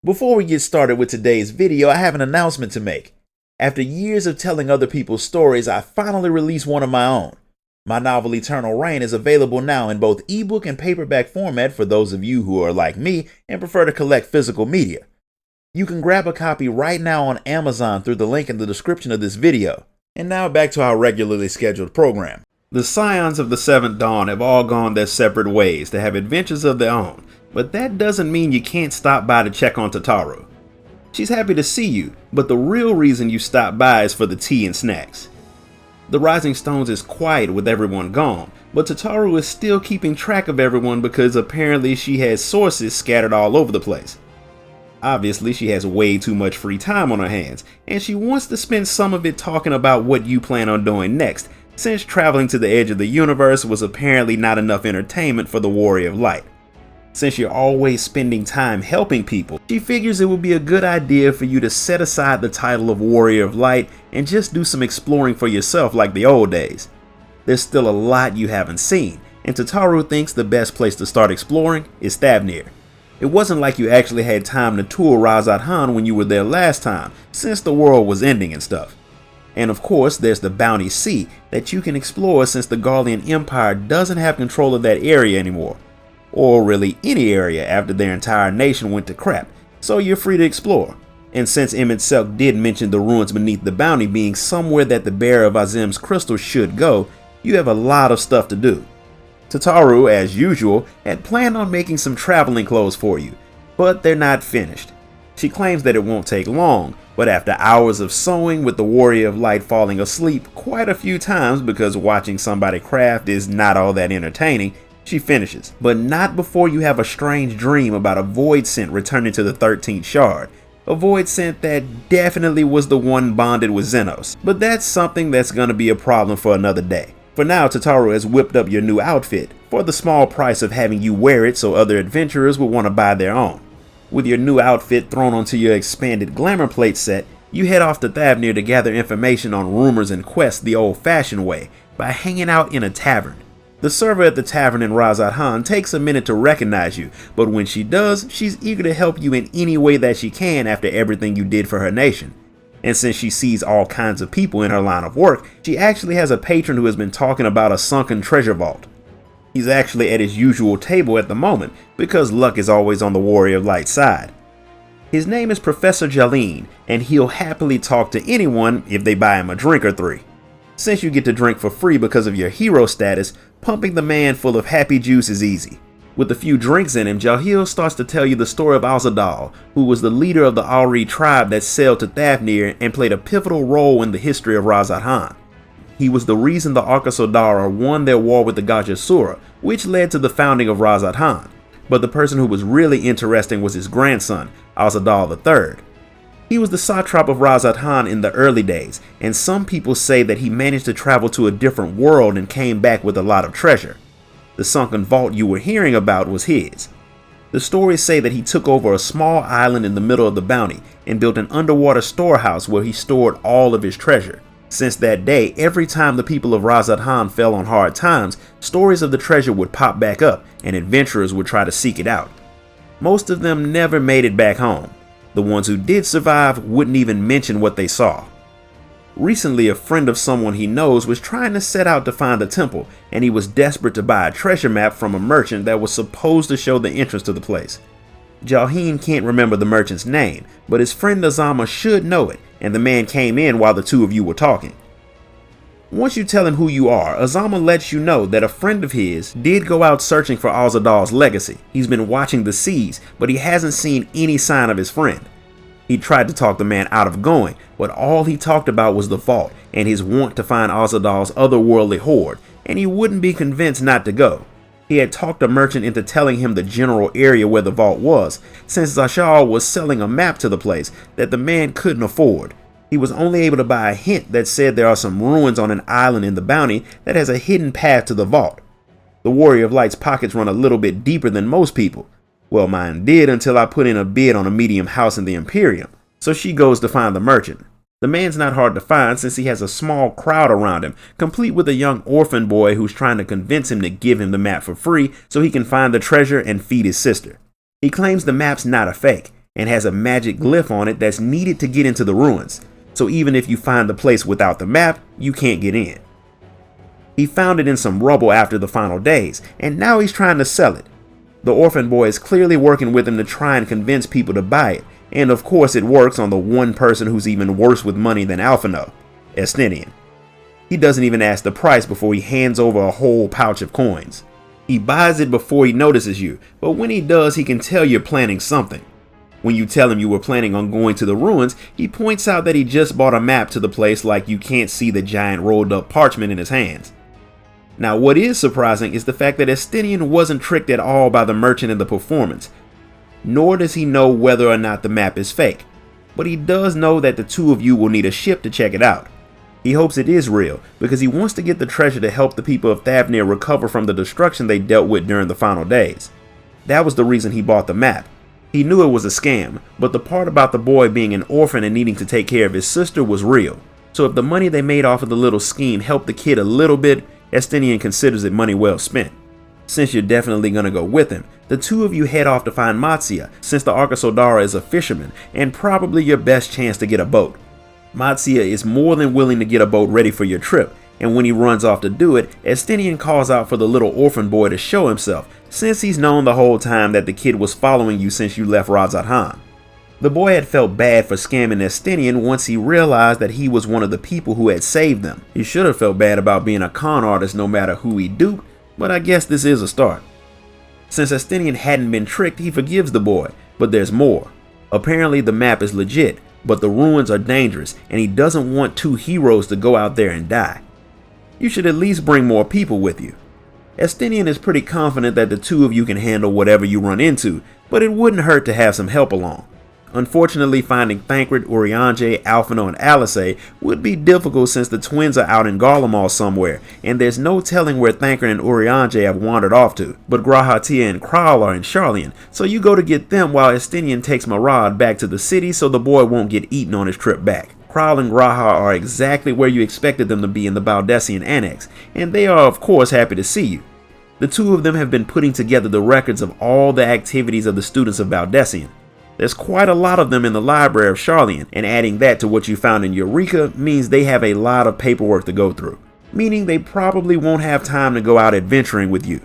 Before we get started with today's video, I have an announcement to make. After years of telling other people's stories, I finally released one of my own. My novel Eternal Reign is available now in both ebook and paperback format for those of you who are like me and prefer to collect physical media. You can grab a copy right now on Amazon through the link in the description of this video. And now back to our regularly scheduled program. The Scions of the Seventh Dawn have all gone their separate ways to have adventures of their own, but that doesn't mean you can't stop by to check on Tataru. She's happy to see you, but the real reason you stop by is for the tea and snacks. The Rising Stones is quiet with everyone gone, but Tataru is still keeping track of everyone because apparently she has sources scattered all over the place. Obviously, she has way too much free time on her hands, and she wants to spend some of it talking about what you plan on doing next, since traveling to the edge of the universe was apparently not enough entertainment for the Warrior of Light. Since you're always spending time helping people, she figures it would be a good idea for you to set aside the title of Warrior of Light and just do some exploring for yourself like the old days. There's still a lot you haven't seen, and Tataru thinks the best place to start exploring is Thavnir. It wasn't like you actually had time to tour Radz-at-Han when you were there last time, since the world was ending and stuff. And of course, there's the Bounty Sea that you can explore since the Garlean Empire doesn't have control of that area anymore. Or really any area after their entire nation went to crap, so you're free to explore. And since Selk did mention the ruins beneath the bounty being somewhere that the bearer of Azim's crystal should go, you have a lot of stuff to do. Tataru, as usual, had planned on making some traveling clothes for you, but they're not finished. She claims that it won't take long, but after hours of sewing with the Warrior of Light falling asleep quite a few times because watching somebody craft is not all that entertaining, she finishes, but not before you have a strange dream about a voidsent returning to the 13th shard. A voidsent that definitely was the one bonded with Zenos, but that's something that's gonna be a problem for another day. For now, Tataru has whipped up your new outfit for the small price of having you wear it so other adventurers will want to buy their own. With your new outfit thrown onto your expanded glamour plate set, you head off to Thavnir to gather information on rumors and quests the old-fashioned way by hanging out in a tavern. The server at the tavern in Radz-at-Han takes a minute to recognize you, but when she does, she's eager to help you in any way that she can after everything you did for her nation. And since she sees all kinds of people in her line of work, she actually has a patron who has been talking about a sunken treasure vault. He's actually at his usual table at the moment, because luck is always on the Warrior of Light's side. His name is Professor Jaleen, and he'll happily talk to anyone if they buy him a drink or three. Since you get to drink for free because of your hero status, pumping the man full of happy juice is easy. With a few drinks in him, Jahil starts to tell you the story of Azadal, who was the leader of the Ari tribe that sailed to Thavnir and played a pivotal role in the history of Radz-at-Han. He was the reason the Arkasodara won their war with the Gajasura, which led to the founding of Radz-at-Han. But the person who was really interesting was his grandson, Azadal III. He was the satrap of Radz-at-Han in the early days, and some people say that he managed to travel to a different world and came back with a lot of treasure. The sunken vault you were hearing about was his. The stories say that he took over a small island in the middle of the bounty and built an underwater storehouse where he stored all of his treasure. Since that day, every time the people of Radz-at-Han fell on hard times, stories of the treasure would pop back up and adventurers would try to seek it out. Most of them never made it back home. The ones who did survive wouldn't even mention what they saw. Recently, a friend of someone he knows was trying to set out to find the temple, and he was desperate to buy a treasure map from a merchant that was supposed to show the entrance to the place. Jalheen can't remember the merchant's name, but his friend Azama should know it, and the man came in while the two of you were talking. Once you tell him who you are, Azama lets you know that a friend of his did go out searching for Azadal's legacy. He's been watching the seas, but he hasn't seen any sign of his friend. He tried to talk the man out of going, but all he talked about was the vault and his want to find Azadal's otherworldly hoard, and he wouldn't be convinced not to go. He had talked a merchant into telling him the general area where the vault was, since Zashal was selling a map to the place that the man couldn't afford. He was only able to buy a hint that said there are some ruins on an island in the bounty that has a hidden path to the vault. The Warrior of Light's pockets run a little bit deeper than most people. Well, mine did until I put in a bid on a medium house in the Imperium, so she goes to find the merchant. The man's not hard to find since he has a small crowd around him, complete with a young orphan boy who's trying to convince him to give him the map for free so he can find the treasure and feed his sister. He claims the map's not a fake, and has a magic glyph on it that's needed to get into the ruins. So even if you find the place without the map, you can't get in. He found it in some rubble after the final days, and now he's trying to sell it. The orphan boy is clearly working with him to try and convince people to buy it, and of course it works on the one person who's even worse with money than Alphino, Estinian. He doesn't even ask the price before he hands over a whole pouch of coins. He buys it before he notices you, but when he does, he can tell you're planning something. When you tell him you were planning on going to the ruins, he points out that he just bought a map to the place, like you can't see the giant rolled up parchment in his hands. Now what is surprising is the fact that Estinian wasn't tricked at all by the merchant in the performance, nor does he know whether or not the map is fake, but he does know that the two of you will need a ship to check it out. He hopes it is real, because he wants to get the treasure to help the people of Thavnir recover from the destruction they dealt with during the final days. That was the reason he bought the map. He knew it was a scam, but the part about the boy being an orphan and needing to take care of his sister was real. So if the money they made off of the little scheme helped the kid a little bit, Estinian considers it money well spent. Since you're definitely gonna go with him, the two of you head off to find Matsia, since the Arcosodara is a fisherman and probably your best chance to get a boat. Matsia is more than willing to get a boat ready for your trip, and when he runs off to do it, Estinian calls out for the little orphan boy to show himself, since he's known the whole time that the kid was following you since you left Radz-at-Han. The boy had felt bad for scamming Estinian once he realized that he was one of the people who had saved them. He should have felt bad about being a con artist no matter who he duped, but I guess this is a start. Since Estinian hadn't been tricked, he forgives the boy, but there's more. Apparently the map is legit, but the ruins are dangerous, and he doesn't want two heroes to go out there and die. You should at least bring more people with you. Estinian is pretty confident that the two of you can handle whatever you run into, but it wouldn't hurt to have some help along. Unfortunately, finding Thancred, Urianger, Alphino, and Alisaie would be difficult since the twins are out in Garlemald somewhere, and there's no telling where Thancred and Urianger have wandered off to. But Grahatia and Kral are in Sharlayan, so you go to get them while Estinian takes Marad back to the city so the boy won't get eaten on his trip back. Kral and Graha are exactly where you expected them to be in the Baldessian Annex, and they are of course happy to see you. The two of them have been putting together the records of all the activities of the students of Baldessian. There's quite a lot of them in the library of Sharlayan, and adding that to what you found in Eureka means they have a lot of paperwork to go through, meaning they probably won't have time to go out adventuring with you.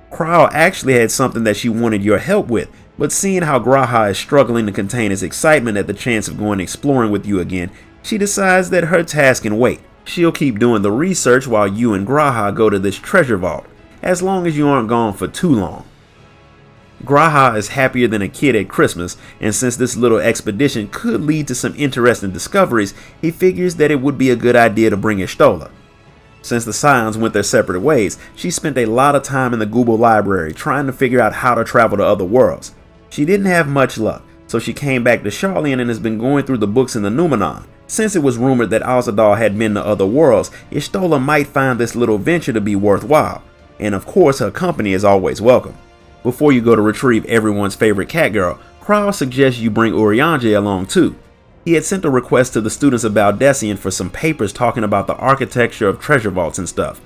Kral actually had something that she wanted your help with, but seeing how Graha is struggling to contain his excitement at the chance of going exploring with you again, she decides that her task can wait. She'll keep doing the research while you and Graha go to this treasure vault, as long as you aren't gone for too long. Graha is happier than a kid at Christmas, and since this little expedition could lead to some interesting discoveries, he figures that it would be a good idea to bring Y'shtola. Since the Scions went their separate ways, she spent a lot of time in the Google library trying to figure out how to travel to other worlds. She didn't have much luck, so she came back to Sharlayan and has been going through the books in the Numenon. Since it was rumored that Azadal had been to other worlds, Y'shtola might find this little venture to be worthwhile, and of course her company is always welcome. Before you go to retrieve everyone's favorite catgirl, Kral suggests you bring Urianger along too. He had sent a request to the students of Baldessian for some papers talking about the architecture of treasure vaults and stuff.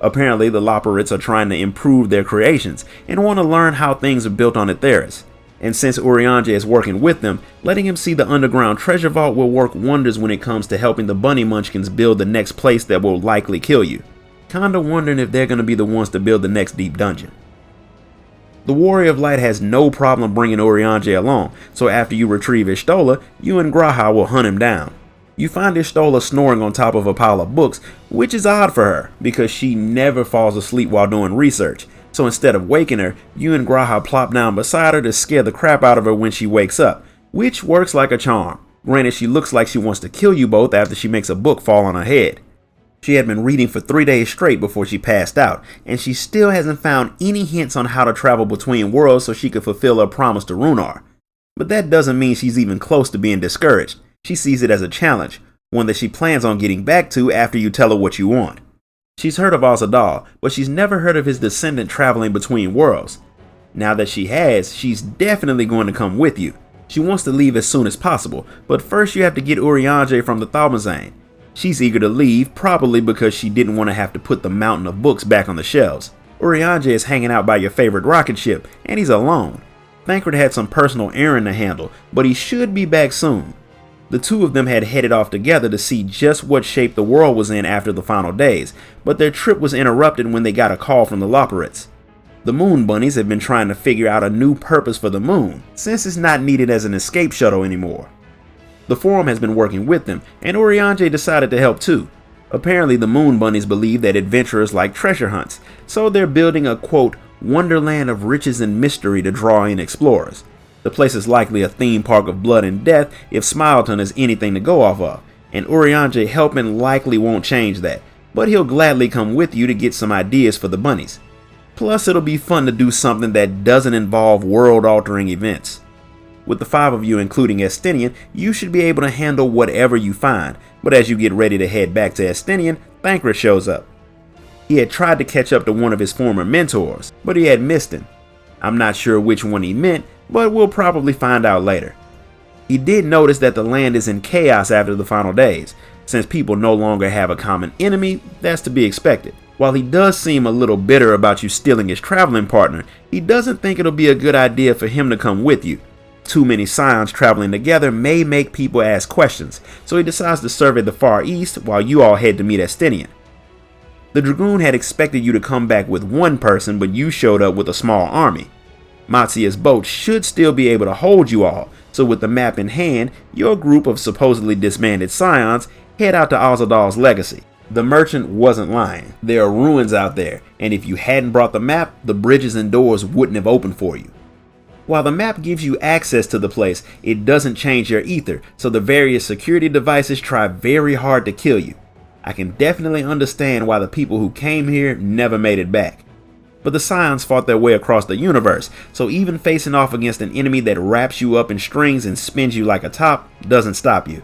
Apparently the Loporrits are trying to improve their creations and want to learn how things are built on Etheris. And since Urianger is working with them, letting him see the underground treasure vault will work wonders when it comes to helping the bunny munchkins build the next place that will likely kill you. Kinda wondering if they're gonna be the ones to build the next deep dungeon. The Warrior of Light has no problem bringing Urianger along, so after you retrieve Y'shtola, you and Graha will hunt him down. You find Y'shtola snoring on top of a pile of books, which is odd for her, because she never falls asleep while doing research. So instead of waking her, you and Graha plop down beside her to scare the crap out of her when she wakes up, which works like a charm. Granted, she looks like she wants to kill you both after she makes a book fall on her head. She had been reading for 3 days straight before she passed out, and she still hasn't found any hints on how to travel between worlds so she could fulfill her promise to Runar. But that doesn't mean she's even close to being discouraged. She sees it as a challenge, one that she plans on getting back to after you tell her what you want. She's heard of Azadal, but she's never heard of his descendant traveling between worlds. Now that she has, she's definitely going to come with you. She wants to leave as soon as possible, but first you have to get Urianger from the Thaumasane. She's eager to leave, probably because she didn't want to have to put the mountain of books back on the shelves. Urianger is hanging out by your favorite rocket ship, and he's alone. Thancred had some personal errand to handle, but he should be back soon. The two of them had headed off together to see just what shape the world was in after the final days, but their trip was interrupted when they got a call from the Loporrits. The Moon Bunnies have been trying to figure out a new purpose for the moon, since it's not needed as an escape shuttle anymore. The Forum has been working with them, and Urianger decided to help too. Apparently the Moon Bunnies believe that adventurers like treasure hunts, so they're building a quote, wonderland of riches and mystery to draw in explorers. The place is likely a theme park of blood and death if Smileton is anything to go off of, and Urianger helping likely won't change that, but he'll gladly come with you to get some ideas for the bunnies. Plus it'll be fun to do something that doesn't involve world-altering events. With the 5 of you including Estinian, you should be able to handle whatever you find, but as you get ready to head back to Estinian, Thancred shows up. He had tried to catch up to one of his former mentors, but he had missed him. I'm not sure which one he meant, but we'll probably find out later. He did notice that the land is in chaos after the final days. Since people no longer have a common enemy, that's to be expected. While he does seem a little bitter about you stealing his traveling partner, he doesn't think it'll be a good idea for him to come with you. Too many scions traveling together may make people ask questions, so he decides to survey the Far East while you all head to meet Estinian. The Dragoon had expected you to come back with one person, but you showed up with a small army. Matsuya's boat should still be able to hold you all, so with the map in hand, your group of supposedly disbanded scions head out to Azadal's legacy. The merchant wasn't lying. There are ruins out there, and if you hadn't brought the map, the bridges and doors wouldn't have opened for you. While the map gives you access to the place, it doesn't change your ether, so the various security devices try very hard to kill you. I can definitely understand why the people who came here never made it back. But the Scions fought their way across the universe, so even facing off against an enemy that wraps you up in strings and spins you like a top doesn't stop you.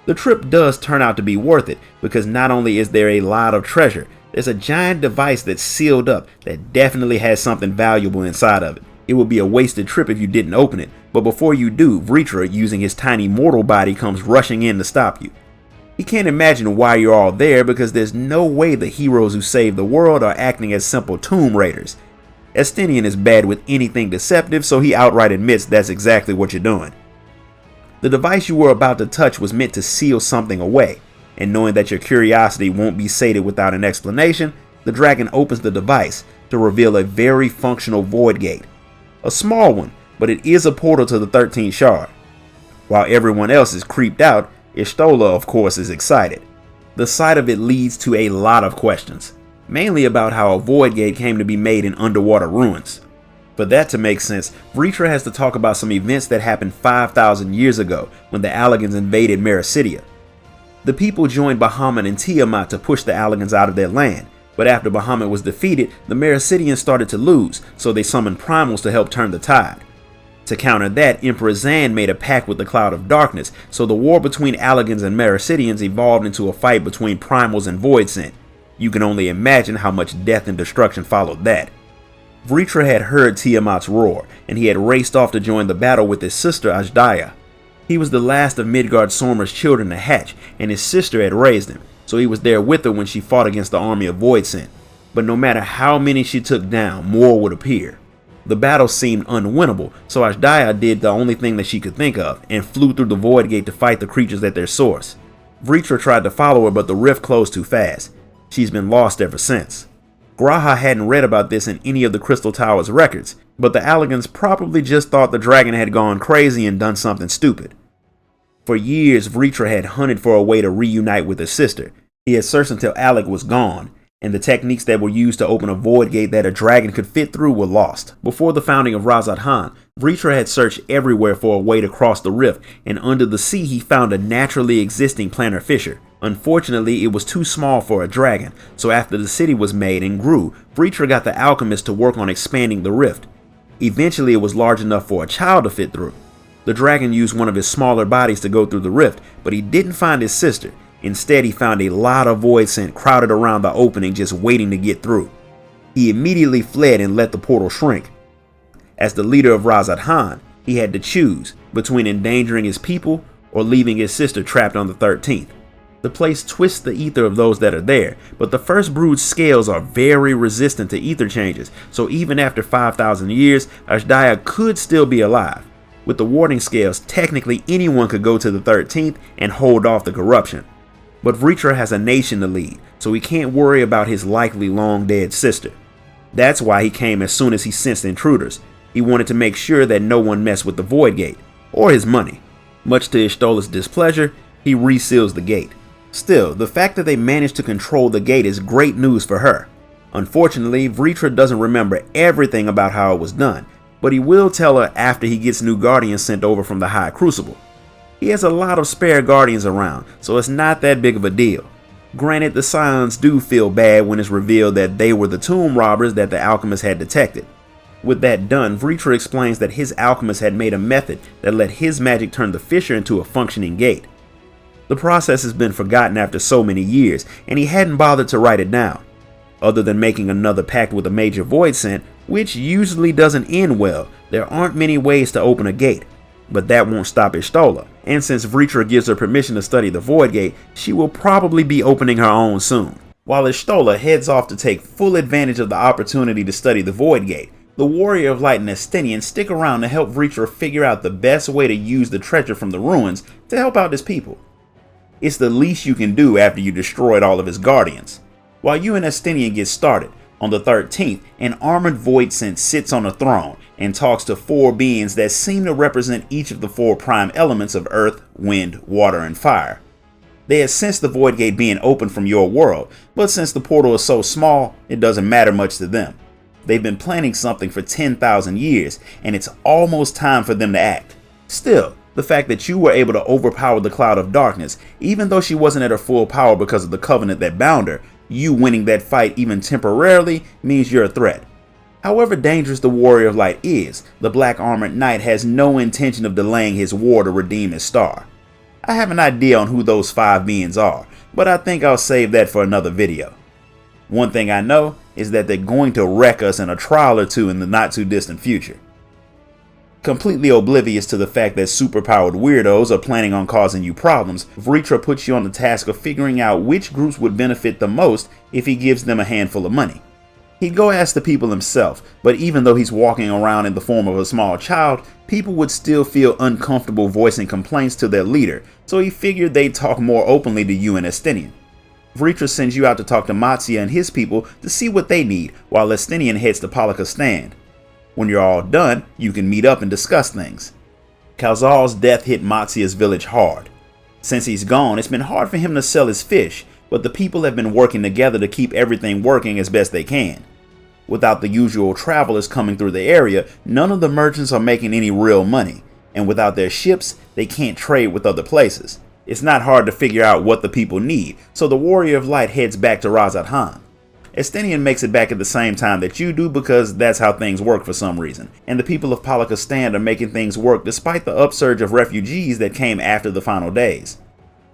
The trip does turn out to be worth it, because not only is there a lot of treasure, there's a giant device that's sealed up that definitely has something valuable inside of it. It would be a wasted trip if you didn't open it, but before you do, Vritra, using his tiny mortal body, comes rushing in to stop you. He can't imagine why you're all there because there's no way the heroes who saved the world are acting as simple tomb raiders. Estinian is bad with anything deceptive, so he outright admits that's exactly what you're doing. The device you were about to touch was meant to seal something away, and knowing that your curiosity won't be sated without an explanation, the dragon opens the device to reveal a very functional void gate. A small one, but it is a portal to the 13th shard. While everyone else is creeped out, Ishtola of course is excited. The sight of it leads to a lot of questions, mainly about how a void gate came to be made in underwater ruins. For that to make sense, Vritra has to talk about some events that happened 5,000 years ago when the Allagans invaded Mericidia. The people joined Bahamut and Tiamat to push the Allagans out of their land, but after Bahamut was defeated, the Mericidians started to lose, so they summoned primals to help turn the tide. To counter that, Emperor Zan made a pact with the Cloud of Darkness, so the war between Allagans and Mericidians evolved into a fight between primals and voidsent. You can only imagine how much death and destruction followed that. Vritra had heard Tiamat's roar, and he had raced off to join the battle with his sister Ajdaya. He was the last of Midgard Sormer's children to hatch, and his sister had raised him, so he was there with her when she fought against the army of voidsent. But no matter how many she took down, more would appear. The battle seemed unwinnable, so Ajdaya did the only thing that she could think of, and flew through the void gate to fight the creatures at their source. Vritra tried to follow her, but the rift closed too fast. She's been lost ever since. Graha hadn't read about this in any of the Crystal Tower's records, but the Allagans probably just thought the dragon had gone crazy and done something stupid. For years, Vritra had hunted for a way to reunite with his sister. He had searched until Alec was gone, and the techniques that were used to open a void gate that a dragon could fit through were lost. Before the founding of Radz-at-Han, Vritra had searched everywhere for a way to cross the rift, and under the sea he found a naturally existing planar fissure. Unfortunately, it was too small for a dragon, so after the city was made and grew, Vritra got the alchemist to work on expanding the rift. Eventually it was large enough for a child to fit through. The dragon used one of his smaller bodies to go through the rift, but he didn't find his sister. Instead, he found a lot of voidsent crowded around the opening just waiting to get through. He immediately fled and let the portal shrink. As the leader of Radz-at-Han, he had to choose between endangering his people or leaving his sister trapped on the 13th. The place twists the ether of those that are there, but the first brood scales are very resistant to ether changes, so even after 5,000 years, Ashdaya could still be alive. With the warding scales, technically anyone could go to the 13th and hold off the corruption. But Vritra has a nation to lead, so he can't worry about his likely long-dead sister. That's why he came as soon as he sensed intruders. He wanted to make sure that no one messed with the Void Gate, or his money. Much to Y'shtola's displeasure, he reseals the gate. Still, the fact that they managed to control the gate is great news for her. Unfortunately, Vritra doesn't remember everything about how it was done, but he will tell her after he gets new guardians sent over from the High Crucible. He has a lot of spare guardians around, so it's not that big of a deal. Granted, the Scions do feel bad when it's revealed that they were the tomb robbers that the alchemist had detected. With that done, Vritra explains that his alchemist had made a method that let his magic turn the fissure into a functioning gate. The process has been forgotten after so many years, and he hadn't bothered to write it down. Other than making another pact with a major voidsent, which usually doesn't end well, there aren't many ways to open a gate. But that won't stop Y'shtola, and since Vritra gives her permission to study the Void Gate, she will probably be opening her own soon. While Y'shtola heads off to take full advantage of the opportunity to study the Void Gate, the Warrior of Light and Estinian stick around to help Vritra figure out the best way to use the treasure from the ruins to help out his people. It's the least you can do after you destroyed all of his guardians. While you and Estinian get started, on the 13th, an armored voidsent sits on a throne and talks to 4 beings that seem to represent each of the 4 prime elements of earth, wind, water, and fire. They had sensed the Void Gate being open from your world, but since the portal is so small, it doesn't matter much to them. They've been planning something for 10,000 years, and it's almost time for them to act. Still, the fact that you were able to overpower the Cloud of Darkness, even though she wasn't at her full power because of the covenant that bound her, you winning that fight even temporarily means you're a threat. However dangerous the Warrior of Light is, the Black Armored Knight has no intention of delaying his war to redeem his star. I have an idea on who those 5 beings are, but I think I'll save that for another video. One thing I know is that they're going to wreck us in a trial or 2 in the not too distant future. Completely oblivious to the fact that superpowered weirdos are planning on causing you problems, Vritra puts you on the task of figuring out which groups would benefit the most if he gives them a handful of money. He'd go ask the people himself, but even though he's walking around in the form of a small child, people would still feel uncomfortable voicing complaints to their leader, so he figured they'd talk more openly to you and Estinian. Vritra sends you out to talk to Matsia and his people to see what they need, while Estinian heads to Palika's stand. When you're all done, you can meet up and discuss things. Kalzal's death hit Matsia's village hard. Since he's gone, it's been hard for him to sell his fish, but the people have been working together to keep everything working as best they can. Without the usual travelers coming through the area, none of the merchants are making any real money, and without their ships, they can't trade with other places. It's not hard to figure out what the people need, so the Warrior of Light heads back to Radz-at-Han. Estinian makes it back at the same time that you do because that's how things work for some reason, and the people of Palika's stand are making things work despite the upsurge of refugees that came after the final days.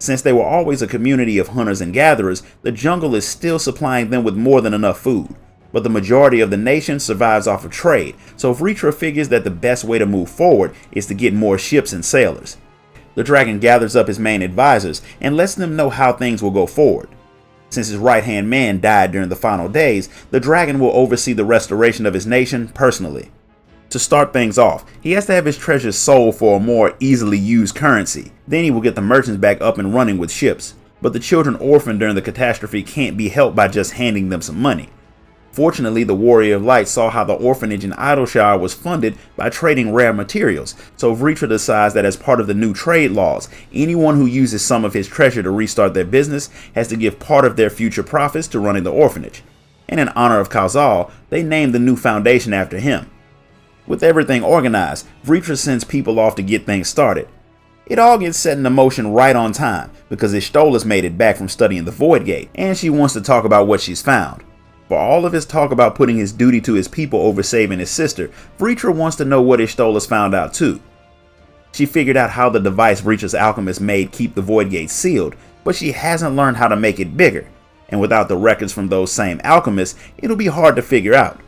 Since they were always a community of hunters and gatherers, the jungle is still supplying them with more than enough food, but the majority of the nation survives off of trade, so Vritra figures that the best way to move forward is to get more ships and sailors. The dragon gathers up his main advisors and lets them know how things will go forward. Since his right-hand man died during the final days, the dragon will oversee the restoration of his nation personally. To start things off, he has to have his treasures sold for a more easily used currency. Then he will get the merchants back up and running with ships. But the children orphaned during the catastrophe can't be helped by just handing them some money. Fortunately, the Warrior of Light saw how the orphanage in Idleshire was funded by trading rare materials, so Vritra decides that as part of the new trade laws, anyone who uses some of his treasure to restart their business has to give part of their future profits to running the orphanage. And in honor of Kalzal, they named the new foundation after him. With everything organized, Vritra sends people off to get things started. It all gets set into motion right on time, because Y'shtola's made it back from studying the Void Gate, and she wants to talk about what she's found. For all of his talk about putting his duty to his people over saving his sister, Vritra wants to know what Y'shtola's found out too. She figured out how the device Vritra's alchemist made keep the Void Gate sealed, but she hasn't learned how to make it bigger, and without the records from those same alchemists, it'll be hard to figure out.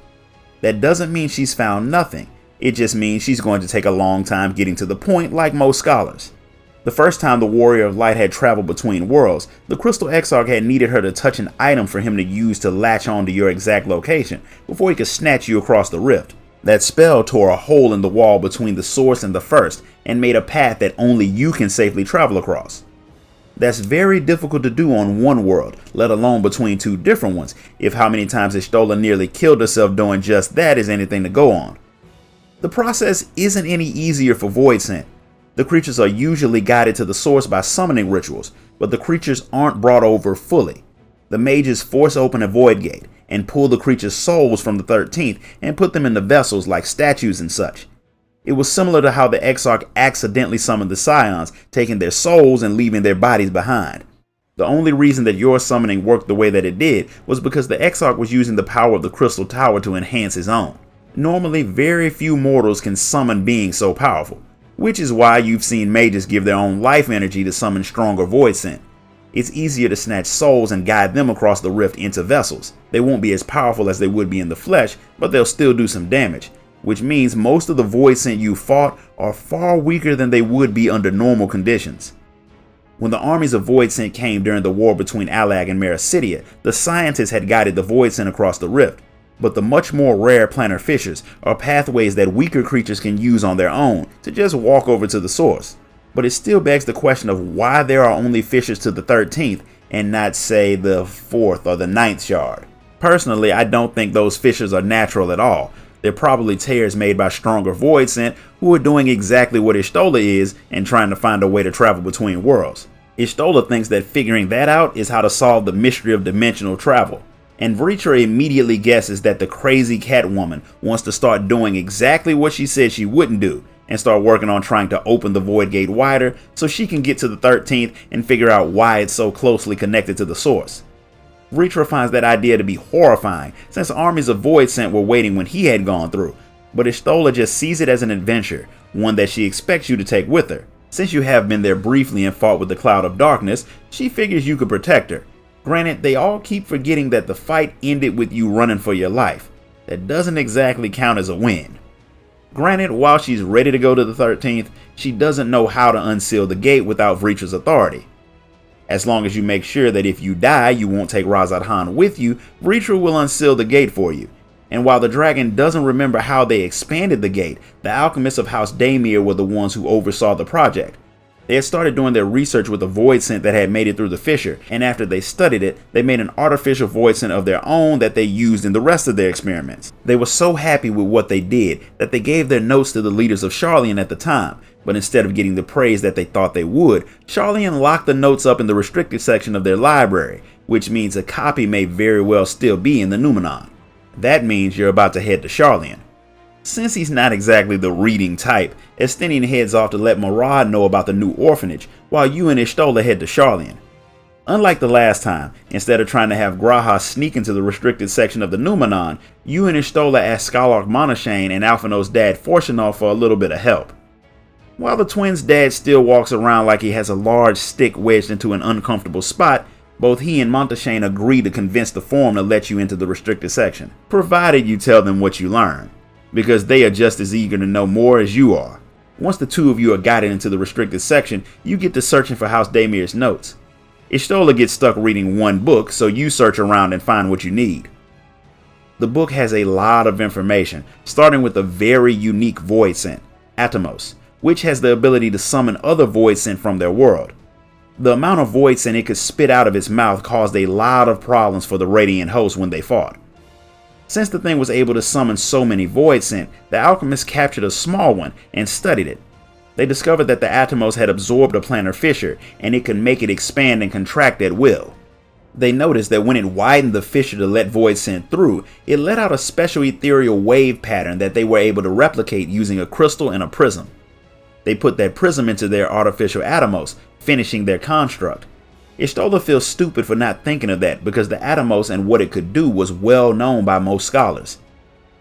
That doesn't mean she's found nothing, it just means she's going to take a long time getting to the point like most scholars. The first time the Warrior of Light had traveled between worlds, the Crystal Exarch had needed her to touch an item for him to use to latch onto your exact location before he could snatch you across the rift. That spell tore a hole in the wall between the source and the first and made a path that only you can safely travel across. That's very difficult to do on one world, let alone between two different ones, if how many times Y'shtola nearly killed herself doing just that is anything to go on. The process isn't any easier for voidsent. The creatures are usually guided to the source by summoning rituals, but the creatures aren't brought over fully. The mages force open a void gate and pull the creatures' souls from the 13th and put them in the vessels like statues and such. It was similar to how the Exarch accidentally summoned the Scions, taking their souls and leaving their bodies behind. The only reason that your summoning worked the way that it did was because the Exarch was using the power of the Crystal Tower to enhance his own. Normally, very few mortals can summon beings so powerful, which is why you've seen mages give their own life energy to summon stronger voidsent. It's easier to snatch souls and guide them across the rift into vessels. They won't be as powerful as they would be in the flesh, but they'll still do some damage, which means most of the voidsent you fought are far weaker than they would be under normal conditions. When the armies of voidsent came during the war between Allag and Mericidia, the scientists had guided the voidsent across the rift, but the much more rare planar fissures are pathways that weaker creatures can use on their own to just walk over to the source. But it still begs the question of why there are only fissures to the 13th and not, say, the 4th or the 9th shard. Personally, I don't think those fissures are natural at all. They're probably tears made by stronger voidsent who are doing exactly what Y'shtola is and trying to find a way to travel between worlds. Y'shtola thinks that figuring that out is how to solve the mystery of dimensional travel. And Barbariccia immediately guesses that the crazy Catwoman wants to start doing exactly what she said she wouldn't do and start working on trying to open the void gate wider so she can get to the 13th and figure out why it's so closely connected to the source. Barbariccia finds that idea to be horrifying since armies of voidsent were waiting when he had gone through, but Y'shtola just sees it as an adventure, one that she expects you to take with her. Since you have been there briefly and fought with the Cloud of Darkness, she figures you could protect her. Granted, they all keep forgetting that the fight ended with you running for your life. That doesn't exactly count as a win. Granted, while she's ready to go to the 13th, she doesn't know how to unseal the gate without Barbariccia's authority. As long as you make sure that if you die, you won't take Radz-at-Han with you, Barbariccia will unseal the gate for you. And while the dragon doesn't remember how they expanded the gate, the alchemists of House Daymir were the ones who oversaw the project. They had started doing their research with a voidsent that had made it through the fissure, and after they studied it, they made an artificial voidsent of their own that they used in the rest of their experiments. They were so happy with what they did that they gave their notes to the leaders of Sharlayan at the time, but instead of getting the praise that they thought they would, Sharlayan locked the notes up in the restricted section of their library, which means a copy may very well still be in the Numenon. That means you're about to head to Sharlayan. Since he's not exactly the reading type, Estinian heads off to let Murad know about the new orphanage, while you and Y'shtola head to Sharlayan. Unlike the last time, instead of trying to have Graha sneak into the restricted section of the Numenon, you and Y'shtola ask Scarlock Monashane and Alphino's dad Fortunov for a little bit of help. While the twins' dad still walks around like he has a large stick wedged into an uncomfortable spot, both he and Montashane agree to convince the Forum to let you into the restricted section, provided you tell them what you learn, because they are just as eager to know more as you are. Once the two of you are guided into the restricted section, you get to searching for House Daymir's notes. Y'shtola gets stuck reading one book, so you search around and find what you need. The book has a lot of information, starting with a very unique voidsent, Atomos, which has the ability to summon other voidsent from their world. The amount of voidsent it could spit out of its mouth caused a lot of problems for the Radiant host when they fought. Since the thing was able to summon so many voidsent, the alchemists captured a small one and studied it. They discovered that the Atomos had absorbed a planar fissure, and it could make it expand and contract at will. They noticed that when it widened the fissure to let voidsent through, it let out a special ethereal wave pattern that they were able to replicate using a crystal and a prism. They put that prism into their artificial Atomos, finishing their construct. Y'shtola feels stupid for not thinking of that because the Atomos and what it could do was well known by most scholars.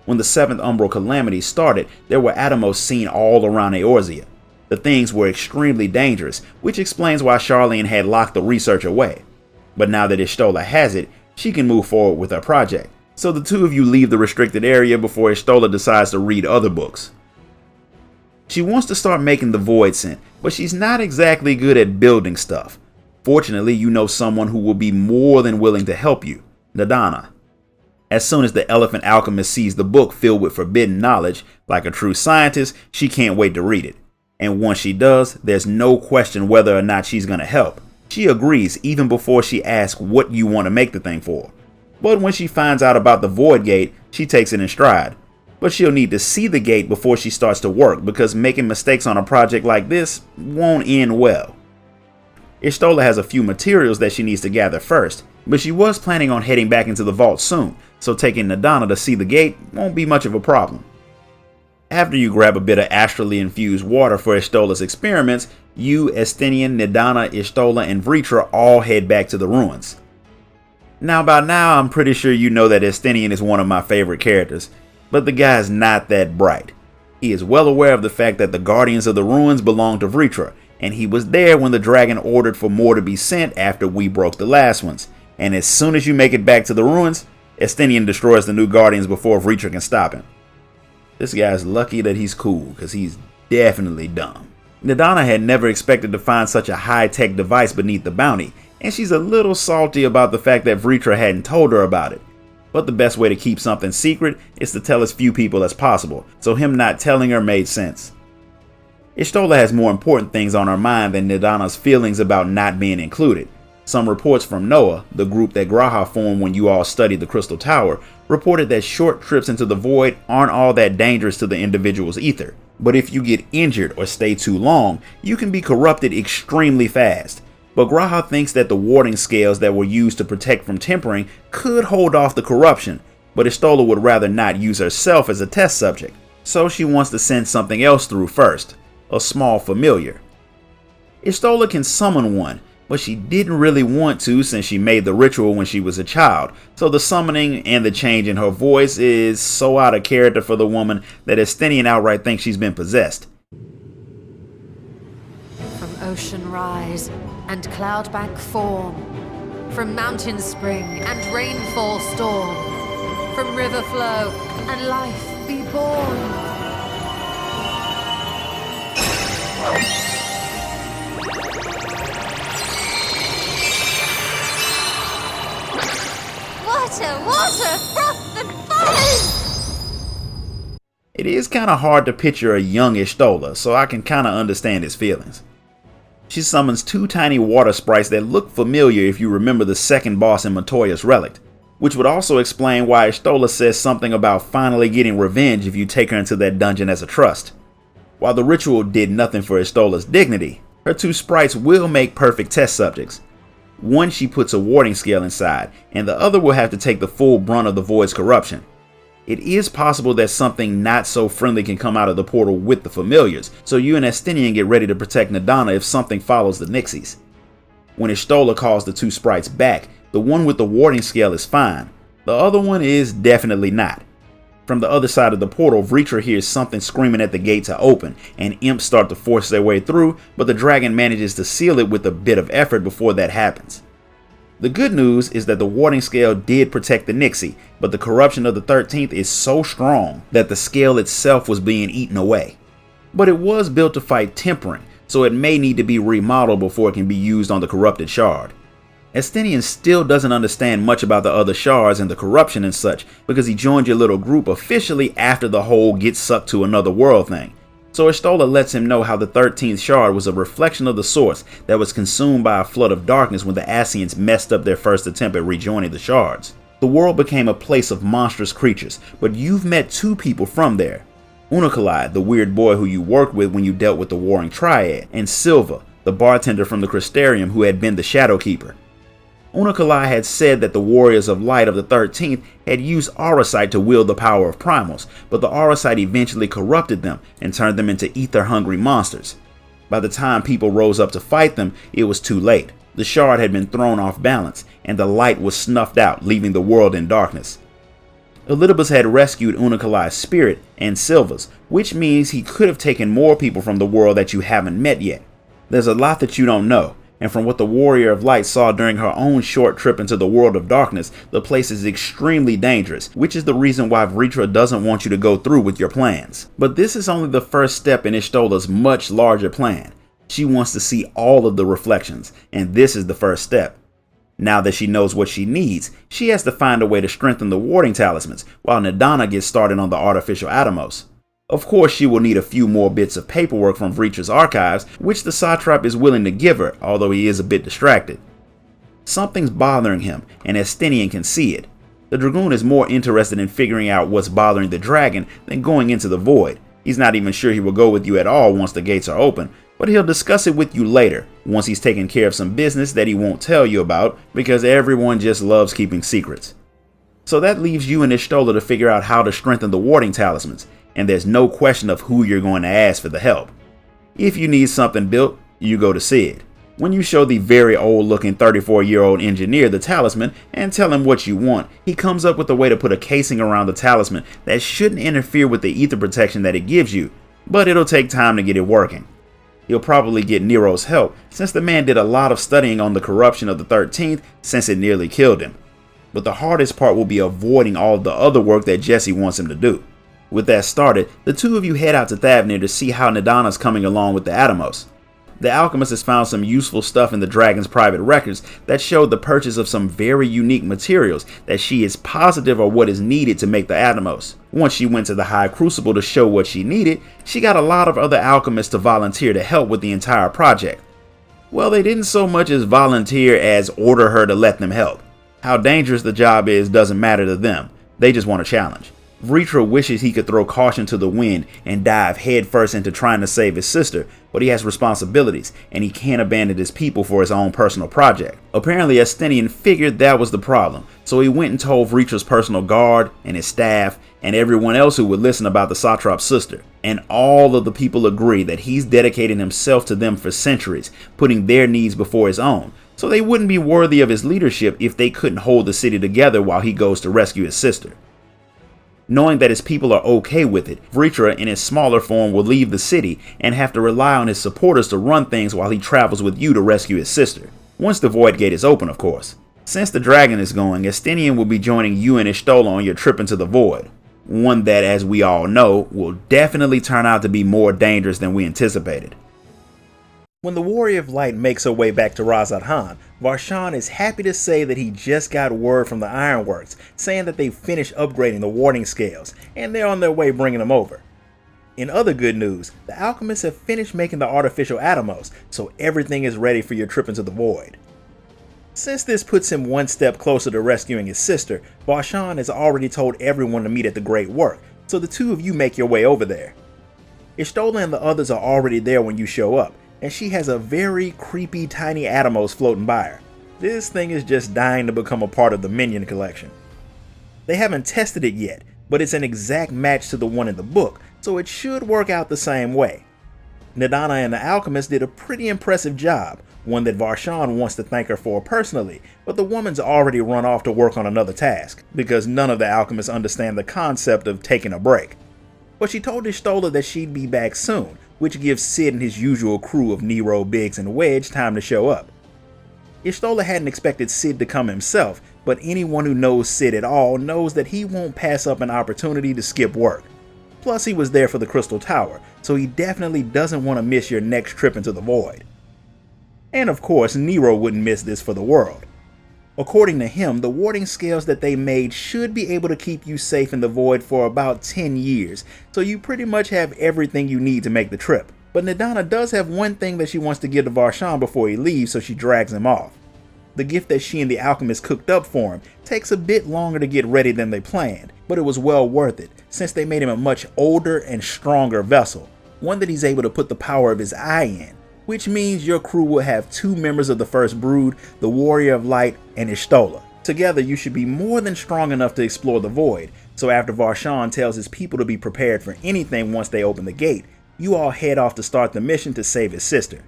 When the 7th Umbral Calamity started, there were Atomos seen all around Eorzea. The things were extremely dangerous, which explains why Sharlayan had locked the research away. But now that Y'shtola has it, she can move forward with her project. So the two of you leave the restricted area before Y'shtola decides to read other books. She wants to start making the voidsent, but she's not exactly good at building stuff. Fortunately, you know someone who will be more than willing to help you, Nadana. As soon as the elephant alchemist sees the book filled with forbidden knowledge, like a true scientist, she can't wait to read it. And once she does, there's no question whether or not she's gonna help. She agrees even before she asks what you want to make the thing for. But when she finds out about the void gate, she takes it in stride. But she'll need to see the gate before she starts to work, because making mistakes on a project like this won't end well. Y'shtola has a few materials that she needs to gather first, but she was planning on heading back into the vault soon, so taking Nadana to see the gate won't be much of a problem. After you grab a bit of astrally infused water for Y'shtola's experiments, you, Estinian, Nadana, Y'shtola, and Vritra all head back to the ruins. Now by now I'm pretty sure you know that Estinian is one of my favorite characters, but the guy's not that bright. He is well aware of the fact that the guardians of the ruins belong to Vritra, and he was there when the dragon ordered for more to be sent after we broke the last ones. And as soon as you make it back to the ruins, Estinian destroys the new guardians before Vritra can stop him. This guy's lucky that he's cool, because he's definitely dumb. Nadana had never expected to find such a high-tech device beneath the bounty, and she's a little salty about the fact that Vritra hadn't told her about it. But the best way to keep something secret is to tell as few people as possible, so him not telling her made sense. Y'shtola has more important things on her mind than Nadana's feelings about not being included. Some reports from Noah, the group that G'raha formed when you all studied the Crystal Tower, reported that short trips into the void aren't all that dangerous to the individual's ether. But if you get injured or stay too long, you can be corrupted extremely fast. But G'raha thinks that the warding scales that were used to protect from tempering could hold off the corruption, but Y'shtola would rather not use herself as a test subject, so she wants to send something else through first, a small familiar. Y'shtola can summon one, but she didn't really want to since she made the ritual when she was a child, so the summoning and the change in her voice is so out of character for the woman that Estinian outright thinks she's been possessed. From ocean rise and cloudbank form, from mountain spring and rainfall storm, from river flow and life be born. Water, froth and foam! It is kinda hard to picture a young Y'shtola, so I can kinda understand his feelings. She summons two tiny water sprites that look familiar if you remember the second boss in Matoya's Relic, which would also explain why Y'shtola says something about finally getting revenge if you take her into that dungeon as a trust. While the ritual did nothing for Y'shtola's dignity, her two sprites will make perfect test subjects. One she puts a warding scale inside, and the other will have to take the full brunt of the void's corruption. It is possible that something not so friendly can come out of the portal with the familiars, so you and Estinian get ready to protect Nadana if something follows the Nixies. When Y'shtola calls the two sprites back, the one with the warding scale is fine, the other one is definitely not. From the other side of the portal, Vritra hears something screaming at the gate to open, and imps start to force their way through, but the dragon manages to seal it with a bit of effort before that happens. The good news is that the warding scale did protect the Nixie, but the corruption of the 13th is so strong that the scale itself was being eaten away. But it was built to fight tempering, so it may need to be remodeled before it can be used on the corrupted shard. Estinian still doesn't understand much about the other shards and the corruption and such, because he joined your little group officially after the whole get sucked to another world thing. So Y'shtola lets him know how the 13th shard was a reflection of the source that was consumed by a flood of darkness when the Ascians messed up their first attempt at rejoining the shards. The world became a place of monstrous creatures, but you've met two people from there. Unakalai, the weird boy who you worked with when you dealt with the Warring Triad, and Silva, the bartender from the Crystarium who had been the Shadow Keeper. Unakalai had said that the Warriors of Light of the 13th had used Auracite to wield the power of primals, but the Auracite eventually corrupted them and turned them into ether-hungry monsters. By the time people rose up to fight them, it was too late. The shard had been thrown off balance, and the light was snuffed out, leaving the world in darkness. Elidibus had rescued Unakalai's spirit and Silva's, which means he could have taken more people from the world that you haven't met yet. There's a lot that you don't know. And from what the Warrior of Light saw during her own short trip into the world of darkness, the place is extremely dangerous, which is the reason why Vritra doesn't want you to go through with your plans. But this is only the first step in Y'shtola's much larger plan. She wants to see all of the reflections, and this is the first step. Now that she knows what she needs, she has to find a way to strengthen the warding talismans, while Nadana gets started on the artificial Atomos. Of course, she will need a few more bits of paperwork from Vrictra's archives, which the satrap is willing to give her, although he is a bit distracted. Something's bothering him, and Estinian can see it. The Dragoon is more interested in figuring out what's bothering the dragon than going into the void. He's not even sure he will go with you at all once the gates are open, but he'll discuss it with you later, once he's taken care of some business that he won't tell you about, because everyone just loves keeping secrets. So that leaves you and Y'shtola to figure out how to strengthen the warding talismans, and there's no question of who you're going to ask for the help. If you need something built, you go to Sid. When you show the very old looking 34-year-old engineer the talisman and tell him what you want, he comes up with a way to put a casing around the talisman that shouldn't interfere with the ether protection that it gives you, but it'll take time to get it working. He'll probably get Nero's help, since the man did a lot of studying on the corruption of the 13th since it nearly killed him. But the hardest part will be avoiding all of the other work that Jesse wants him to do. With that started, the two of you head out to Thavnir to see how Nadana's coming along with the Atomos. The alchemist has found some useful stuff in the dragon's private records that showed the purchase of some very unique materials that she is positive are what is needed to make the Atomos. Once she went to the High Crucible to show what she needed, she got a lot of other alchemists to volunteer to help with the entire project. Well, they didn't so much as volunteer as order her to let them help. How dangerous the job is doesn't matter to them, they just want a challenge. Vrictra wishes he could throw caution to the wind and dive headfirst into trying to save his sister, but he has responsibilities and he can't abandon his people for his own personal project. Apparently Estinian figured that was the problem, so he went and told Vritra's personal guard and his staff and everyone else who would listen about the satrap's sister. And all of the people agree that he's dedicated himself to them for centuries, putting their needs before his own, so they wouldn't be worthy of his leadership if they couldn't hold the city together while he goes to rescue his sister. Knowing that his people are okay with it, Vrictra in his smaller form will leave the city and have to rely on his supporters to run things while he travels with you to rescue his sister. Once the void gate is open, of course. Since the dragon is going, Estinian will be joining you and Y'shtola on your trip into the void. One that, as we all know, will definitely turn out to be more dangerous than we anticipated. When the Warrior of Light makes her way back to Radz-at-Han, Varshan is happy to say that he just got word from the Ironworks saying that they've finished upgrading the warding scales and they're on their way bringing them over. In other good news, the alchemists have finished making the artificial Atomos, so everything is ready for your trip into the void. Since this puts him one step closer to rescuing his sister, Varshan has already told everyone to meet at the Great Work, so the two of you make your way over there. Y'shtola and the others are already there when you show up, and she has a very creepy tiny Atomos floating by her. This thing is just dying to become a part of the minion collection. They haven't tested it yet, but it's an exact match to the one in the book, so it should work out the same way. Nadana and the alchemist did a pretty impressive job, one that Varshan wants to thank her for personally, but the woman's already run off to work on another task, because none of the alchemists understand the concept of taking a break. But she told Y'shtola that she'd be back soon, which gives Sid and his usual crew of Nero, Biggs, and Wedge time to show up. Y'shtola hadn't expected Sid to come himself, but anyone who knows Sid at all knows that he won't pass up an opportunity to skip work. Plus he was there for the Crystal Tower, so he definitely doesn't want to miss your next trip into the void. And of course, Nero wouldn't miss this for the world. According to him, the warding scales that they made should be able to keep you safe in the void for about 10 years, so you pretty much have everything you need to make the trip. But Nadana does have one thing that she wants to give to Varshan before he leaves, so she drags him off. The gift that she and the alchemist cooked up for him takes a bit longer to get ready than they planned, but it was well worth it, since they made him a much older and stronger vessel, one that he's able to put the power of his eye in. Which means your crew will have 2 members of the First Brood, the Warrior of Light, and Y'shtola. Together you should be more than strong enough to explore the void, so after Varshan tells his people to be prepared for anything once they open the gate, you all head off to start the mission to save his sister.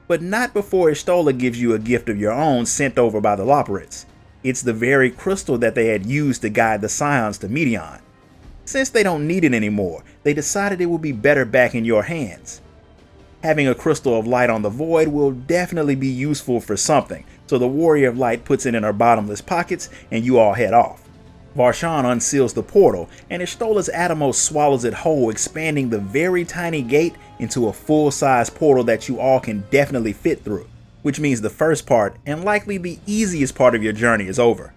But not before Y'shtola gives you a gift of your own sent over by the Loporrits. It's the very crystal that they had used to guide the Scions to Medion. Since they don't need it anymore, they decided it would be better back in your hands. Having a crystal of light on the void will definitely be useful for something, so the Warrior of Light puts it in her bottomless pockets and you all head off. Varshan unseals the portal, and Istola's Atomos swallows it whole, expanding the very tiny gate into a full-size portal that you all can definitely fit through, which means the first part, and likely the easiest part of your journey, is over.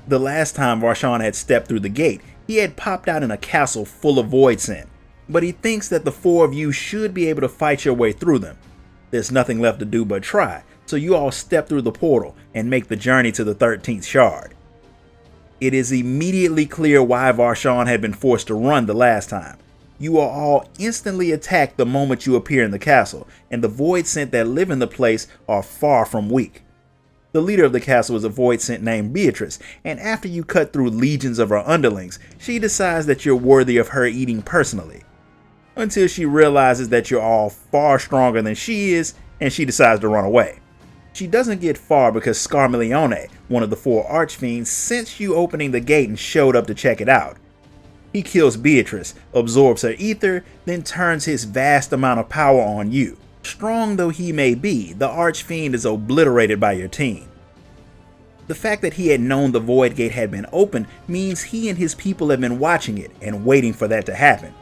The last time Varshan had stepped through the gate, he had popped out in a castle full of voidsent, but he thinks that the four of you should be able to fight your way through them. There's nothing left to do but try, so you all step through the portal and make the journey to the 13th shard. It is immediately clear why Varshan had been forced to run the last time. You are all instantly attacked the moment you appear in the castle, and the voidsent that live in the place are far from weak. The leader of the castle is a voidsent named Beatrice, and after you cut through legions of her underlings, she decides that you're worthy of her eating personally. Until she realizes that you're all far stronger than she is, and she decides to run away. She doesn't get far because Scarmiglione, one of the four archfiends, sensed you opening the gate and showed up to check it out. He kills Beatrice, absorbs her ether, then turns his vast amount of power on you. Strong though he may be, the archfiend is obliterated by your team. The fact that he had known the void gate had been opened means he and his people have been watching it and waiting for that to happen.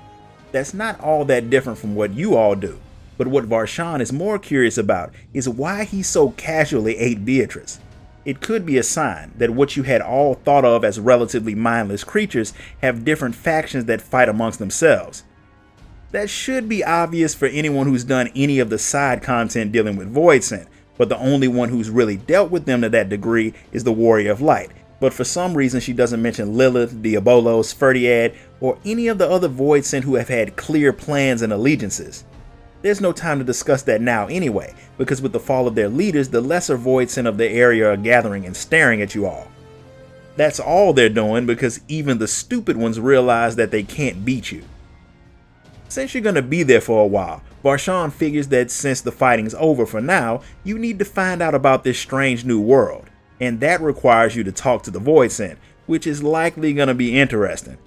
That's not all that different from what you all do. But what Varshan is more curious about is why he so casually ate Beatrice. It could be a sign that what you had all thought of as relatively mindless creatures have different factions that fight amongst themselves. That should be obvious for anyone who's done any of the side content dealing with voidsent, but the only one who's really dealt with them to that degree is the Warrior of Light. But for some reason she doesn't mention Lilith, Diabolos, Ferdiad, or any of the other voidsent who have had clear plans and allegiances. There's no time to discuss that now anyway, because with the fall of their leaders, the lesser voidsent of the area are gathering and staring at you all. That's all they're doing because even the stupid ones realize that they can't beat you. Since you're going to be there for a while, Varshan figures that since the fighting's over for now, you need to find out about this strange new world, and that requires you to talk to the voidsent, which is likely going to be interesting.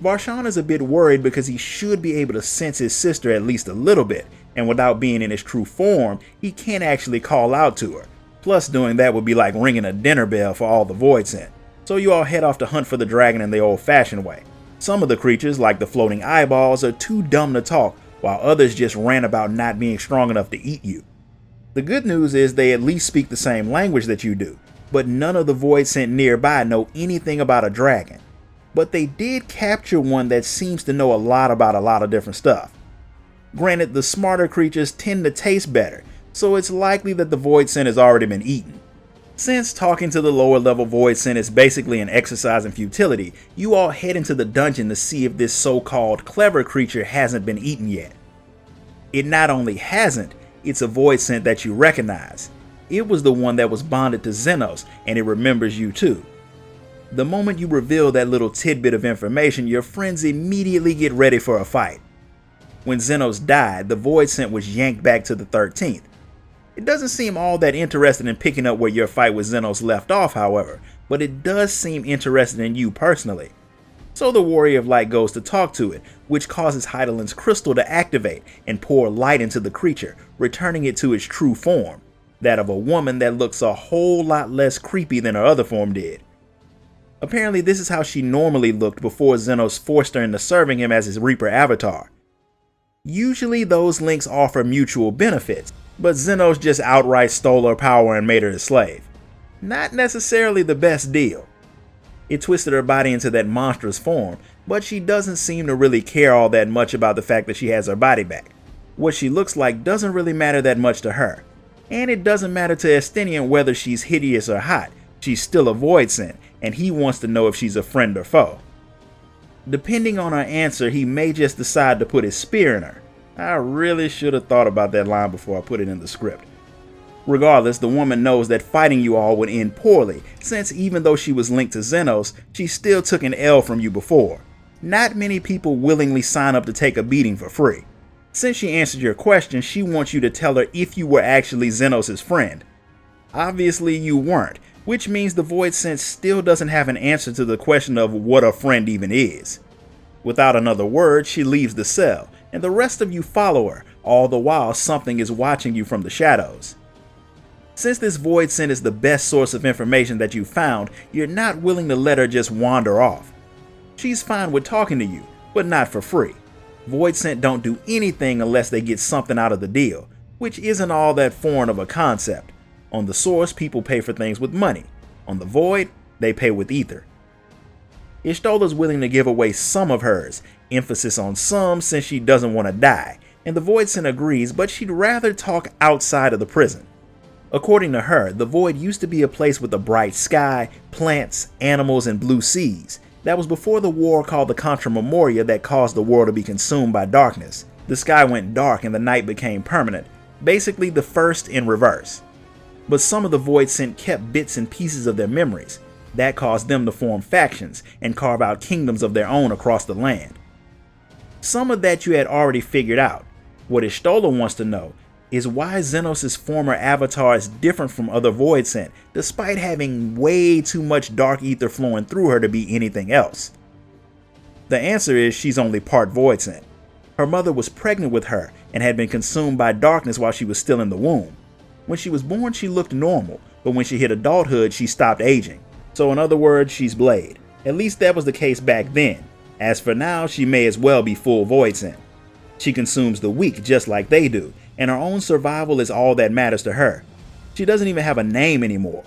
Varshan is a bit worried because he should be able to sense his sister at least a little bit, and without being in his true form, he can't actually call out to her. Plus doing that would be like ringing a dinner bell for all the voidsent. So you all head off to hunt for the dragon in the old-fashioned way. Some of the creatures, like the floating eyeballs, are too dumb to talk, while others just rant about not being strong enough to eat you. The good news is they at least speak the same language that you do, but none of the voidsent nearby know anything about a dragon. But they did capture one that seems to know a lot about a lot of different stuff. Granted, the smarter creatures tend to taste better, so it's likely that the voidsent has already been eaten. Since talking to the lower level voidsent is basically an exercise in futility, you all head into the dungeon to see if this so-called clever creature hasn't been eaten yet. It not only hasn't, it's a voidsent that you recognize. It was the one that was bonded to Zenos, and it remembers you too. The moment you reveal that little tidbit of information, your friends immediately get ready for a fight. When Zenos died, the voidsent was yanked back to the 13th. It doesn't seem all that interested in picking up where your fight with Zenos left off, however, but it does seem interested in you personally. So the Warrior of Light goes to talk to it, which causes Heidelin's crystal to activate and pour light into the creature, returning it to its true form, that of a woman that looks a whole lot less creepy than her other form did. Apparently this is how she normally looked before Zenos forced her into serving him as his Reaper avatar. Usually those links offer mutual benefits, but Zenos just outright stole her power and made her his slave. Not necessarily the best deal. It twisted her body into that monstrous form, but she doesn't seem to really care all that much about the fact that she has her body back. What she looks like doesn't really matter that much to her. And it doesn't matter to Estinian whether she's hideous or hot. She's still a voidsent, and he wants to know if she's a friend or foe. Depending on her answer, he may just decide to put his spear in her. I really should have thought about that line before I put it in the script. Regardless, the woman knows that fighting you all would end poorly, since even though she was linked to Zenos, she still took an L from you before. Not many people willingly sign up to take a beating for free. Since she answered your question, she wants you to tell her if you were actually Zenos' friend. Obviously you weren't, which means the voidsent still doesn't have an answer to the question of what a friend even is. Without another word, she leaves the cell, and the rest of you follow her, all the while something is watching you from the shadows. Since this voidsent is the best source of information that you found, you're not willing to let her just wander off. She's fine with talking to you, but not for free. Voidsent don't do anything unless they get something out of the deal, which isn't all that foreign of a concept. On the source, people pay for things with money. On the void, they pay with ether. Y'shtola's willing to give away some of hers, emphasis on some since she doesn't want to die, and the voidsent agrees, but she'd rather talk outside of the prison. According to her, the void used to be a place with a bright sky, plants, animals, and blue seas. That was before the war called the Contra Memoria that caused the world to be consumed by darkness. The sky went dark and the night became permanent, basically the first in reverse. But some of the voidsent kept bits and pieces of their memories. That caused them to form factions and carve out kingdoms of their own across the land. Some of that you had already figured out. What Y'shtola wants to know is why Zenos' former avatar is different from other voidsent, despite having way too much dark ether flowing through her to be anything else. The answer is she's only part voidsent. Her mother was pregnant with her and had been consumed by darkness while she was still in the womb. When she was born, she looked normal, but when she hit adulthood, she stopped aging. So in other words, she's Blade. At least that was the case back then. As for now, she may as well be full voidsent. She consumes the weak just like they do, and her own survival is all that matters to her. She doesn't even have a name anymore.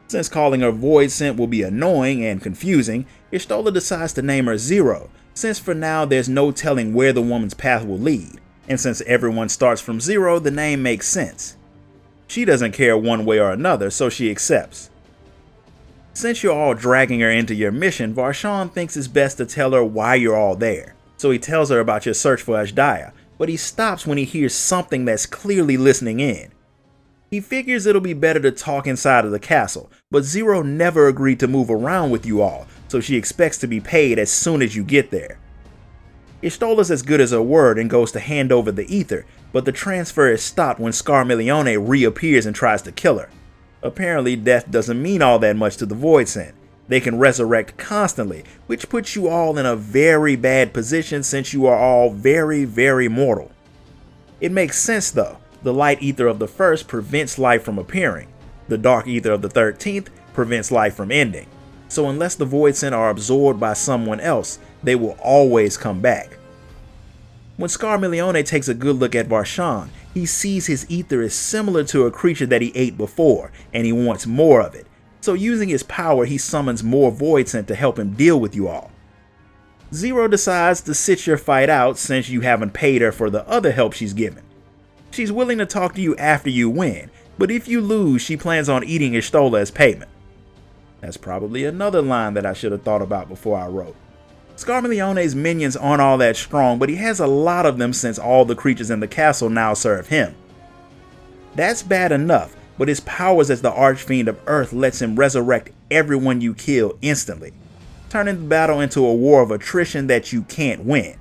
Since calling her voidsent will be annoying and confusing, Y'shtola decides to name her Zero, since for now there's no telling where the woman's path will lead, and since everyone starts from zero, the name makes sense. She doesn't care one way or another, so she accepts. Since you're all dragging her into your mission, Varshan thinks it's best to tell her why you're all there. So he tells her about your search for Azhdaya, but he stops when he hears something that's clearly listening in. He figures it'll be better to talk inside of the castle, but Zero never agreed to move around with you all, so she expects to be paid as soon as you get there. Y'shtola's as good as her word and goes to hand over the ether, but the transfer is stopped when Scarmiglione reappears and tries to kill her. Apparently, death doesn't mean all that much to the voidsent. They can resurrect constantly, which puts you all in a very bad position since you are all very, very mortal. It makes sense though. The light ether of the first prevents life from appearing. The dark ether of the 13th prevents life from ending. So unless the voidsent are absorbed by someone else, they will always come back. When Scarmiglione takes a good look at Varshan, he sees his ether is similar to a creature that he ate before, and he wants more of it. So using his power, he summons more voidsent to help him deal with you all. Zero decides to sit your fight out since you haven't paid her for the other help she's given. She's willing to talk to you after you win, but if you lose, she plans on eating Y'shtola as payment. That's probably another line that I should have thought about before I wrote. Scarmiglione's minions aren't all that strong, but he has a lot of them since all the creatures in the castle now serve him. That's bad enough, but his powers as the archfiend of Earth lets him resurrect everyone you kill instantly, turning the battle into a war of attrition that you can't win.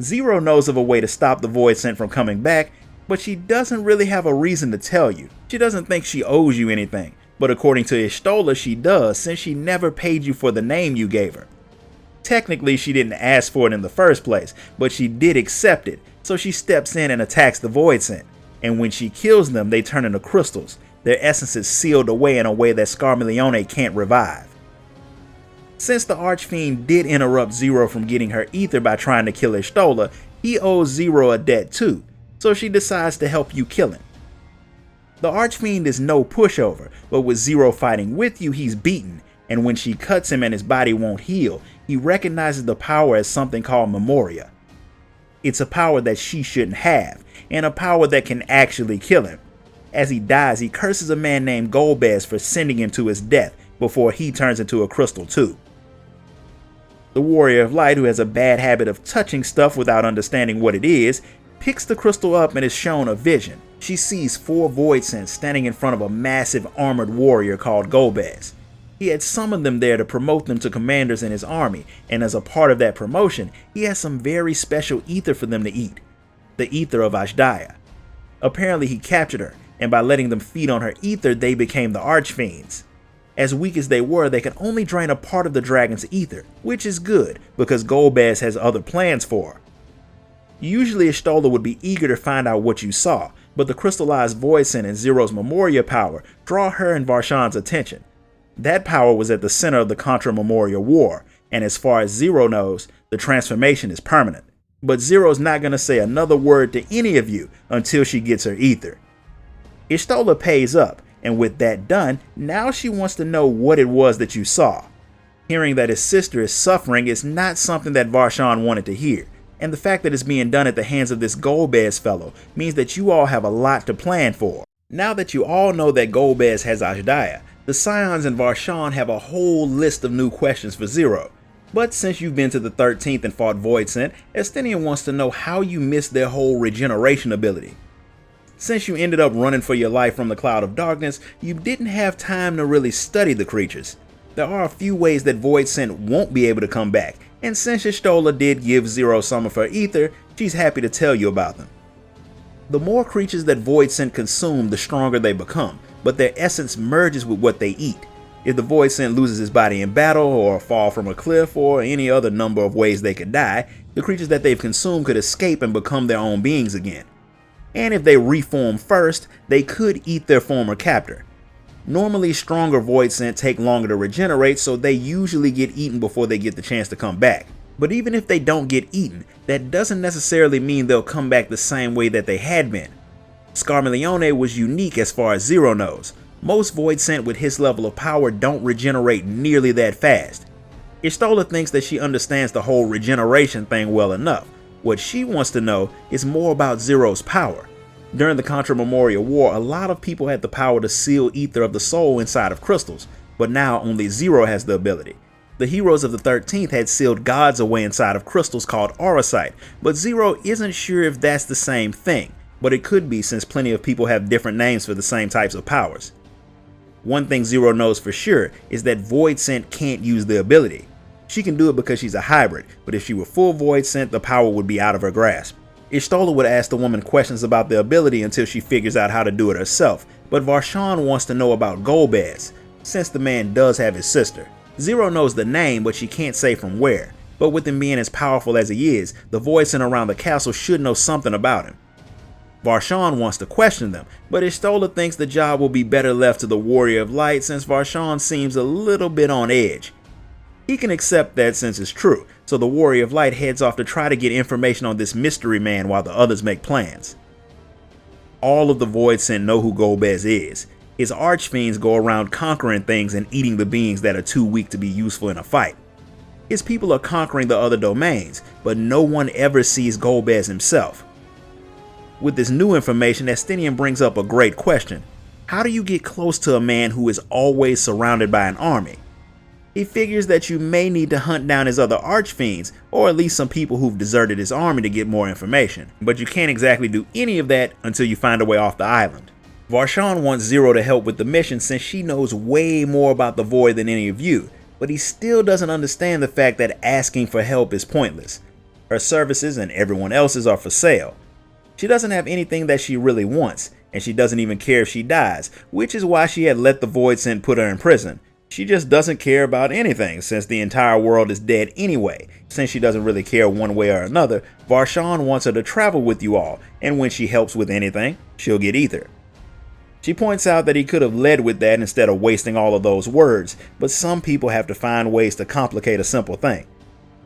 Zero knows of a way to stop the voidsent from coming back, but she doesn't really have a reason to tell you. She doesn't think she owes you anything, but according to Y'shtola she does since she never paid you for the name you gave her. Technically she didn't ask for it in the first place, but she did accept it, so she steps in and attacks the voidsent. And when she kills them, they turn into crystals, their essences sealed away in a way that Scarmiglione can't revive. Since the archfiend did interrupt Zero from getting her ether by trying to kill Y'shtola, he owes Zero a debt too, so she decides to help you kill him. The archfiend is no pushover, but with Zero fighting with you, he's beaten, and when she cuts him and his body won't heal, he recognizes the power as something called Memoria. It's a power that she shouldn't have, and a power that can actually kill him. As he dies, he curses a man named Golbez for sending him to his death before he turns into a crystal too. The Warrior of Light, who has a bad habit of touching stuff without understanding what it is, picks the crystal up and is shown a vision. She sees 4 voidsents standing in front of a massive armored warrior called Golbez. He had summoned them there to promote them to commanders in his army, and as a part of that promotion, he has some very special ether for them to eat. The ether of Azhdaya. Apparently he captured her, and by letting them feed on her ether, they became the archfiends. As weak as they were, they could only drain a part of the dragon's ether, which is good, because Golbez has other plans for her. Usually Y'shtola would be eager to find out what you saw, but the crystallized voidsent and Zero's Memoria power draw her and Varshan's attention. That power was at the center of the Contra Memoria War, and as far as Zero knows, the transformation is permanent. But Zero's not going to say another word to any of you until she gets her ether. Y'shtola pays up, and with that done, now she wants to know what it was that you saw. Hearing that his sister is suffering is not something that Varshan wanted to hear, and the fact that it's being done at the hands of this Golbez fellow means that you all have a lot to plan for. Now that you all know that Golbez has Ajdaya, the Scions and Varshan have a whole list of new questions for Zero. But since you've been to the 13th and fought voidsent, Estinian wants to know how you missed their whole regeneration ability. Since you ended up running for your life from the Cloud of Darkness, you didn't have time to really study the creatures. There are a few ways that voidsent won't be able to come back, and since Y'shtola did give Zero some of her ether, she's happy to tell you about them. The more creatures that voidsent consume, the stronger they become, but their essence merges with what they eat. If the voidsent loses his body in battle, or fall from a cliff, or any other number of ways they could die, the creatures that they've consumed could escape and become their own beings again. And if they reform first, they could eat their former captor. Normally stronger voidsent take longer to regenerate, so they usually get eaten before they get the chance to come back. But even if they don't get eaten, that doesn't necessarily mean they'll come back the same way that they had been. Scarmiglione was unique as far as Zero knows. Most voidsent with his level of power don't regenerate nearly that fast. Y'shtola thinks that she understands the whole regeneration thing well enough. What she wants to know is more about Zero's power. During the Contra Memoria War, a lot of people had the power to seal ether of the soul inside of crystals, but now only Zero has the ability. The heroes of the 13th had sealed gods away inside of crystals called auracite, but Zero isn't sure if that's the same thing, but it could be since plenty of people have different names for the same types of powers. One thing Zero knows for sure is that voidsent can't use the ability. She can do it because she's a hybrid, but if she were full voidsent, the power would be out of her grasp. Y'shtola would ask the woman questions about the ability until she figures out how to do it herself, but Varshan wants to know about Golbez, since the man does have his sister. Zero knows the name, but she can't say from where, but with him being as powerful as he is, the voidsent around the castle should know something about him. Varshan wants to question them, but Y'shtola thinks the job will be better left to the Warrior of Light since Varshan seems a little bit on edge. He can accept that since it's true, so the Warrior of Light heads off to try to get information on this mystery man while the others make plans. All of the voidsent know who Golbez is. His archfiends go around conquering things and eating the beings that are too weak to be useful in a fight. His people are conquering the other domains, but no one ever sees Golbez himself. With this new information, Estinian brings up a great question. How do you get close to a man who is always surrounded by an army? He figures that you may need to hunt down his other archfiends, or at least some people who've deserted his army to get more information, but you can't exactly do any of that until you find a way off the island. Varshan wants Zero to help with the mission since she knows way more about the Void than any of you, but he still doesn't understand the fact that asking for help is pointless. Her services and everyone else's are for sale. She doesn't have anything that she really wants, and she doesn't even care if she dies, which is why she had let the voidsent put her in prison. She just doesn't care about anything since the entire world is dead anyway. Since she doesn't really care one way or another, Varshan wants her to travel with you all, and when she helps with anything, she'll get ether. She points out that he could have led with that instead of wasting all of those words, but some people have to find ways to complicate a simple thing.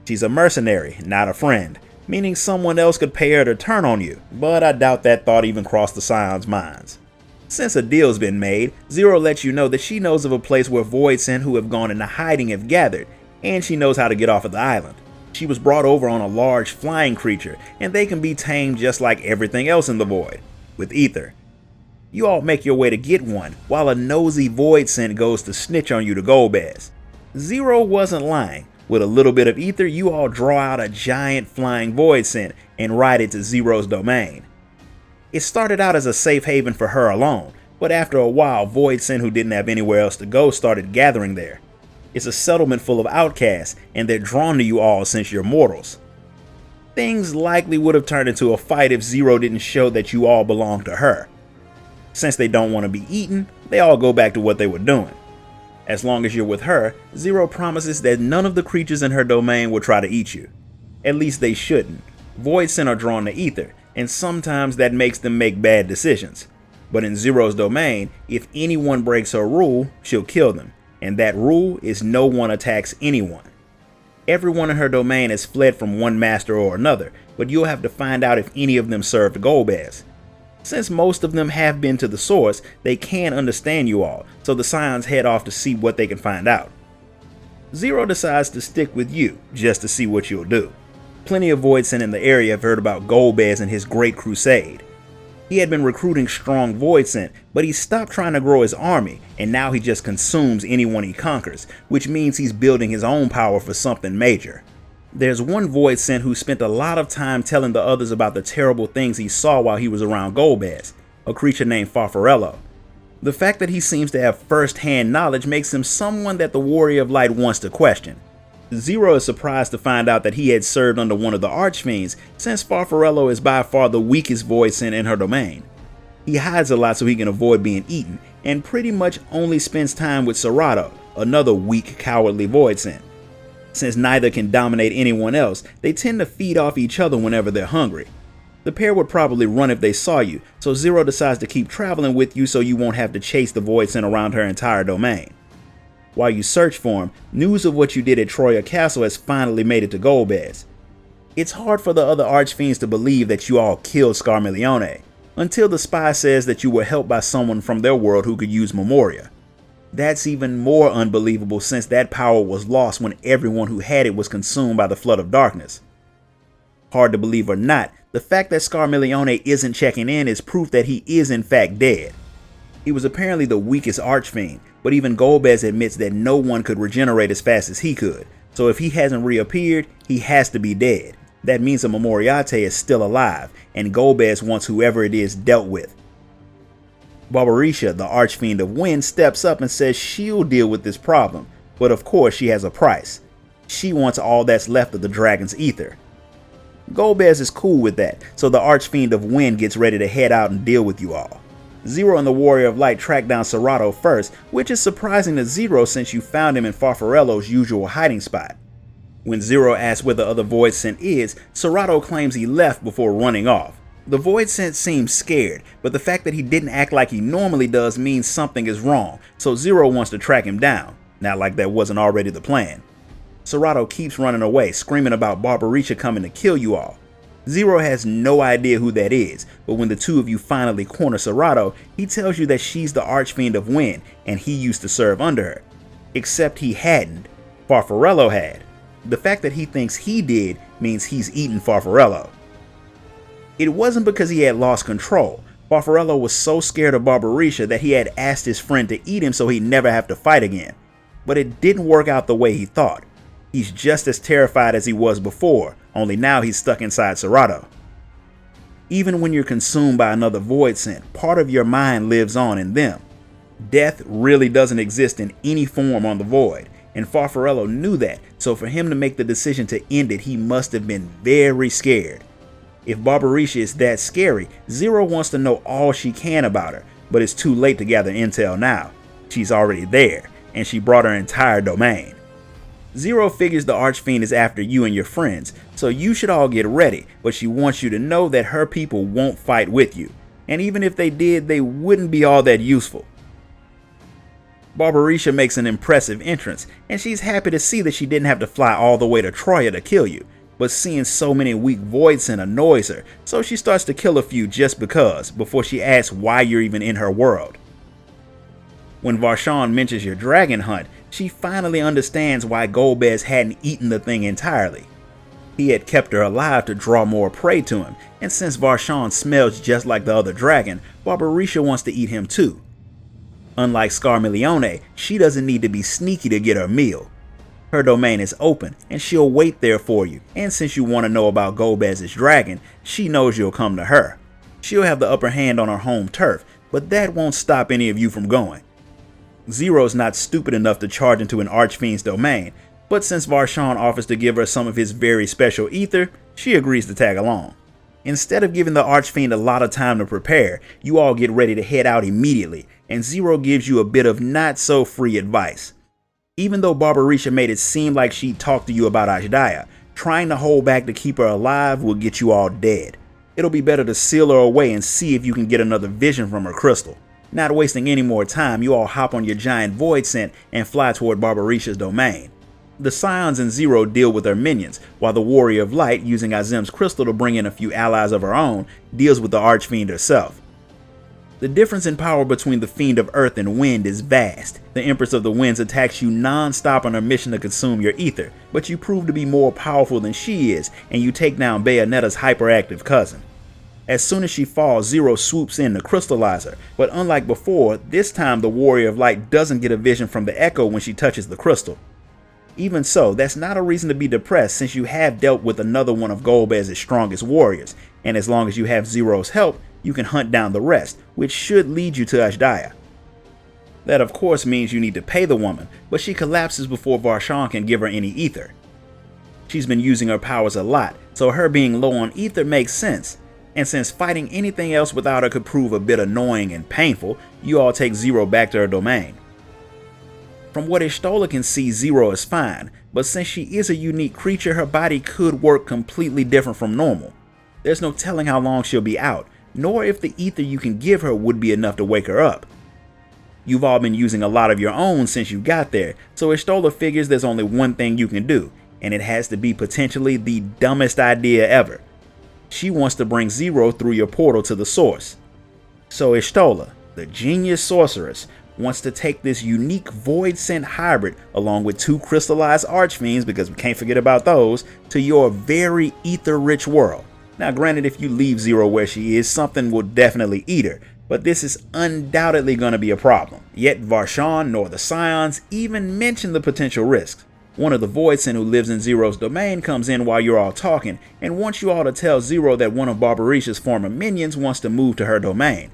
She's a mercenary, not a friend, meaning someone else could pay her to turn on you, but I doubt that thought even crossed the Scions' minds. Since a deal's been made, Zero lets you know that she knows of a place where voidsent who have gone into hiding have gathered, and she knows how to get off of the island. She was brought over on a large flying creature, and they can be tamed just like everything else in the void, with ether. You all make your way to get one, while a nosy voidsent goes to snitch on you to Golbez. Zero wasn't lying. With a little bit of ether, you all draw out a giant flying voidsent and ride it to Zero's domain. It started out as a safe haven for her alone, but after a while, voidsent who didn't have anywhere else to go started gathering there. It's a settlement full of outcasts, and they're drawn to you all since you're mortals. Things likely would have turned into a fight if Zero didn't show that you all belong to her. Since they don't want to be eaten, they all go back to what they were doing. As long as you're with her, Zero promises that none of the creatures in her domain will try to eat you. At least they shouldn't. Voidsent are drawn to ether, and sometimes that makes them make bad decisions. But in Zero's domain, if anyone breaks her rule, she'll kill them, and that rule is no one attacks anyone. Everyone in her domain has fled from one master or another, but you'll have to find out if any of them served Golbez. Since most of them have been to the source, they can understand you all, so the Scions head off to see what they can find out. Zero decides to stick with you, just to see what you'll do. Plenty of voidsent in the area have heard about Golbez and his great crusade. He had been recruiting strong voidsent, but he stopped trying to grow his army, and now he just consumes anyone he conquers, which means he's building his own power for something major. There's one voidsent who spent a lot of time telling the others about the terrible things he saw while he was around Golbez, a creature named Farfarello. The fact that he seems to have first-hand knowledge makes him someone that the Warrior of Light wants to question. Zero is surprised to find out that he had served under one of the archfiends, since Farfarello is by far the weakest voidsent in her domain. He hides a lot so he can avoid being eaten, and pretty much only spends time with Serato, another weak, cowardly voidsent. Since neither can dominate anyone else, they tend to feed off each other whenever they're hungry. The pair would probably run if they saw you, so Zero decides to keep traveling with you so you won't have to chase the voidsent around her entire domain. While you search for him, news of what you did at Troya Castle has finally made it to Golbez. It's hard for the other archfiends to believe that you all killed Scarmiglione, until the spy says that you were helped by someone from their world who could use Memoria. That's even more unbelievable since that power was lost when everyone who had it was consumed by the flood of darkness. Hard to believe or not, the fact that Scarmiglione isn't checking in is proof that he is in fact dead. He was apparently the weakest archfiend, but even Golbez admits that no one could regenerate as fast as he could, so if he hasn't reappeared, he has to be dead. That means the Memoriate is still alive, and Golbez wants whoever it is dealt with. Barbariccia, the archfiend of wind, steps up and says she'll deal with this problem, but of course she has a price. She wants all that's left of the dragon's ether. Golbez is cool with that, so the archfiend of wind gets ready to head out and deal with you all. Zero and the Warrior of Light track down Serato first, which is surprising to Zero since you found him in Farfarello's usual hiding spot. When Zero asks where the other voidsent is, Serato claims he left before running off. The voidsent seems scared, but the fact that he didn't act like he normally does means something is wrong, so Zero wants to track him down, not like that wasn't already the plan. Serato keeps running away, screaming about Barbariccia coming to kill you all. Zero has no idea who that is, but when the two of you finally corner Serato, he tells you that she's the archfiend of wind and he used to serve under her. Except he hadn't. Farfarello had. The fact that he thinks he did means he's eaten Farfarello. It wasn't because he had lost control. Farfarello was so scared of Barbariccia that he had asked his friend to eat him so he'd never have to fight again. But it didn't work out the way he thought. He's just as terrified as he was before, only now he's stuck inside Serato. Even when you're consumed by another voidsent, part of your mind lives on in them. Death really doesn't exist in any form on the void, and Farfarello knew that, so for him to make the decision to end it, he must have been very scared. If Barbariccia is that scary, Zero wants to know all she can about her, but it's too late to gather intel now. She's already there, and she brought her entire domain. Zero figures the archfiend is after you and your friends, so you should all get ready, but she wants you to know that her people won't fight with you, and even if they did, they wouldn't be all that useful. Barbariccia makes an impressive entrance, and she's happy to see that she didn't have to fly all the way to Troya to kill you, but seeing so many weak voidsent annoys her, so she starts to kill a few just because, before she asks why you're even in her world. When Varshon mentions your dragon hunt, she finally understands why Golbez hadn't eaten the thing entirely. He had kept her alive to draw more prey to him, and since Varshon smells just like the other dragon, Barbariccia wants to eat him too. Unlike Scarmiglione, she doesn't need to be sneaky to get her meal. Her domain is open, and she'll wait there for you, and since you want to know about Golbez's dragon, she knows you'll come to her. She'll have the upper hand on her home turf, but that won't stop any of you from going. Zero's not stupid enough to charge into an archfiend's domain, but since Varshon offers to give her some of his very special ether, she agrees to tag along. Instead of giving the archfiend a lot of time to prepare, you all get ready to head out immediately, and Zero gives you a bit of not so free advice. Even though Barbariccia made it seem like she'd talked to you about Ashdaya, trying to hold back to keep her alive will get you all dead. It'll be better to seal her away and see if you can get another vision from her crystal. Not wasting any more time, you all hop on your giant voidsent and fly toward Barbariccia's domain. The Scions and Zero deal with her minions, while the Warrior of Light, using Azim's crystal to bring in a few allies of her own, deals with the archfiend herself. The difference in power between the Fiend of Earth and Wind is vast. The Empress of the Winds attacks you non-stop on her mission to consume your ether, but you prove to be more powerful than she is, and you take down Bayonetta's hyperactive cousin. As soon as she falls, Zero swoops in to crystallize her, but unlike before, this time the Warrior of Light doesn't get a vision from the Echo when she touches the crystal. Even so, that's not a reason to be depressed, since you have dealt with another one of Golbez's strongest warriors, and as long as you have Zero's help, you can hunt down the rest, which should lead you to Ashdaya. That of course means you need to pay the woman, but she collapses before Varshan can give her any ether. She's been using her powers a lot, so her being low on ether makes sense, and since fighting anything else without her could prove a bit annoying and painful, you all take Zero back to her domain. From what Y'shtola can see, Zero is fine, but since she is a unique creature, her body could work completely different from normal. There's no telling how long she'll be out, nor if the ether you can give her would be enough to wake her up. You've all been using a lot of your own since you got there, so Y'shtola figures there's only one thing you can do, and it has to be potentially the dumbest idea ever. She wants to bring Zero through your portal to the source. So Y'shtola, the genius sorceress, wants to take this unique voidsent hybrid along with 2 crystallized archfiends, because we can't forget about those, to your very ether-rich world. Now granted, if you leave Zero where she is, something will definitely eat her, but this is undoubtedly going to be a problem. Yet Varshan nor the Scions even mention the potential risks. One of the voidsent who lives in Zero's domain comes in while you're all talking and wants you all to tell Zero that one of Barbariccia's former minions wants to move to her domain.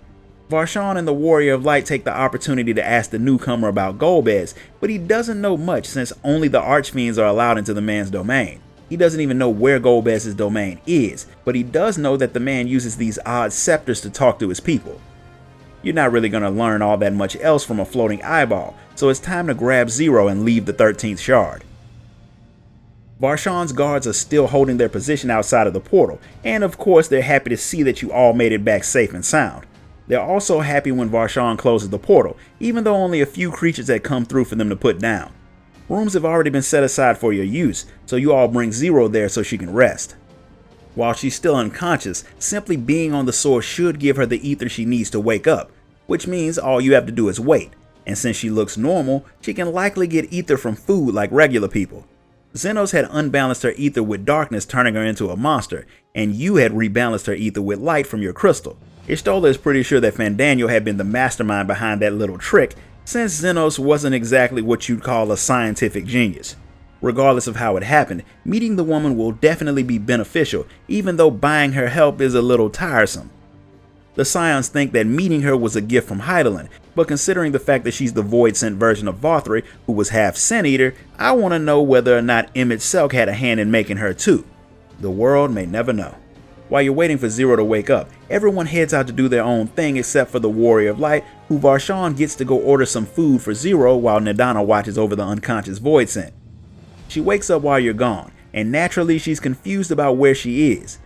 Varshan and the Warrior of Light take the opportunity to ask the newcomer about Golbez, but he doesn't know much since only the archfiends are allowed into the man's domain. He doesn't even know where Golbez's domain is, but he does know that the man uses these odd scepters to talk to his people. You're not really going to learn all that much else from a floating eyeball, so it's time to grab Zero and leave the 13th shard. Varshan's guards are still holding their position outside of the portal, and of course they're happy to see that you all made it back safe and sound. They're also happy when Varshan closes the portal, even though only a few creatures had come through for them to put down. Rooms have already been set aside for your use, so you all bring Zero there so she can rest. While she's still unconscious, simply being on the source should give her the ether she needs to wake up, which means all you have to do is wait, and since she looks normal, she can likely get ether from food like regular people. Zenos had unbalanced her ether with darkness, turning her into a monster, and you had rebalanced her ether with light from your crystal. Y'shtola is pretty sure that Fandango had been the mastermind behind that little trick, since Zenos wasn't exactly what you'd call a scientific genius. Regardless of how it happened, meeting the woman will definitely be beneficial, even though buying her help is a little tiresome. The Scions think that meeting her was a gift from Hydaelyn, but considering the fact that she's the voidsent version of Vothri, who was half Scent Eater, I want to know whether or not Emmett Selk had a hand in making her too. The world may never know. While you're waiting for Zero to wake up, everyone heads out to do their own thing except for the Warrior of Light, who Varshan gets to go order some food for Zero while Nadana watches over the unconscious voidsent. She wakes up while you're gone, and naturally she's confused about where she is.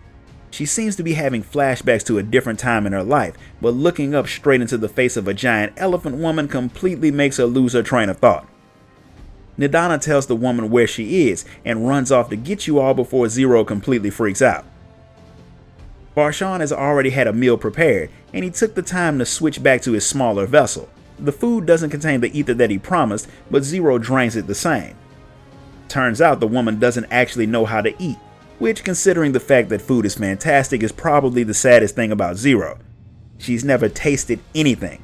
She seems to be having flashbacks to a different time in her life, but looking up straight into the face of a giant elephant woman completely makes her lose her train of thought. Nadana tells the woman where she is and runs off to get you all before Zero completely freaks out. Varshan has already had a meal prepared, and he took the time to switch back to his smaller vessel. The food doesn't contain the ether that he promised, but Zero drains it the same. Turns out the woman doesn't actually know how to eat, which, considering the fact that food is fantastic, is probably the saddest thing about Zero. She's never tasted anything.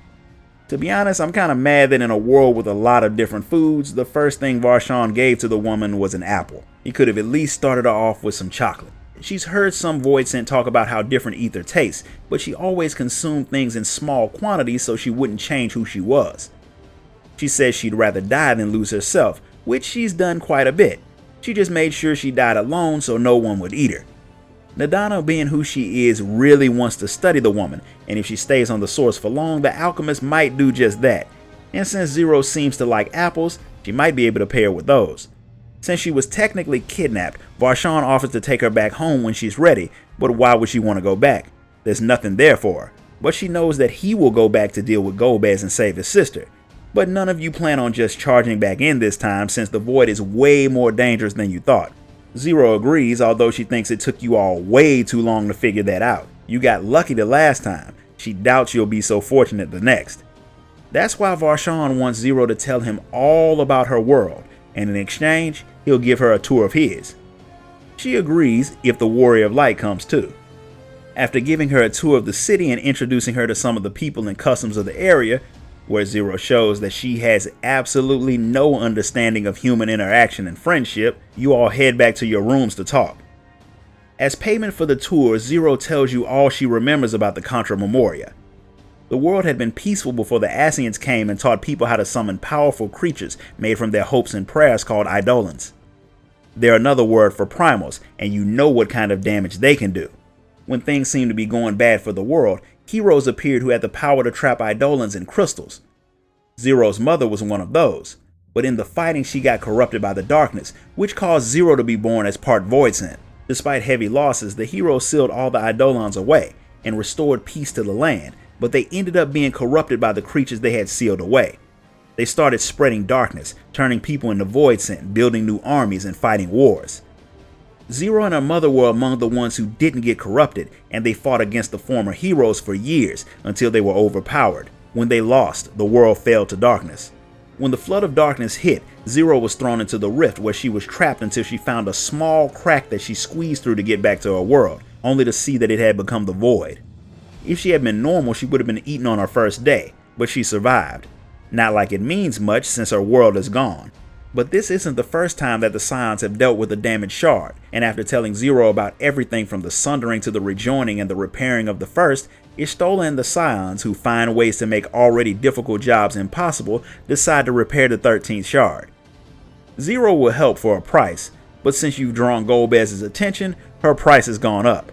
To be honest, I'm kinda mad that in a world with a lot of different foods, the first thing Varshan gave to the woman was an apple. He could have at least started her off with some chocolate. She's heard some voidsent talk about how different ether tastes, but she always consumed things in small quantities so she wouldn't change who she was. She says she'd rather die than lose herself, which she's done quite a bit. She just made sure she died alone so no one would eat her. Nadana, being who she is, really wants to study the woman, and if she stays on the source for long, the alchemist might do just that. And since Zero seems to like apples, she might be able to pair with those. Since she was technically kidnapped, Var-Shan offers to take her back home when she's ready, but why would she want to go back? There's nothing there for her. But she knows that he will go back to deal with Golbez and save his sister. But none of you plan on just charging back in this time, since the void is way more dangerous than you thought. Zero agrees, although she thinks it took you all way too long to figure that out. You got lucky the last time. She doubts you'll be so fortunate the next. That's why Var-Shan wants Zero to tell him all about her world, and in exchange, he'll give her a tour of his. She agrees if the Warrior of Light comes too. After giving her a tour of the city and introducing her to some of the people and customs of the area, where Zero shows that she has absolutely no understanding of human interaction and friendship, you all head back to your rooms to talk. As payment for the tour, Zero tells you all she remembers about the Contra Memoria. The world had been peaceful before the Ascians came and taught people how to summon powerful creatures made from their hopes and prayers called Eidolons. They're another word for primals, and you know what kind of damage they can do. When things seemed to be going bad for the world, heroes appeared who had the power to trap Eidolons in crystals. Zero's mother was one of those, but in the fighting she got corrupted by the darkness, which caused Zero to be born as part voidsent. Despite heavy losses, the heroes sealed all the Eidolons away and restored peace to the land, but they ended up being corrupted by the creatures they had sealed away. They started spreading darkness, turning people into voidsent, building new armies and fighting wars. Zero and her mother were among the ones who didn't get corrupted, and they fought against the former heroes for years until they were overpowered. When they lost, the world fell to darkness. When the flood of darkness hit, Zero was thrown into the rift where she was trapped until she found a small crack that she squeezed through to get back to her world, only to see that it had become the void. If she had been normal, she would have been eaten on her first day, but she survived. Not like it means much since her world is gone. But this isn't the first time that the Scions have dealt with a damaged shard, and after telling Zero about everything from the sundering to the rejoining and the repairing of the first, Y'shtola and the Scions, who find ways to make already difficult jobs impossible, decide to repair the 13th shard. Zero will help for a price, but since you've drawn Golbez's attention, her price has gone up.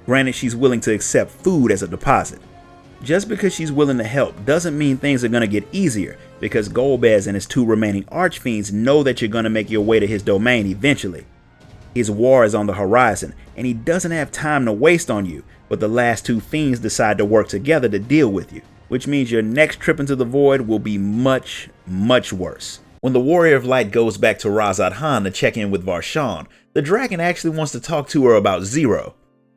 Granted, she's willing to accept food as a deposit. Just because she's willing to help doesn't mean things are going to get easier, because Golbez and his two remaining archfiends know that you're going to make your way to his domain eventually. His war is on the horizon, and he doesn't have time to waste on you, but the last two fiends decide to work together to deal with you, which means your next trip into the void will be much, much worse. When the Warrior of Light goes back to Radz-at-Han to check in with Var-Shan, the dragon actually wants to talk to her about Zero.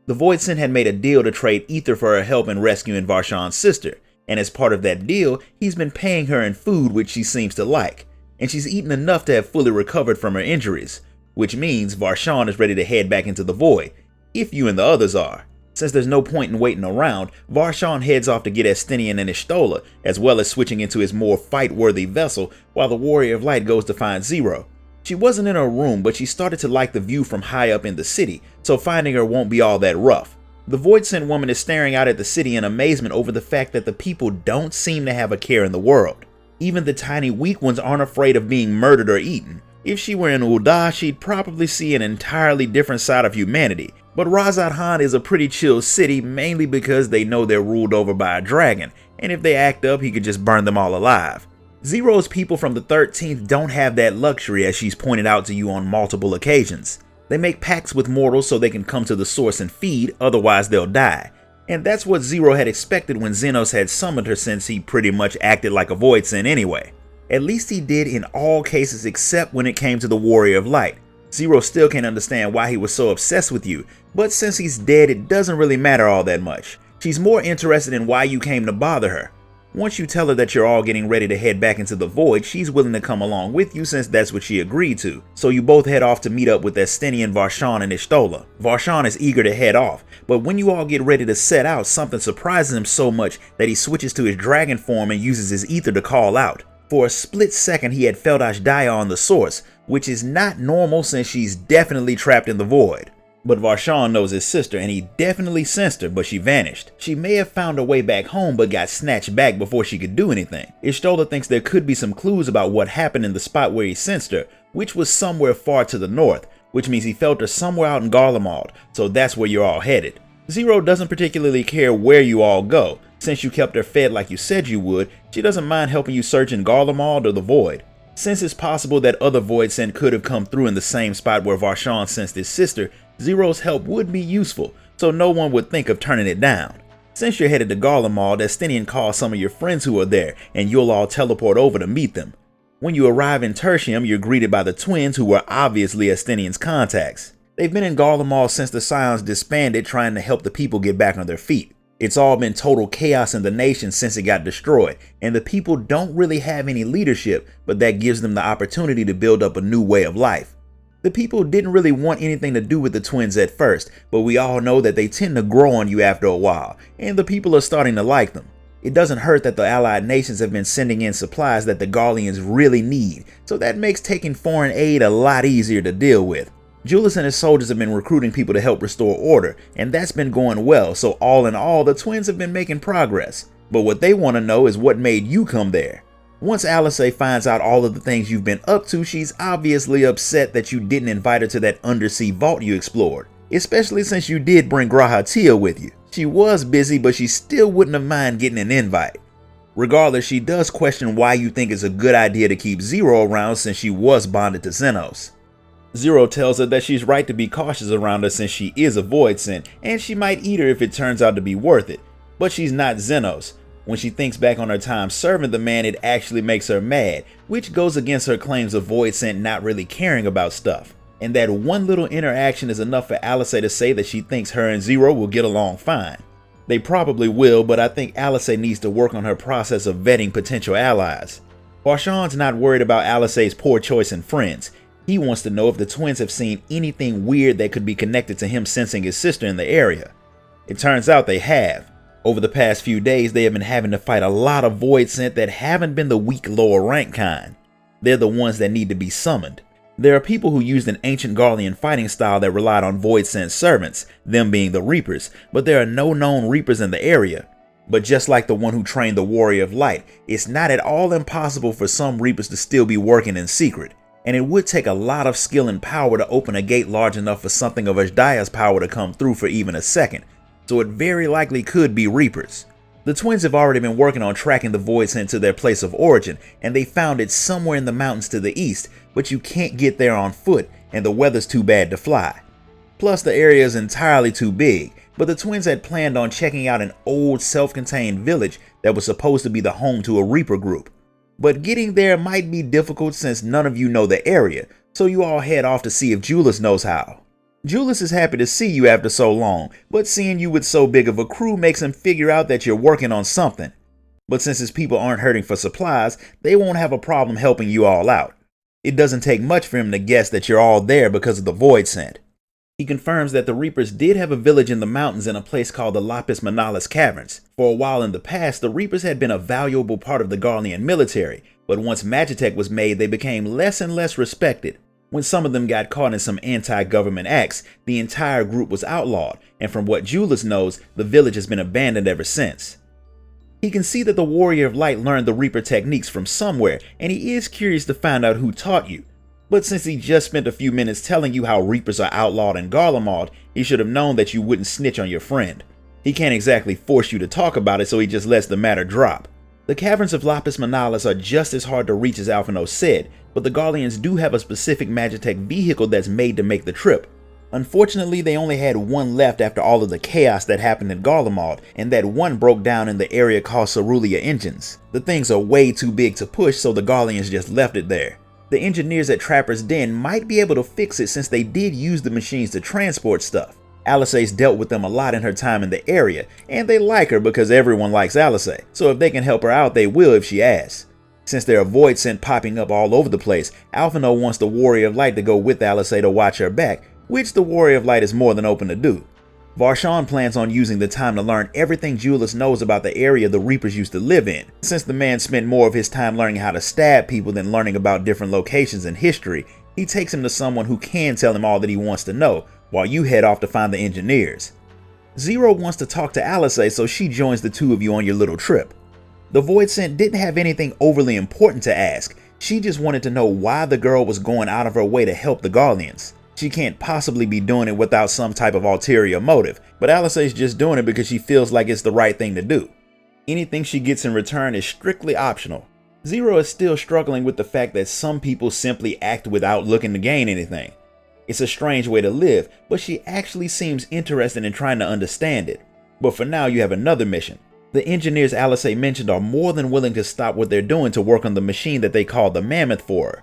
The voidsent had made a deal to trade ether for her help in rescuing Var-Shan's sister, and as part of that deal, he's been paying her in food which she seems to like, and she's eaten enough to have fully recovered from her injuries, which means Var-Shan is ready to head back into the void, if you and the others are. Since there's no point in waiting around, Var-Shan heads off to get Estinian and Y'shtola, as well as switching into his more fight-worthy vessel, while the Warrior of Light goes to find Zero. She wasn't in her room, but she started to like the view from high up in the city, so finding her won't be all that rough. The voidsent woman is staring out at the city in amazement over the fact that the people don't seem to have a care in the world. Even the tiny weak ones aren't afraid of being murdered or eaten. If she were in Ul'dah, she'd probably see an entirely different side of humanity. But Radz-at-Han is a pretty chill city, mainly because they know they're ruled over by a dragon, and if they act up, he could just burn them all alive. Zero's people from the 13th don't have that luxury, as she's pointed out to you on multiple occasions. They make pacts with mortals so they can come to the source and feed, otherwise they'll die. And that's what Zero had expected when Zenos had summoned her, since he pretty much acted like a voidsent anyway. At least he did in all cases except when it came to the Warrior of Light. Zero still can't understand why he was so obsessed with you, but since he's dead it doesn't really matter all that much. She's more interested in why you came to bother her. Once you tell her that you're all getting ready to head back into the void, she's willing to come along with you since that's what she agreed to. So you both head off to meet up with Estinian, Var-Shan, and Y'shtola. Var-Shan is eager to head off, but when you all get ready to set out, something surprises him so much that he switches to his dragon form and uses his ether to call out. For a split second he had felt Ashdaya on the source, which is not normal since she's definitely trapped in the void. But Var-Shan knows his sister and he definitely sensed her, but she vanished. She may have found her way back home but got snatched back before she could do anything. Y'shtola thinks there could be some clues about what happened in the spot where he sensed her, which was somewhere far to the north, which means he felt her somewhere out in Garlemald, so that's where you're all headed. Zero doesn't particularly care where you all go. Since you kept her fed like you said you would, she doesn't mind helping you search in Garlemald or the void. Since it's possible that other voidsent could have come through in the same spot where Varshan sensed his sister, Zero's help would be useful, so no one would think of turning it down. Since you're headed to Garlemald, Estinian calls some of your friends who are there, and you'll all teleport over to meet them. When you arrive in Tertium, you're greeted by the twins, who are obviously Estinian's contacts. They've been in Garlemald since the Scions disbanded, trying to help the people get back on their feet. It's all been total chaos in the nation since it got destroyed, and the people don't really have any leadership, but that gives them the opportunity to build up a new way of life. The people didn't really want anything to do with the twins at first, but we all know that they tend to grow on you after a while, and the people are starting to like them. It doesn't hurt that the allied nations have been sending in supplies that the Garleans really need, so that makes taking foreign aid a lot easier to deal with. Julius and his soldiers have been recruiting people to help restore order, and that's been going well, so all in all, the twins have been making progress. But what they want to know is what made you come there. Once Alice finds out all of the things you've been up to, she's obviously upset that you didn't invite her to that undersea vault you explored, especially since you did bring Grahatia with you. She was busy, but she still wouldn't have minded getting an invite. Regardless, she does question why you think it's a good idea to keep Zero around since she was bonded to Xenos. Zero tells her that she's right to be cautious around her since she is a voidsent, and she might eat her if it turns out to be worth it. But she's not Xenos. When she thinks back on her time serving the man, it actually makes her mad, which goes against her claims of voidsent not really caring about stuff. And that one little interaction is enough for Alice to say that she thinks her and Zero will get along fine. They probably will, but I think Alice needs to work on her process of vetting potential allies. Varshan's not worried about Alice's poor choice in friends. He wants to know if the twins have seen anything weird that could be connected to him sensing his sister in the area. It turns out they have. Over the past few days, they have been having to fight a lot of voidsent that haven't been the weak lower rank kind. They're the ones that need to be summoned. There are people who used an ancient Garlean fighting style that relied on voidsent servants, them being the Reapers, but there are no known Reapers in the area. But just like the one who trained the Warrior of Light, it's not at all impossible for some Reapers to still be working in secret, and it would take a lot of skill and power to open a gate large enough for something of Ashdaya's power to come through for even a second, so it very likely could be Reapers. The twins have already been working on tracking the voidsent to their place of origin, and they found it somewhere in the mountains to the east, but you can't get there on foot, and the weather's too bad to fly. Plus, the area is entirely too big, but the twins had planned on checking out an old self-contained village that was supposed to be the home to a Reaper group. But getting there might be difficult since none of you know the area, so you all head off to see if Julius knows how. Julius is happy to see you after so long, but seeing you with so big of a crew makes him figure out that you're working on something. But since his people aren't hurting for supplies, they won't have a problem helping you all out. It doesn't take much for him to guess that you're all there because of the voidsent. He confirms that the Reapers did have a village in the mountains in a place called the Lapis Manalis caverns. For a while in the past, the Reapers had been a valuable part of the Garlean military, but once Magitech was made, they became less and less respected. When some of them got caught in some anti-government acts, the entire group was outlawed, and from what Julius knows, the village has been abandoned ever since. He can see that the Warrior of Light learned the Reaper techniques from somewhere, and he is curious to find out who taught you. But since he just spent a few minutes telling you how Reapers are outlawed in Garlemald, he should have known that you wouldn't snitch on your friend. He can't exactly force you to talk about it, so he just lets the matter drop. The caverns of Lapis Manalis are just as hard to reach as Alphino said, but the Garleans do have a specific Magitech vehicle that's made to make the trip. Unfortunately, they only had one left after all of the chaos that happened in Garlemald, and that one broke down in the area called Cerulean Engines. The things are way too big to push, so the Garleans just left it there. The engineers at Trapper's Den might be able to fix it since they did use the machines to transport stuff. Alice's dealt with them a lot in her time in the area, and they like her because everyone likes Alice, so if they can help her out, they will if she asks. Since there are voidsent popping up all over the place, Alphino wants the Warrior of Light to go with Alice to watch her back, which the Warrior of Light is more than open to do. Varshan plans on using the time to learn everything Julius knows about the area the Reapers used to live in. Since the man spent more of his time learning how to stab people than learning about different locations in history, he takes him to someone who can tell him all that he wants to know, while you head off to find the engineers. Zero wants to talk to Alice, so she joins the two of you on your little trip. The voidsent didn't have anything overly important to ask. She just wanted to know why the girl was going out of her way to help the Garleans. She can't possibly be doing it without some type of ulterior motive, but Alice is just doing it because she feels like it's the right thing to do. Anything she gets in return is strictly optional. Zero is still struggling with the fact that some people simply act without looking to gain anything. It's a strange way to live, but she actually seems interested in trying to understand it. But for now, you have another mission. The engineers Alice mentioned are more than willing to stop what they're doing to work on the machine that they call the Mammoth for her.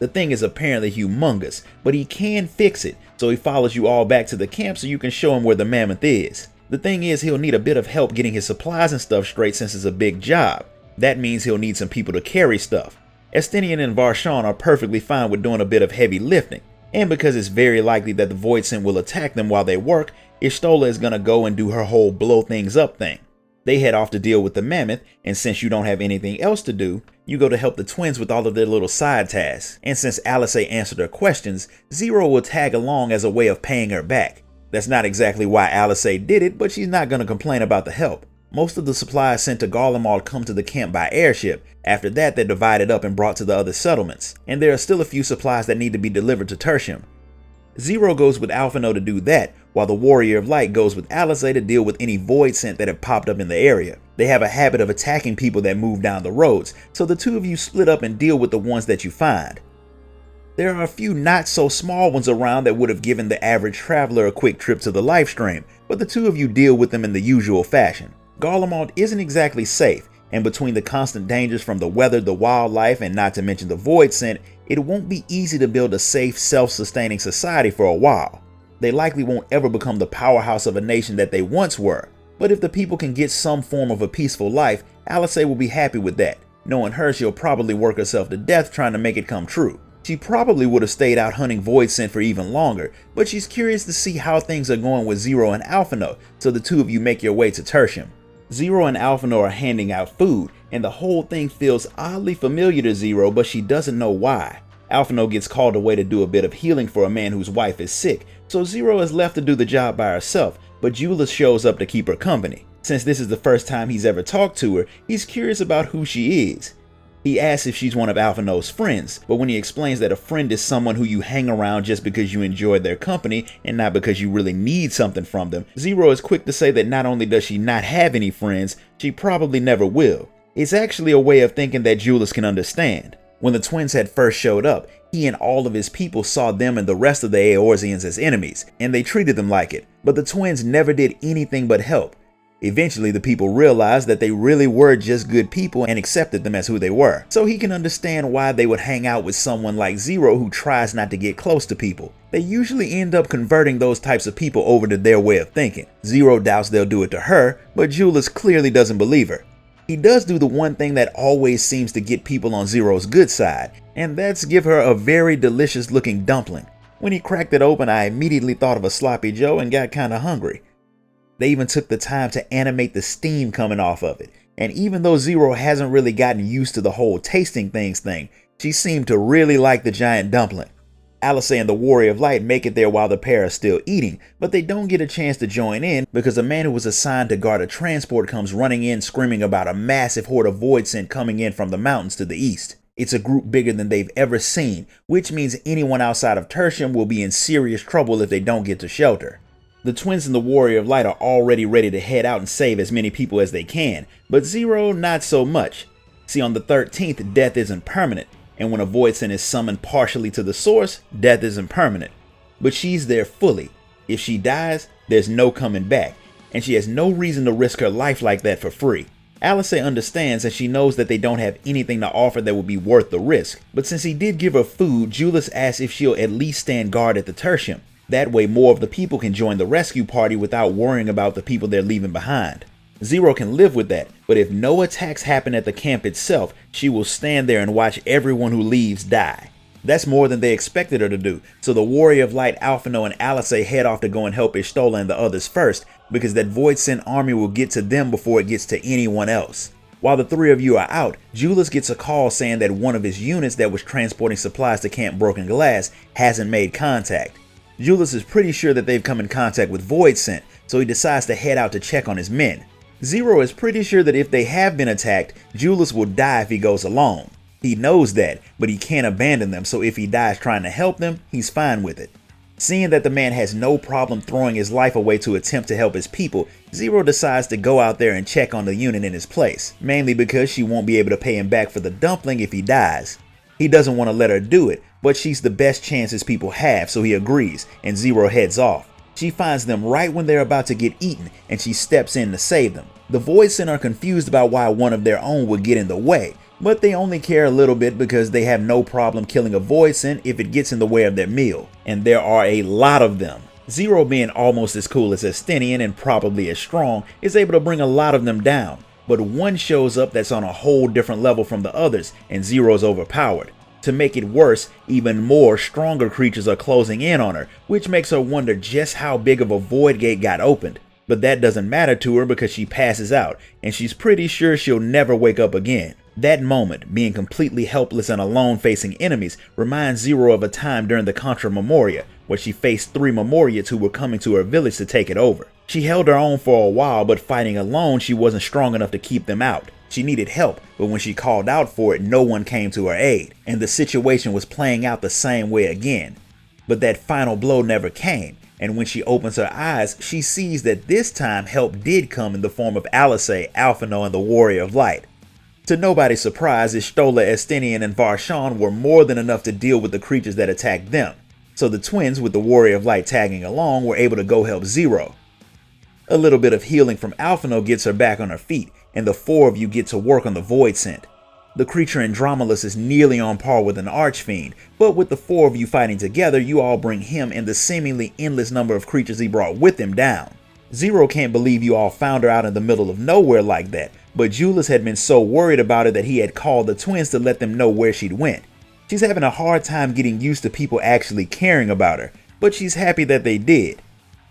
The thing is apparently humongous, but he can fix it, so he follows you all back to the camp so you can show him where the Mammoth is. The thing is, he'll need a bit of help getting his supplies and stuff straight since it's a big job. That means he'll need some people to carry stuff. Estinian and Varshan are perfectly fine with doing a bit of heavy lifting, and because it's very likely that the voidsent will attack them while they work, Y'shtola is gonna go and do her whole blow things up thing. They head off to deal with the Mammoth, and since you don't have anything else to do, you go to help the twins with all of their little side tasks. And since Alice answered her questions, Zero will tag along as a way of paying her back. That's not exactly why Alice did it, but she's not gonna complain about the help. Most of the supplies sent to Garlemald come to the camp by airship. After that, they're divided up and brought to the other settlements. And there are still a few supplies that need to be delivered to Tertium. Zero goes with Alphino to do that, while the Warrior of Light goes with Alice to deal with any voidsent that have popped up in the area. They have a habit of attacking people that move down the roads, so the two of you split up and deal with the ones that you find. There are a few not so small ones around that would have given the average traveler a quick trip to the life stream, but the two of you deal with them in the usual fashion. Garlemald isn't exactly safe, and between the constant dangers from the weather, the wildlife, and not to mention the voidsent, it won't be easy to build a safe, self-sustaining society for a while. They likely won't ever become the powerhouse of a nation that they once were, but if the people can get some form of a peaceful life, Alice will be happy with that. Knowing her, she'll probably work herself to death trying to make it come true. She probably would have stayed out hunting voidsent for even longer, but she's curious to see how things are going with Zero and Alphino, so the two of you make your way to Tertium. Zero and Alphino are handing out food, and the whole thing feels oddly familiar to Zero, but she doesn't know why. Alphino gets called away to do a bit of healing for a man whose wife is sick, so Zero is left to do the job by herself, but Julius shows up to keep her company. Since this is the first time he's ever talked to her, he's curious about who she is. He asks if she's one of Alphino's friends, but when he explains that a friend is someone who you hang around just because you enjoy their company and not because you really need something from them, Zero is quick to say that not only does she not have any friends, she probably never will. It's actually a way of thinking that Julius can understand. When the twins had first showed up, he and all of his people saw them and the rest of the Eorzeans as enemies, and they treated them like it, but the twins never did anything but help. Eventually, the people realized that they really were just good people and accepted them as who they were. So he can understand why they would hang out with someone like Zero who tries not to get close to people. They usually end up converting those types of people over to their way of thinking. Zero doubts they'll do it to her, but Julius clearly doesn't believe her. He does do the one thing that always seems to get people on Zero's good side, and that's give her a very delicious looking dumpling. When he cracked it open, I immediately thought of a sloppy Joe and got kinda hungry. They even took the time to animate the steam coming off of it, and even though Zero hasn't really gotten used to the whole tasting things thing, she seemed to really like the giant dumpling. Alice and the Warrior of Light make it there while the pair are still eating, but they don't get a chance to join in because a man who was assigned to guard a transport comes running in screaming about a massive horde of voidsent coming in from the mountains to the east. It's a group bigger than they've ever seen, which means anyone outside of Tertium will be in serious trouble if they don't get to shelter. The twins and the Warrior of Light are already ready to head out and save as many people as they can, but Zero not so much. See, on the 13th, death isn't permanent, and when a voidsent is summoned partially to the source, death isn't permanent. But she's there fully. If she dies, there's no coming back, and she has no reason to risk her life like that for free. Alice understands and she knows that they don't have anything to offer that would be worth the risk, but since he did give her food, Julius asks if she'll at least stand guard at the Tertium. That way more of the people can join the rescue party without worrying about the people they're leaving behind. Zero can live with that, but if no attacks happen at the camp itself, she will stand there and watch everyone who leaves die. That's more than they expected her to do, so the Warrior of Light, Alphino, and Alice head off to go and help Y'shtola and the others first, because that voidsent army will get to them before it gets to anyone else. While the three of you are out, Julius gets a call saying that one of his units that was transporting supplies to Camp Broken Glass hasn't made contact. Julius is pretty sure that they've come in contact with voidsent, so he decides to head out to check on his men. Zero is pretty sure that if they have been attacked, Julius will die if he goes alone. He knows that, but he can't abandon them, so if he dies trying to help them, he's fine with it. Seeing that the man has no problem throwing his life away to attempt to help his people, Zero decides to go out there and check on the unit in his place, mainly because she won't be able to pay him back for the dumpling if he dies. He doesn't want to let her do it, but she's the best chance his people have, so he agrees, and Zero heads off. She finds them right when they're about to get eaten, and she steps in to save them. The voidsent are confused about why one of their own would get in the way, but they only care a little bit because they have no problem killing a voidsent if it gets in the way of their meal, and there are a lot of them. Zero, being almost as cool as Estinian and probably as strong, is able to bring a lot of them down, but one shows up that's on a whole different level from the others, and Zero's overpowered. To make it worse, even more stronger creatures are closing in on her, which makes her wonder just how big of a void gate got opened. But that doesn't matter to her because she passes out, and she's pretty sure she'll never wake up again. That moment, being completely helpless and alone facing enemies, reminds Zero of a time during the Contra Memoria, where she faced 3 Memoriads who were coming to her village to take it over. She held her own for a while, but fighting alone, she wasn't strong enough to keep them out. She needed help, but when she called out for it, no one came to her aid, and the situation was playing out the same way again. But that final blow never came, and when she opens her eyes, she sees that this time help did come in the form of Alice, Alphino, and the Warrior of Light. To nobody's surprise, Y'shtola, Estinian, and Var-Shan were more than enough to deal with the creatures that attacked them, so the twins, with the Warrior of Light tagging along, were able to go help Zero. A little bit of healing from Alphino gets her back on her feet, and the 4 of you get to work on the voidsent. The creature Andromelos is nearly on par with an archfiend, but with the 4 of you fighting together, you all bring him and the seemingly endless number of creatures he brought with him down. Zero can't believe you all found her out in the middle of nowhere like that, but Julius had been so worried about it that he had called the twins to let them know where she'd went. She's having a hard time getting used to people actually caring about her, but she's happy that they did.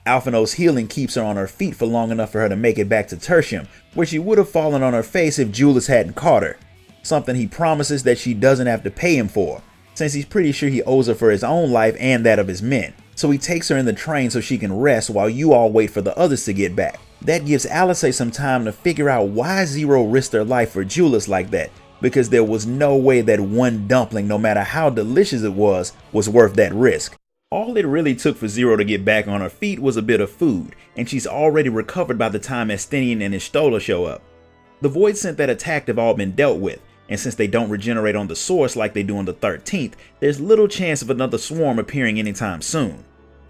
Alphino's healing keeps her on her feet for long enough for her to make it back to Tertium, where she would have fallen on her face if Julius hadn't caught her. Something he promises that she doesn't have to pay him for, since he's pretty sure he owes her for his own life and that of his men. So he takes her in the train so she can rest while you all wait for the others to get back. That gives Alice some time to figure out why Zero risked her life for Julius like that, because there was no way that one dumpling, no matter how delicious it was worth that risk. All it really took for Zero to get back on her feet was a bit of food, and she's already recovered by the time Estinian and Y'shtola show up. The voidsent that attacked have all been dealt with, and since they don't regenerate on the source like they do on the 13th, there's little chance of another swarm appearing anytime soon.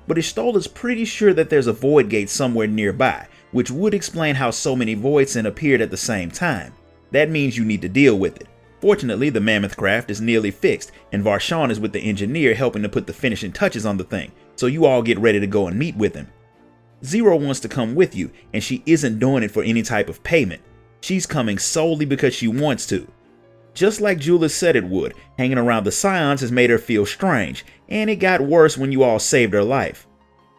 But Y'shtola's pretty sure that there's a void gate somewhere nearby, which would explain how so many voidsent appeared at the same time. That means you need to deal with it. Fortunately, the mammoth craft is nearly fixed, and Var-Shan is with the engineer helping to put the finishing touches on the thing, so you all get ready to go and meet with him. Zero wants to come with you, and she isn't doing it for any type of payment. She's coming solely because she wants to. Just like Julius said it would, hanging around the Scions has made her feel strange, and it got worse when you all saved her life.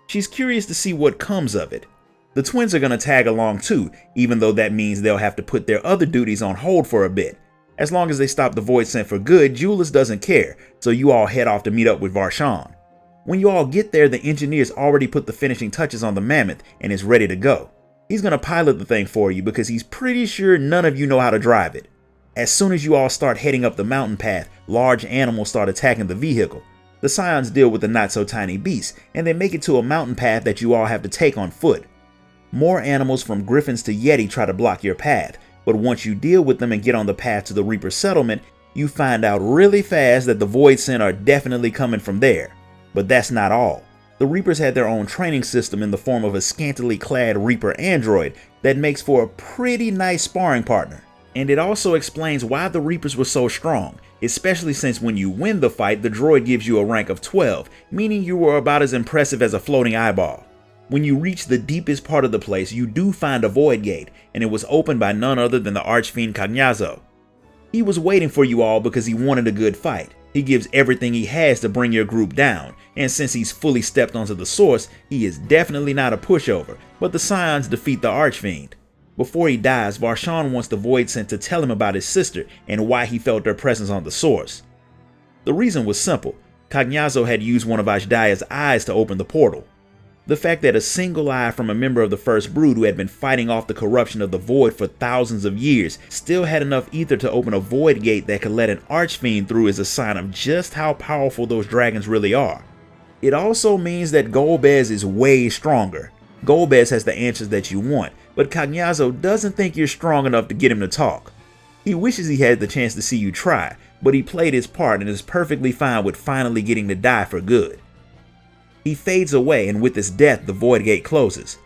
She's curious to see what comes of it. The twins are going to tag along too, even though that means they'll have to put their other duties on hold for a bit. As long as they stop the voidsent for good, Julius doesn't care, so you all head off to meet up with Var-Shan. When you all get there, the engineer's already put the finishing touches on the mammoth and is ready to go. He's going to pilot the thing for you because he's pretty sure none of you know how to drive it. As soon as you all start heading up the mountain path, large animals start attacking the vehicle. The Scions deal with the not-so-tiny beasts, and they make it to a mountain path that you all have to take on foot. More animals from griffins to yeti try to block your path, but once you deal with them and get on the path to the Reaper settlement, you find out really fast that the voidsent are definitely coming from there. But that's not all. The Reapers had their own training system in the form of a scantily clad Reaper android that makes for a pretty nice sparring partner. And it also explains why the Reapers were so strong, especially since when you win the fight, the droid gives you a rank of 12, meaning you were about as impressive as a floating eyeball. When you reach the deepest part of the place, you do find a void gate, and it was opened by none other than the archfiend Cagnazzo. He was waiting for you all because he wanted a good fight. He gives everything he has to bring your group down, and since he's fully stepped onto the source, he is definitely not a pushover, but the Scions defeat the archfiend. Before he dies, Var-Shan wants the voidsent to tell him about his sister and why he felt their presence on the source. The reason was simple. Cagnazzo had used one of Ajdaya's eyes to open the portal. The fact that a single eye from a member of the First Brood who had been fighting off the corruption of the Void for thousands of years still had enough ether to open a void gate that could let an archfiend through is a sign of just how powerful those dragons really are. It also means that Golbez is way stronger. Golbez has the answers that you want, but Cagnazzo doesn't think you're strong enough to get him to talk. He wishes he had the chance to see you try, but he played his part and is perfectly fine with finally getting to die for good. He fades away, and with his death, the void gate closes.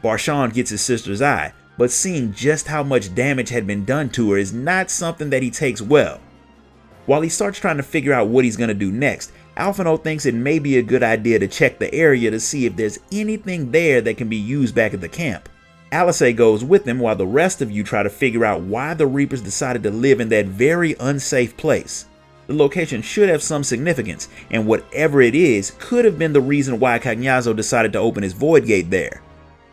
Barbariccia gets his sister's eye, but seeing just how much damage had been done to her is not something that he takes well. While he starts trying to figure out what he's going to do next, Alphino thinks it may be a good idea to check the area to see if there's anything there that can be used back at the camp. Alice goes with him while the rest of you try to figure out why the Reapers decided to live in that very unsafe place. The location should have some significance, and whatever it is could have been the reason why Cagnazzo decided to open his void gate there.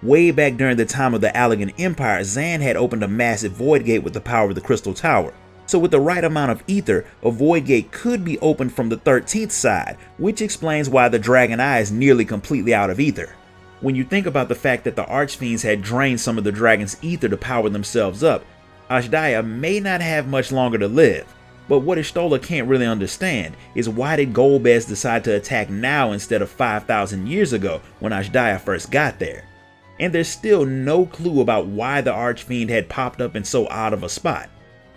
Way back during the time of the Allegan Empire, Zan had opened a massive void gate with the power of the Crystal Tower. So with the right amount of ether, a void gate could be opened from the 13th side, which explains why the Dragon Eye is nearly completely out of ether. When you think about the fact that the archfiends had drained some of the dragon's ether to power themselves up, Azhdaya may not have much longer to live. But what Y'shtola can't really understand is why did Golbez decide to attack now instead of 5,000 years ago when Azhdaya first got there? And there's still no clue about why the archfiend had popped up in so odd of a spot.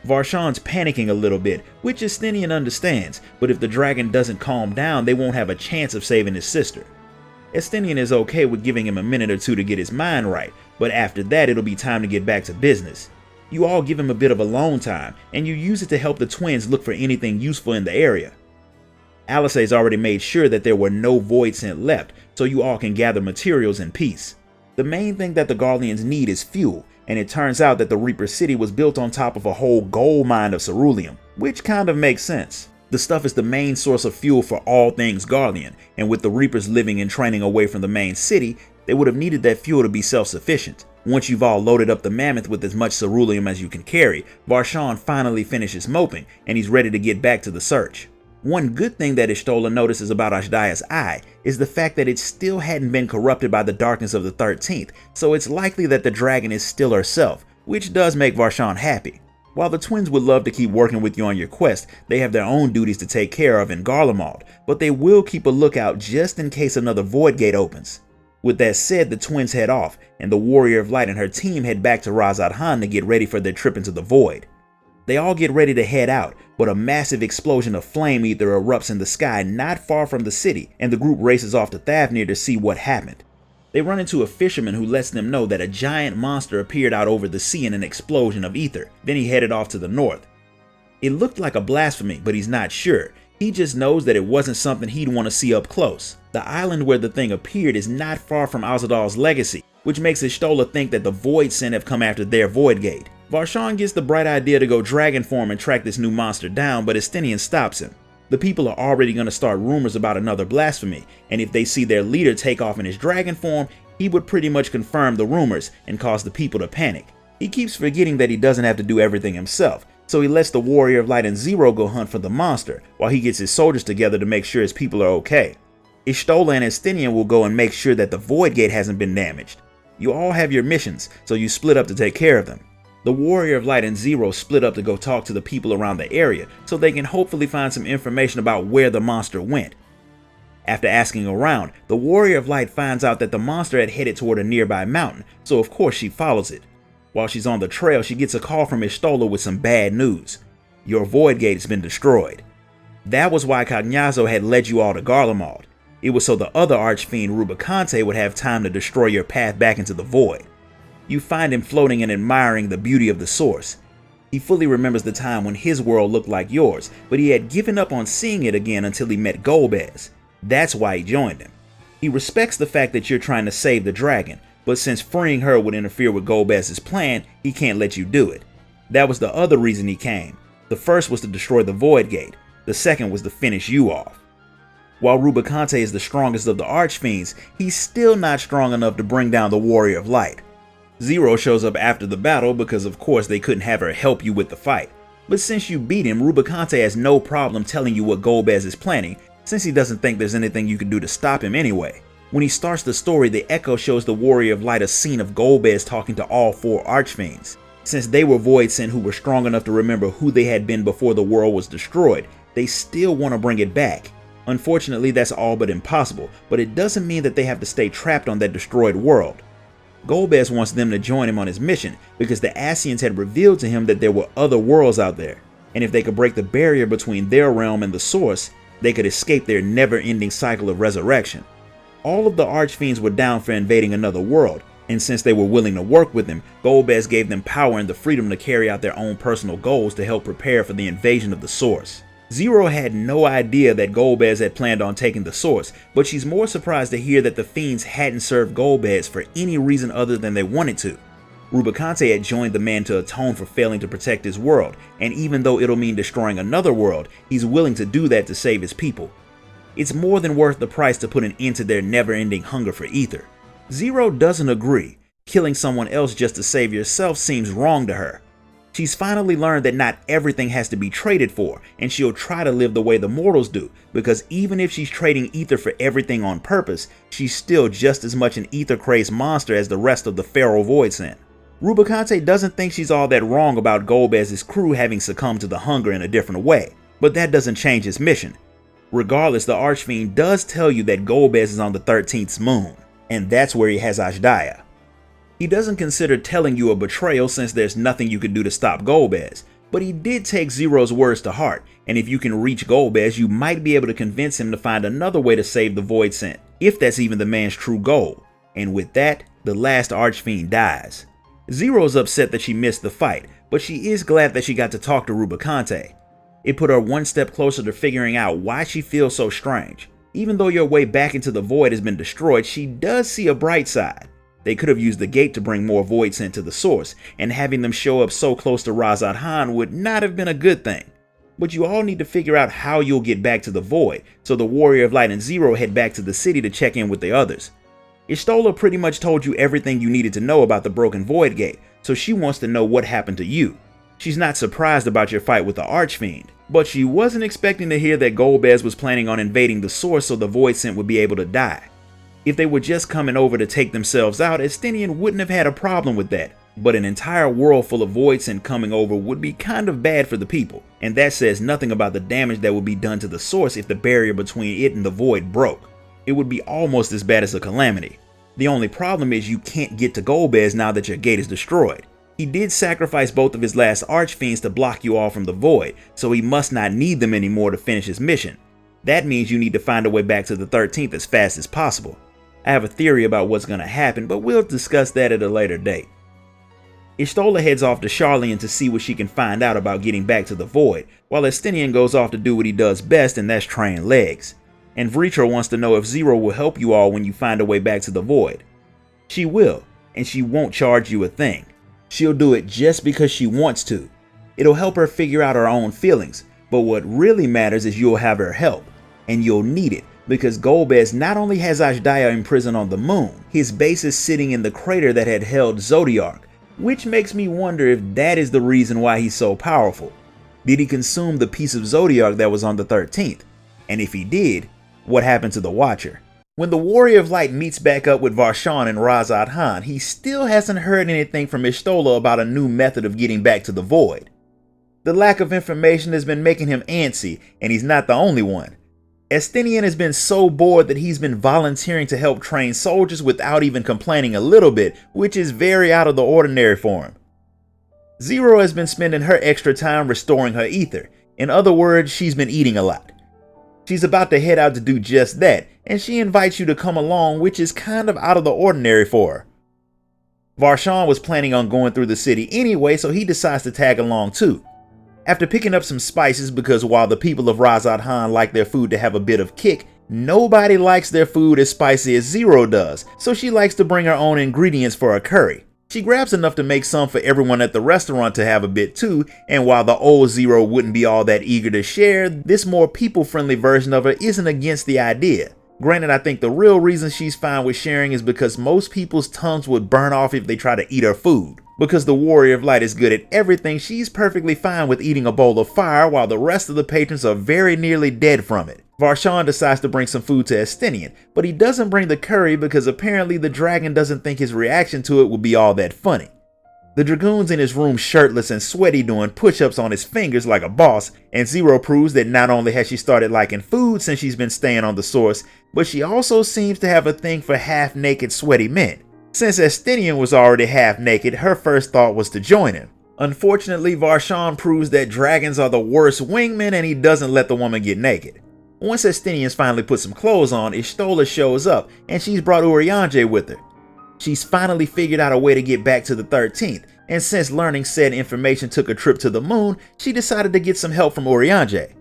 Varshan's panicking a little bit, which Estinian understands, but if the dragon doesn't calm down, they won't have a chance of saving his sister. Estinian is okay with giving him a minute or two to get his mind right, but after that it'll be time to get back to business. You all give him a bit of alone time, and you use it to help the twins look for anything useful in the area. Alice's already made sure that there were no voidsent left, so you all can gather materials in peace. The main thing that the Garleans need is fuel, and it turns out that the Reaper City was built on top of a whole gold mine of ceruleum, which kind of makes sense. The stuff is the main source of fuel for all things Garlean, and with the Reapers living and training away from the main city, they would have needed that fuel to be self-sufficient. Once you've all loaded up the mammoth with as much ceruleum as you can carry, Varshan finally finishes moping, and he's ready to get back to the search. One good thing that Y'shtola notices about Azhdaya's eye is the fact that it still hadn't been corrupted by the darkness of the 13th, so it's likely that the dragon is still herself, which does make Varshan happy. While the twins would love to keep working with you on your quest, they have their own duties to take care of in Garlemald, but they will keep a lookout just in case another void gate opens. With that said, the twins head off, and the Warrior of Light and her team head back to Radz-at-Han to get ready for their trip into the void. They all get ready to head out, but a massive explosion of flame ether erupts in the sky not far from the city, and the group races off to Thavnir to see what happened. They run into a fisherman who lets them know that a giant monster appeared out over the sea in an explosion of ether. Then he headed off to the north. It looked like a blasphemy, but he's not sure. He just knows that it wasn't something he'd want to see up close. The island where the thing appeared is not far from Azadal's legacy, which makes Y'shtola think that the voidsent have come after their void gate. Varshan gets the bright idea to go dragon form and track this new monster down, but Estinian stops him. The people are already going to start rumors about another blasphemy, and if they see their leader take off in his dragon form, he would pretty much confirm the rumors and cause the people to panic. He keeps forgetting that he doesn't have to do everything himself, so he lets the Warrior of Light and Zero go hunt for the monster, while he gets his soldiers together to make sure his people are okay. Y'shtola and Estinian will go and make sure that the void gate hasn't been damaged. You all have your missions, so you split up to take care of them. The Warrior of Light and Zero split up to go talk to the people around the area so they can hopefully find some information about where the monster went. After asking around, the Warrior of Light finds out that the monster had headed toward a nearby mountain, so of course she follows it. While she's on the trail, she gets a call from Y'shtola with some bad news. Your void gate has been destroyed. That was why Cagnazzo had led you all to Garlemald. It was so the other archfiend Rubicante would have time to destroy your path back into the void. You find him floating and admiring the beauty of the source. He fully remembers the time when his world looked like yours, but he had given up on seeing it again until he met Golbez. That's why he joined him. He respects the fact that you're trying to save the dragon, but since freeing her would interfere with Golbez's plan, he can't let you do it. That was the other reason he came. The first was to destroy the void gate. The second was to finish you off. While Rubicante is the strongest of the archfiends, he's still not strong enough to bring down the Warrior of Light. Zero shows up after the battle because of course they couldn't have her help you with the fight. But since you beat him, Rubicante has no problem telling you what Golbez is planning, since he doesn't think there's anything you can do to stop him anyway. When he starts the story, the echo shows the Warrior of Light a scene of Golbez talking to all 4 archfiends. Since they were voidsent who were strong enough to remember who they had been before the world was destroyed, they still want to bring it back. Unfortunately, that's all but impossible, but it doesn't mean that they have to stay trapped on that destroyed world. Golbez wants them to join him on his mission because the Ascians had revealed to him that there were other worlds out there, and if they could break the barrier between their realm and the source, they could escape their never-ending cycle of resurrection. All of the archfiends were down for invading another world, and since they were willing to work with him, Golbez gave them power and the freedom to carry out their own personal goals to help prepare for the invasion of the source. Zero had no idea that Golbez had planned on taking the source, but she's more surprised to hear that the fiends hadn't served Golbez for any reason other than they wanted to. Rubicante had joined the man to atone for failing to protect his world, and even though it'll mean destroying another world, he's willing to do that to save his people. It's more than worth the price to put an end to their never-ending hunger for ether. Zero doesn't agree. Killing someone else just to save yourself seems wrong to her. She's finally learned that not everything has to be traded for, and she'll try to live the way the mortals do, because even if she's trading ether for everything on purpose, she's still just as much an ether-crazed monster as the rest of the feral voidsent. Rubicante doesn't think she's all that wrong about Golbez's crew having succumbed to the hunger in a different way, but that doesn't change his mission. Regardless, the Archfiend does tell you that Golbez is on the 13th's moon, and that's where he has Ashdaya. He doesn't consider telling you a betrayal since there's nothing you can do to stop Golbez, but he did take Zero's words to heart, and if you can reach Golbez, you might be able to convince him to find another way to save the voidsent, if that's even the man's true goal. And with that, the last Archfiend dies. Zero's upset that she missed the fight, but she is glad that she got to talk to Rubicante. It put her one step closer to figuring out why she feels so strange. Even though your way back into the void has been destroyed, she does see a bright side. They could have used the gate to bring more voidsent to the source, and having them show up so close to Radz-at-Han would not have been a good thing. But you all need to figure out how you'll get back to the void, so the Warrior of Light and Zero head back to the city to check in with the others. Y'shtola pretty much told you everything you needed to know about the broken void gate, so she wants to know what happened to you. She's not surprised about your fight with the Archfiend, but she wasn't expecting to hear that Golbez was planning on invading the source so the voidsent would be able to die. If they were just coming over to take themselves out, Estinian wouldn't have had a problem with that, but an entire world full of voidsent coming over would be kind of bad for the people, and that says nothing about the damage that would be done to the source if the barrier between it and the void broke. It would be almost as bad as a calamity. The only problem is you can't get to Golbez now that your gate is destroyed. He did sacrifice both of his last archfiends to block you all from the void, so he must not need them anymore to finish his mission. That means you need to find a way back to the 13th as fast as possible. I have a theory about what's going to happen, but we'll discuss that at a later date. Y'shtola heads off to Sharlayan to see what she can find out about getting back to the void, while Estinian goes off to do what he does best, and that's train legs. And Vritra wants to know if Zero will help you all when you find a way back to the void. She will, and she won't charge you a thing. She'll do it just because she wants to. It'll help her figure out her own feelings, but what really matters is you'll have her help, and you'll need it, because Golbez not only has Ashdaya imprisoned on the moon, his base is sitting in the crater that had held Zodiark, which makes me wonder if that is the reason why he's so powerful. Did he consume the piece of Zodiark that was on the 13th? And if he did, what happened to the Watcher? When the Warrior of Light meets back up with Varshan and Radz-at-Han, he still hasn't heard anything from Y'shtola about a new method of getting back to the void. The lack of information has been making him antsy, and he's not the only one. Estinian has been so bored that he's been volunteering to help train soldiers without even complaining a little bit, which is very out of the ordinary for him. Zero has been spending her extra time restoring her ether. In other words, she's been eating a lot. She's about to head out to do just that, and she invites you to come along, which is kind of out of the ordinary for her. Varshan was planning on going through the city anyway, so he decides to tag along too. After picking up some spices, because while the people of Radz-at-Han like their food to have a bit of kick, nobody likes their food as spicy as Zero does, so she likes to bring her own ingredients for a curry. She grabs enough to make some for everyone at the restaurant to have a bit too, and while the old Zero wouldn't be all that eager to share, this more people-friendly version of her isn't against the idea. Granted, I think the real reason she's fine with sharing is because most people's tongues would burn off if they try to eat her food. Because the Warrior of Light is good at everything, she's perfectly fine with eating a bowl of fire while the rest of the patrons are very nearly dead from it. Varshan decides to bring some food to Estinian, but he doesn't bring the curry because apparently the dragon doesn't think his reaction to it will be all that funny. The Dragoon's in his room shirtless and sweaty doing push-ups on his fingers like a boss, and Zero proves that not only has she started liking food since she's been staying on the source, but she also seems to have a thing for half-naked sweaty men. Since Estinian was already half-naked, her first thought was to join him. Unfortunately, Varshan proves that dragons are the worst wingmen and he doesn't let the woman get naked. Once Estinian's finally put some clothes on, Y'shtola shows up and she's brought Urianger with her. She's finally figured out a way to get back to the 13th, and since learning said information took a trip to the moon, she decided to get some help from Urianger.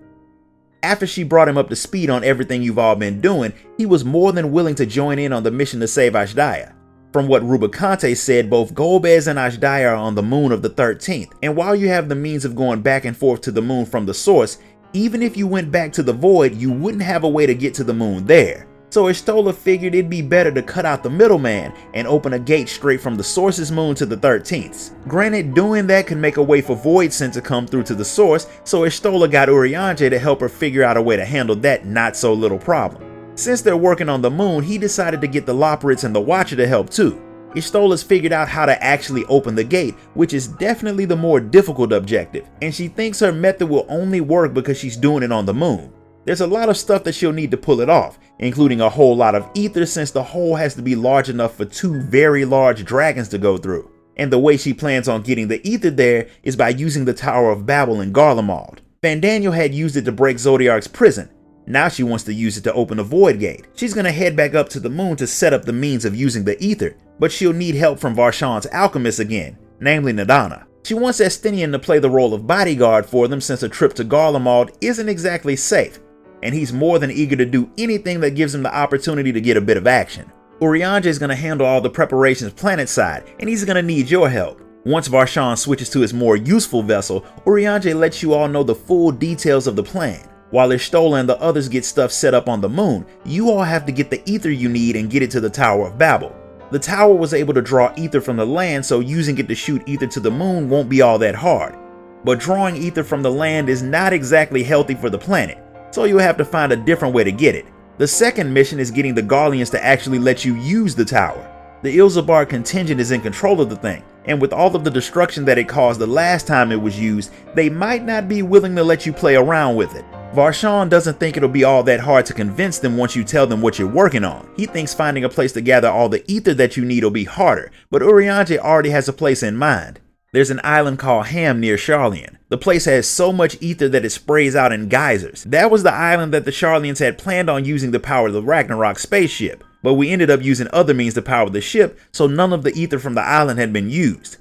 After she brought him up to speed on everything you've all been doing, he was more than willing to join in on the mission to save Ashdaya. From what Rubicante said, both Golbez and Ashdaya are on the moon of the 13th, and while you have the means of going back and forth to the moon from the source, even if you went back to the void, you wouldn't have a way to get to the moon there. So Y'shtola figured it'd be better to cut out the middleman and open a gate straight from the source's moon to the 13th's. Granted, doing that could make a way for voidsent to come through to the source, so Y'shtola got Urianger to help her figure out a way to handle that not so little problem. Since they're working on the moon, he decided to get the Loporrits and the Watcher to help too. Y'shtola's figured out how to actually open the gate, which is definitely the more difficult objective, and she thinks her method will only work because she's doing it on the moon. There's a lot of stuff that she'll need to pull it off, including a whole lot of ether since the hole has to be large enough for 2 very large dragons to go through. And the way she plans on getting the ether there is by using the Tower of Babel in Garlemald. Vandaniel had used it to break Zodiark's prison. Now she wants to use it to open the Void Gate. She's gonna head back up to the moon to set up the means of using the ether, but she'll need help from Varshan's alchemist again, namely Nadana. She wants Estinian to play the role of bodyguard for them since a trip to Garlemald isn't exactly safe, and he's more than eager to do anything that gives him the opportunity to get a bit of action. Urianger is gonna handle all the preparations planetside, and he's gonna need your help. Once Varshan switches to his more useful vessel, Urianger lets you all know the full details of the plan. While Y'shtola and the others get stuff set up on the moon, you all have to get the ether you need and get it to the Tower of Babel. The tower was able to draw ether from the land, so using it to shoot ether to the moon won't be all that hard. But drawing ether from the land is not exactly healthy for the planet, so you'll have to find a different way to get it. The second mission is getting the Garleans to actually let you use the tower. The Ilzabar contingent is in control of the thing, and with all of the destruction that it caused the last time it was used, they might not be willing to let you play around with it. Varshan doesn't think it'll be all that hard to convince them once you tell them what you're working on. He thinks finding a place to gather all the ether that you need will be harder, but Urianger already has a place in mind. There's an island called Ham near Sharlayan. The place has so much ether that it sprays out in geysers. That was the island that the Sharlayans had planned on using to power the Ragnarok spaceship, but we ended up using other means to power the ship, so none of the ether from the island had been used.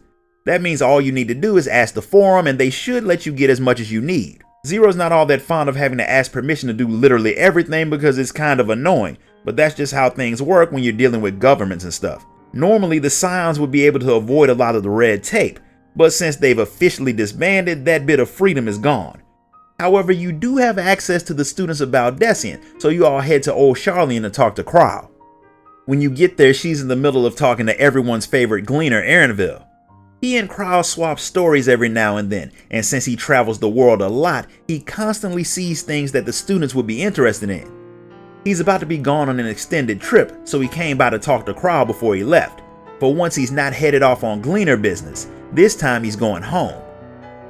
That means all you need to do is ask the forum and they should let you get as much as you need. Zero's not all that fond of having to ask permission to do literally everything because it's kind of annoying, but that's just how things work when you're dealing with governments and stuff. Normally the Scions would be able to avoid a lot of the red tape, but since they've officially disbanded, that bit of freedom is gone. However, you do have access to the students of Baldessian, so you all head to Old Sharlayan to talk to Krau. When you get there, she's in the middle of talking to everyone's favorite gleaner, Erinville. He and Krau swap stories every now and then, and since he travels the world a lot, he constantly sees things that the students would be interested in. He's about to be gone on an extended trip, so he came by to talk to Krau before he left. For once he's not headed off on gleaner business, this time he's going home.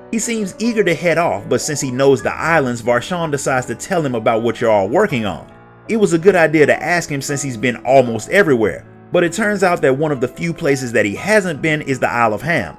He seems eager to head off, but since he knows the islands, Varshan decides to tell him about what you're all working on. It was a good idea to ask him since he's been almost everywhere, but it turns out that one of the few places that he hasn't been is the Isle of Ham.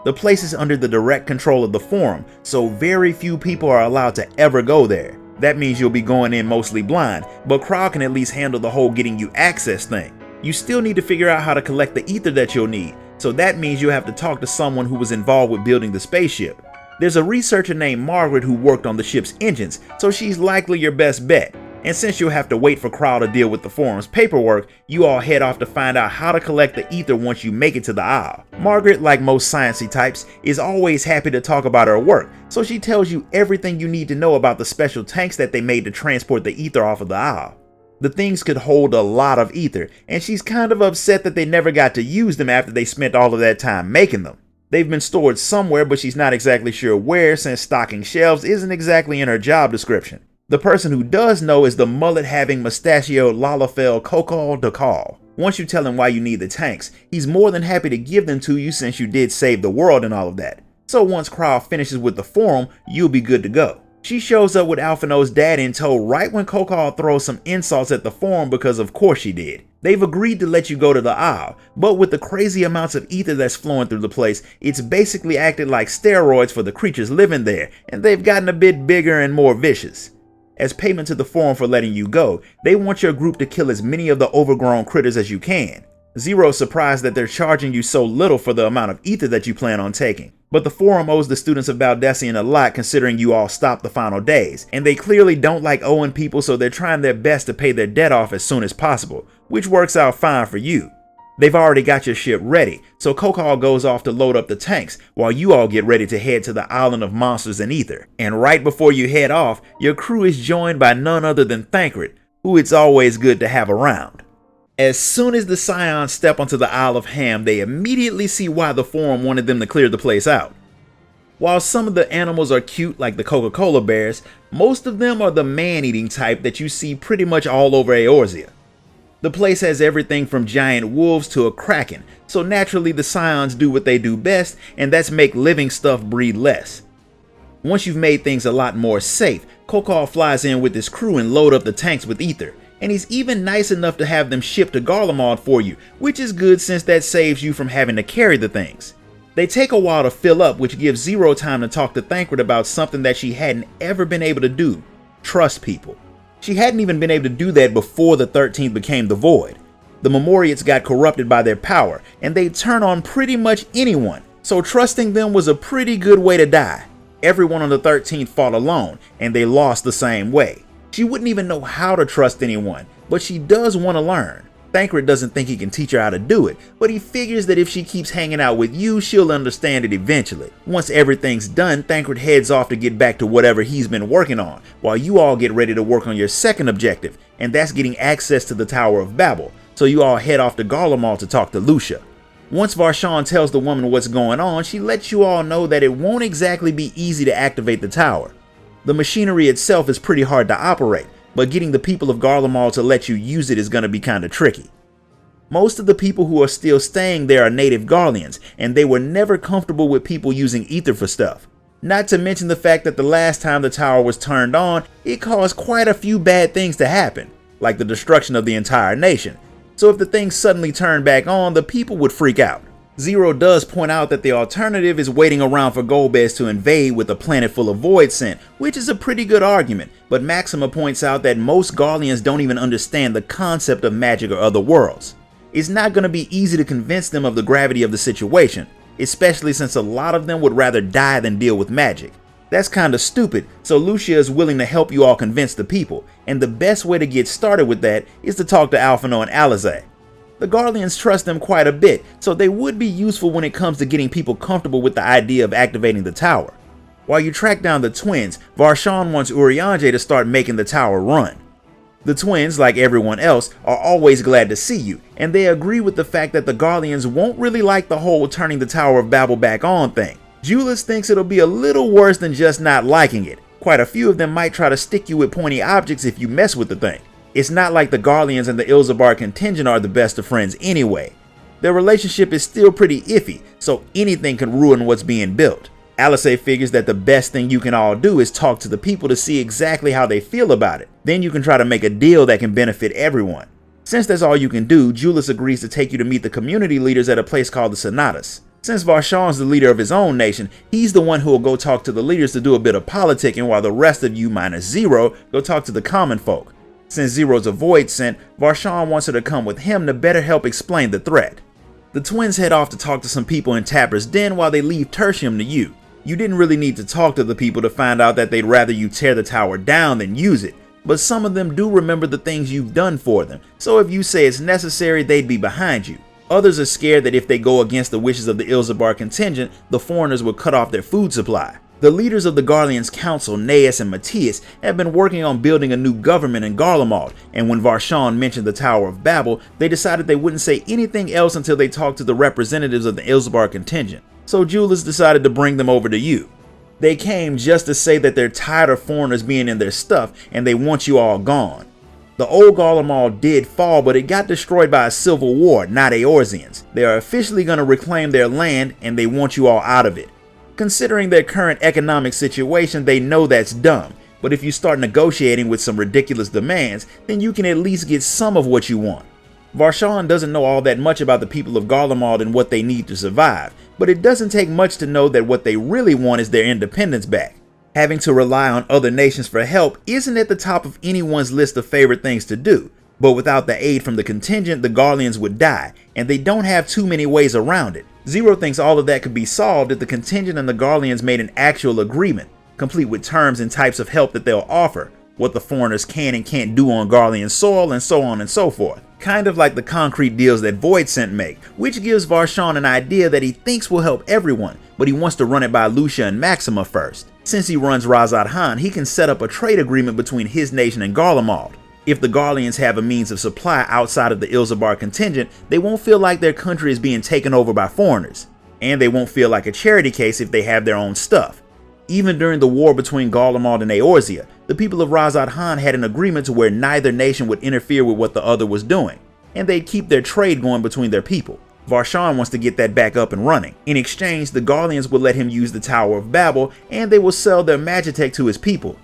The place is under the direct control of the Forum, so very few people are allowed to ever go there. That means you'll be going in mostly blind, but Krau can at least handle the whole getting you access thing. You still need to figure out how to collect the ether that you'll need, so that means you'll have to talk to someone who was involved with building the spaceship. There's a researcher named Margaret who worked on the ship's engines, so she's likely your best bet. And since you'll have to wait for Krau to deal with the forum's paperwork, you all head off to find out how to collect the ether once you make it to the Isle. Margaret, like most sciencey types, is always happy to talk about her work, so she tells you everything you need to know about the special tanks that they made to transport the ether off of the Isle. The things could hold a lot of ether, and she's kind of upset that they never got to use them after they spent all of that time making them. They've been stored somewhere, but she's not exactly sure where since stocking shelves isn't exactly in her job description. The person who does know is the mullet-having mustachioed Lalafell Kokal Dakal. Once you tell him why you need the tanks, he's more than happy to give them to you since you did save the world and all of that. So once Kral finishes with the forum, you'll be good to go. She shows up with Alphino's dad in tow right when Kokal throws some insults at the forum because of course she did. They've agreed to let you go to the Isle, but with the crazy amounts of ether that's flowing through the place, it's basically acted like steroids for the creatures living there, and they've gotten a bit bigger and more vicious. As payment to the forum for letting you go, they want your group to kill as many of the overgrown critters as you can. Zero's surprised that they're charging you so little for the amount of ether that you plan on taking. But the forum owes the students of Baldesion a lot considering you all stopped the final days, and they clearly don't like owing people, so they're trying their best to pay their debt off as soon as possible, which works out fine for you. They've already got your ship ready, so Kokal goes off to load up the tanks while you all get ready to head to the Island of Monsters and Ether. And right before you head off, your crew is joined by none other than Thancred, who it's always good to have around. As soon as the Scions step onto the Isle of Ham, they immediately see why the forum wanted them to clear the place out. While some of the animals are cute like the Coca-Cola bears, most of them are the man-eating type that you see pretty much all over Eorzea. The place has everything from giant wolves to a kraken, so naturally the Scions do what they do best, and that's make living stuff breed less. Once you've made things a lot more safe, Kokal flies in with his crew and load up the tanks with ether. And he's even nice enough to have them shipped to Garlemald for you, which is good since that saves you from having to carry the things. They take a while to fill up, which gives Zero time to talk to Thancred about something that she hadn't ever been able to do: trust people. She hadn't even been able to do that before the 13th became the Void. The Memoriates got corrupted by their power, and they'd turn on pretty much anyone, so trusting them was a pretty good way to die. Everyone on the 13th fought alone, and they lost the same way. She wouldn't even know how to trust anyone, but she does want to learn. Thancred doesn't think he can teach her how to do it, but he figures that if she keeps hanging out with you, she'll understand it eventually. Once everything's done, Thancred heads off to get back to whatever he's been working on, while you all get ready to work on your second objective, and that's getting access to the Tower of Babel, so you all head off to Garlemald to talk to Lucia. Once Varshan tells the woman what's going on, she lets you all know that it won't exactly be easy to activate the tower. The machinery itself is pretty hard to operate, but getting the people of Garlemald to let you use it is going to be kind of tricky. Most of the people who are still staying there are native Garleans, and they were never comfortable with people using ether for stuff. Not to mention the fact that the last time the tower was turned on, it caused quite a few bad things to happen, like the destruction of the entire nation. So if the thing suddenly turned back on, the people would freak out. Zero does point out that the alternative is waiting around for Golbez to invade with a planet full of voidsent, which is a pretty good argument, but Maxima points out that most Garleans don't even understand the concept of magic or other worlds. It's not going to be easy to convince them of the gravity of the situation, especially since a lot of them would rather die than deal with magic. That's kinda stupid, so Lucia is willing to help you all convince the people, and the best way to get started with that is to talk to Alphino and Alizé. The Garleans trust them quite a bit, so they would be useful when it comes to getting people comfortable with the idea of activating the tower. While you track down the twins, Varshan wants Urianger to start making the tower run. The twins, like everyone else, are always glad to see you, and they agree with the fact that the Garleans won't really like the whole turning the Tower of Babel back on thing. Julius thinks it'll be a little worse than just not liking it. Quite a few of them might try to stick you with pointy objects if you mess with the thing. It's not like the Garleans and the Ilzabar contingent are the best of friends anyway. Their relationship is still pretty iffy, so anything can ruin what's being built. Alizé figures that the best thing you can all do is talk to the people to see exactly how they feel about it. Then you can try to make a deal that can benefit everyone. Since that's all you can do, Julius agrees to take you to meet the community leaders at a place called the Sonatas. Since Varshan's the leader of his own nation, he's the one who will go talk to the leaders to do a bit of politicking, while the rest of you, minus Zero, go talk to the common folk. Since Zero's a voidsent, Varshan wants her to come with him to better help explain the threat. The twins head off to talk to some people in Tapper's Den while they leave Tertium to you. You didn't really need to talk to the people to find out that they'd rather you tear the tower down than use it, but some of them do remember the things you've done for them, so if you say it's necessary, they'd be behind you. Others are scared that if they go against the wishes of the Ilzabar contingent, the foreigners will cut off their food supply. The leaders of the Garleans Council, Naeus and Matthias, have been working on building a new government in Garlemald, and when Varshan mentioned the Tower of Babel, they decided they wouldn't say anything else until they talked to the representatives of the Ilzabar contingent. So Julius decided to bring them over to you. They came just to say that they're tired of foreigners being in their stuff and they want you all gone. The old Garlemald did fall, but it got destroyed by a civil war, not Eorzeans. They are officially going to reclaim their land, and they want you all out of it. Considering their current economic situation, they know that's dumb, but if you start negotiating with some ridiculous demands, then you can at least get some of what you want. Varshan doesn't know all that much about the people of Garlemald and what they need to survive, but it doesn't take much to know that what they really want is their independence back. Having to rely on other nations for help isn't at the top of anyone's list of favorite things to do, but without the aid from the contingent, the Garleans would die, and they don't have too many ways around it. Zero thinks all of that could be solved if the contingent and the Garleans made an actual agreement, complete with terms and types of help that they'll offer, what the foreigners can and can't do on Garlean soil, and so on and so forth. Kind of like the concrete deals that voidsent make, which gives Varshan an idea that he thinks will help everyone, but he wants to run it by Lucia and Maxima first. Since he runs Radz-at-Han, he can set up a trade agreement between his nation and Garlemald. If the Garleans have a means of supply outside of the Ilzabar contingent, they won't feel like their country is being taken over by foreigners, and they won't feel like a charity case if they have their own stuff. Even during the war between Garlemald and Eorzea, the people of Radz-at-Han had an agreement to where neither nation would interfere with what the other was doing, and they'd keep their trade going between their people. Varshan wants to get that back up and running. In exchange, the Garleans will let him use the Tower of Babel, and they will sell their magitech to his people.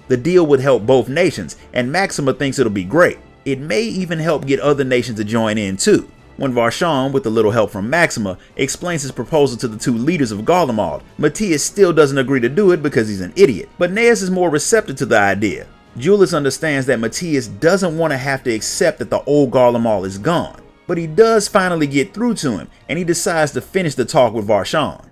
The deal would help both nations, and Maxima thinks it'll be great. It may even help get other nations to join in too. When Varshan, with a little help from Maxima, explains his proposal to the two leaders of Garlemald, Matthias still doesn't agree to do it because he's an idiot, but Neas is more receptive to the idea. Julius understands that Matthias doesn't want to have to accept that the old Garlemald is gone, but he does finally get through to him, and he decides to finish the talk with Varshan.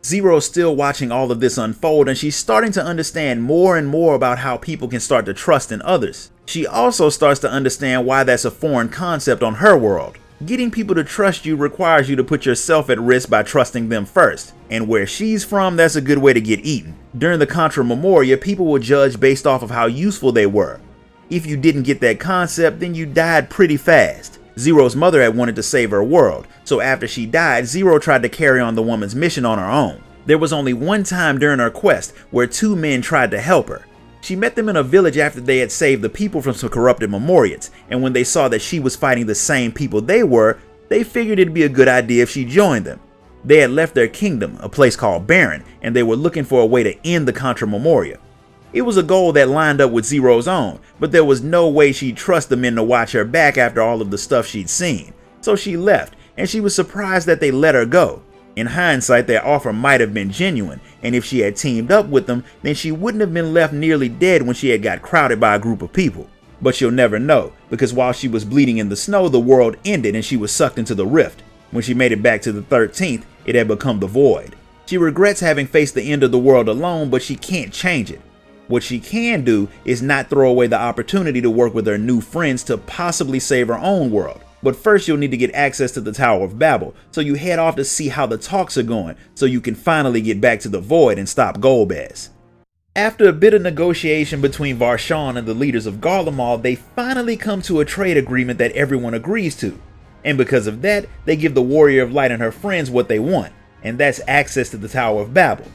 Zero's still watching all of this unfold, and she's starting to understand more and more about how people can start to trust in others. She also starts to understand why that's a foreign concept on her world. Getting people to trust you requires you to put yourself at risk by trusting them first, and where she's from, that's a good way to get eaten. During the Contra Memoria, people will judge based off of how useful they were. If you didn't get that concept, then you died pretty fast. Zero's mother had wanted to save her world, so after she died, Zero tried to carry on the woman's mission on her own. There was only one time during her quest where two men tried to help her. She met them in a village after they had saved the people from some corrupted Memoriats, and when they saw that she was fighting the same people they were, they figured it'd be a good idea if she joined them. They had left their kingdom, a place called Baron, and they were looking for a way to end the Contra Memoria. It was a goal that lined up with Zero's own, but there was no way she'd trust the men to watch her back after all of the stuff she'd seen. So she left, and she was surprised that they let her go. In hindsight, their offer might have been genuine, and if she had teamed up with them, then she wouldn't have been left nearly dead when she had got crowded by a group of people. But she'll never know, because while she was bleeding in the snow, the world ended and she was sucked into the rift. When she made it back to the 13th, it had become the Void. She regrets having faced the end of the world alone, but she can't change it. What she can do is not throw away the opportunity to work with her new friends to possibly save her own world. But first you'll need to get access to the Tower of Babel, so you head off to see how the talks are going, so you can finally get back to the Void and stop Golbez. After a bit of negotiation between Varshan and the leaders of Garlemald, they finally come to a trade agreement that everyone agrees to. And because of that, they give the Warrior of Light and her friends what they want, and that's access to the Tower of Babel.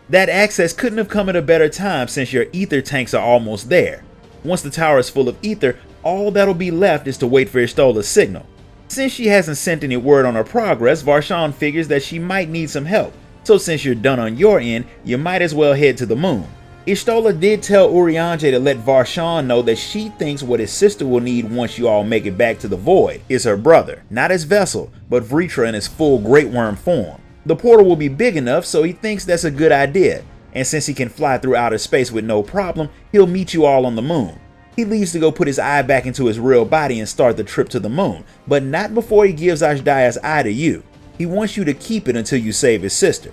That access couldn't have come at a better time since your ether tanks are almost there. Once the tower is full of ether, all that'll be left is to wait for Ishtola's signal. Since she hasn't sent any word on her progress, Varshan figures that she might need some help, so since you're done on your end, you might as well head to the moon. Ishtola did tell Urianger to let Varshan know that she thinks what his sister will need once you all make it back to the Void is her brother, not his vessel, but Vritra in his full Great Worm form. The portal will be big enough, so he thinks that's a good idea, and since he can fly through outer space with no problem, he'll meet you all on the moon. He leaves to go put his eye back into his real body and start the trip to the moon, but not before he gives Ashdaya's eye to you. He wants you to keep it until you save his sister.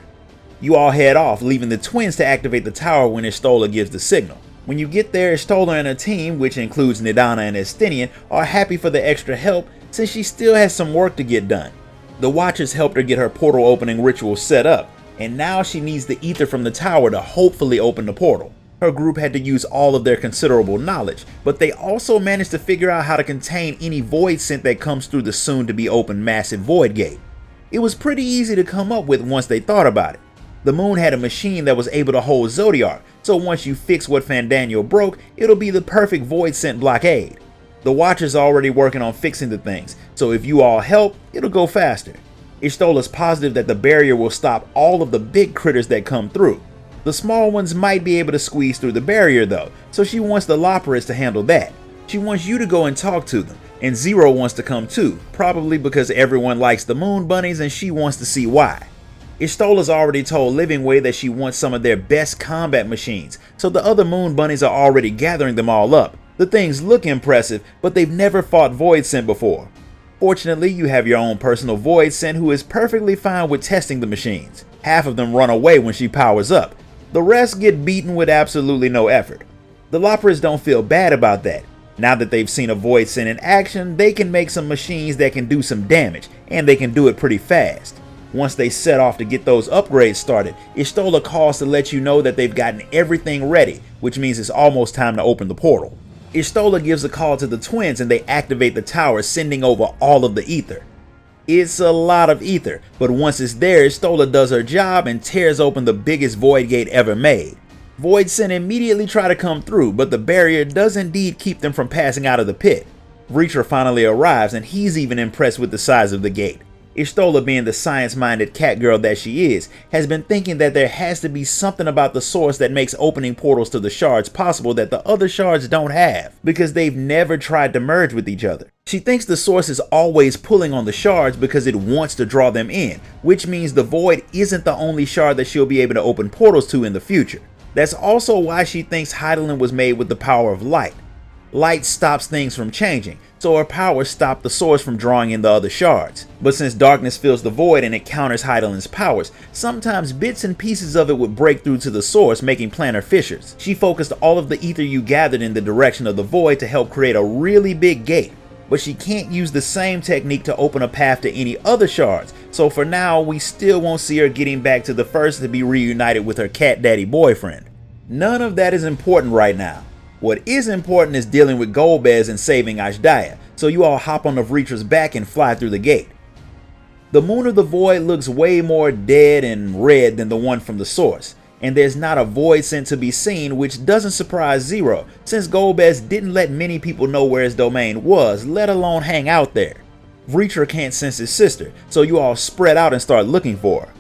You all head off, leaving the twins to activate the tower when Ishtola gives the signal. When you get there, Ishtola and her team, which includes Nidana and Estinian, are happy for the extra help since she still has some work to get done. The Watchers helped her get her portal opening ritual set up, and now she needs the ether from the tower to hopefully open the portal. Her group had to use all of their considerable knowledge, but they also managed to figure out how to contain any voidsent that comes through the soon-to-be open massive void gate. It was pretty easy to come up with once they thought about it. The moon had a machine that was able to hold Zodiark, so once you fix what Fandaniel broke, it'll be the perfect voidsent blockade. The Watcher's already working on fixing the things, so if you all help, it'll go faster. Y'shtola's positive that the barrier will stop all of the big critters that come through. The small ones might be able to squeeze through the barrier though, so she wants the Lapis to handle that. She wants you to go and talk to them, and Zero wants to come too, probably because everyone likes the moon bunnies and she wants to see why. Y'shtola's already told Livingway that she wants some of their best combat machines, so the other moon bunnies are already gathering them all up. The things look impressive, but they've never fought voidsent before. Fortunately, you have your own personal voidsent who is perfectly fine with testing the machines. Half of them run away when she powers up. The rest get beaten with absolutely no effort. The Lapis don't feel bad about that. Now that they've seen a voidsent in action, they can make some machines that can do some damage, and they can do it pretty fast. Once they set off to get those upgrades started, Y'shtola calls to let you know that they've gotten everything ready, which means it's almost time to open the portal. Y'shtola gives a call to the twins and they activate the tower, sending over all of the ether. It's a lot of ether, but once it's there, Y'shtola does her job and tears open the biggest void gate ever made. Voidsent immediately try to come through, but the barrier does indeed keep them from passing out of the pit. Reacher finally arrives and he's even impressed with the size of the gate. Y'shtola, being the science-minded catgirl that she is, has been thinking that there has to be something about the source that makes opening portals to the shards possible that the other shards don't have, because they've never tried to merge with each other. She thinks the source is always pulling on the shards because it wants to draw them in, which means the void isn't the only shard that she'll be able to open portals to in the future. That's also why she thinks Hydaelyn was made with the power of light. Light stops things from changing, so her power stopped the source from drawing in the other shards. But since darkness fills the void and it counters Hydaelyn's powers, sometimes bits and pieces of it would break through to the source, making planar fissures. She focused all of the ether you gathered in the direction of the void to help create a really big gate, but she can't use the same technique to open a path to any other shards, so for now we still won't see her getting back to the first to be reunited with her cat daddy boyfriend. None of that is important right now. What is important is dealing with Golbez and saving Azhdaya, so you all hop on the Vreetra's back and fly through the gate. The moon of the void looks way more dead and red than the one from the source, and there's not a voidsent to be seen, which doesn't surprise Zero, since Golbez didn't let many people know where his domain was, let alone hang out there. Vreetra can't sense his sister, so you all spread out and start looking for her.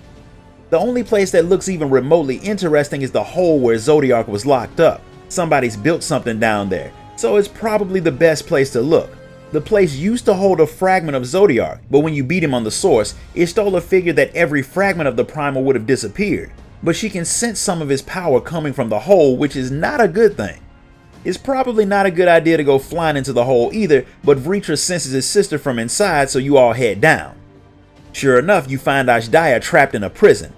The only place that looks even remotely interesting is the hole where Zodiark was locked up. Somebody's built something down there, so it's probably the best place to look. The place used to hold a fragment of Zodiark, but when you beat him on the source, Y'shtola figured that every fragment of the primal would have disappeared. But she can sense some of his power coming from the hole, which is not a good thing. It's probably not a good idea to go flying into the hole either, but Vreetra senses his sister from inside, so you all head down. Sure enough, you find Azhdaya trapped in a prison.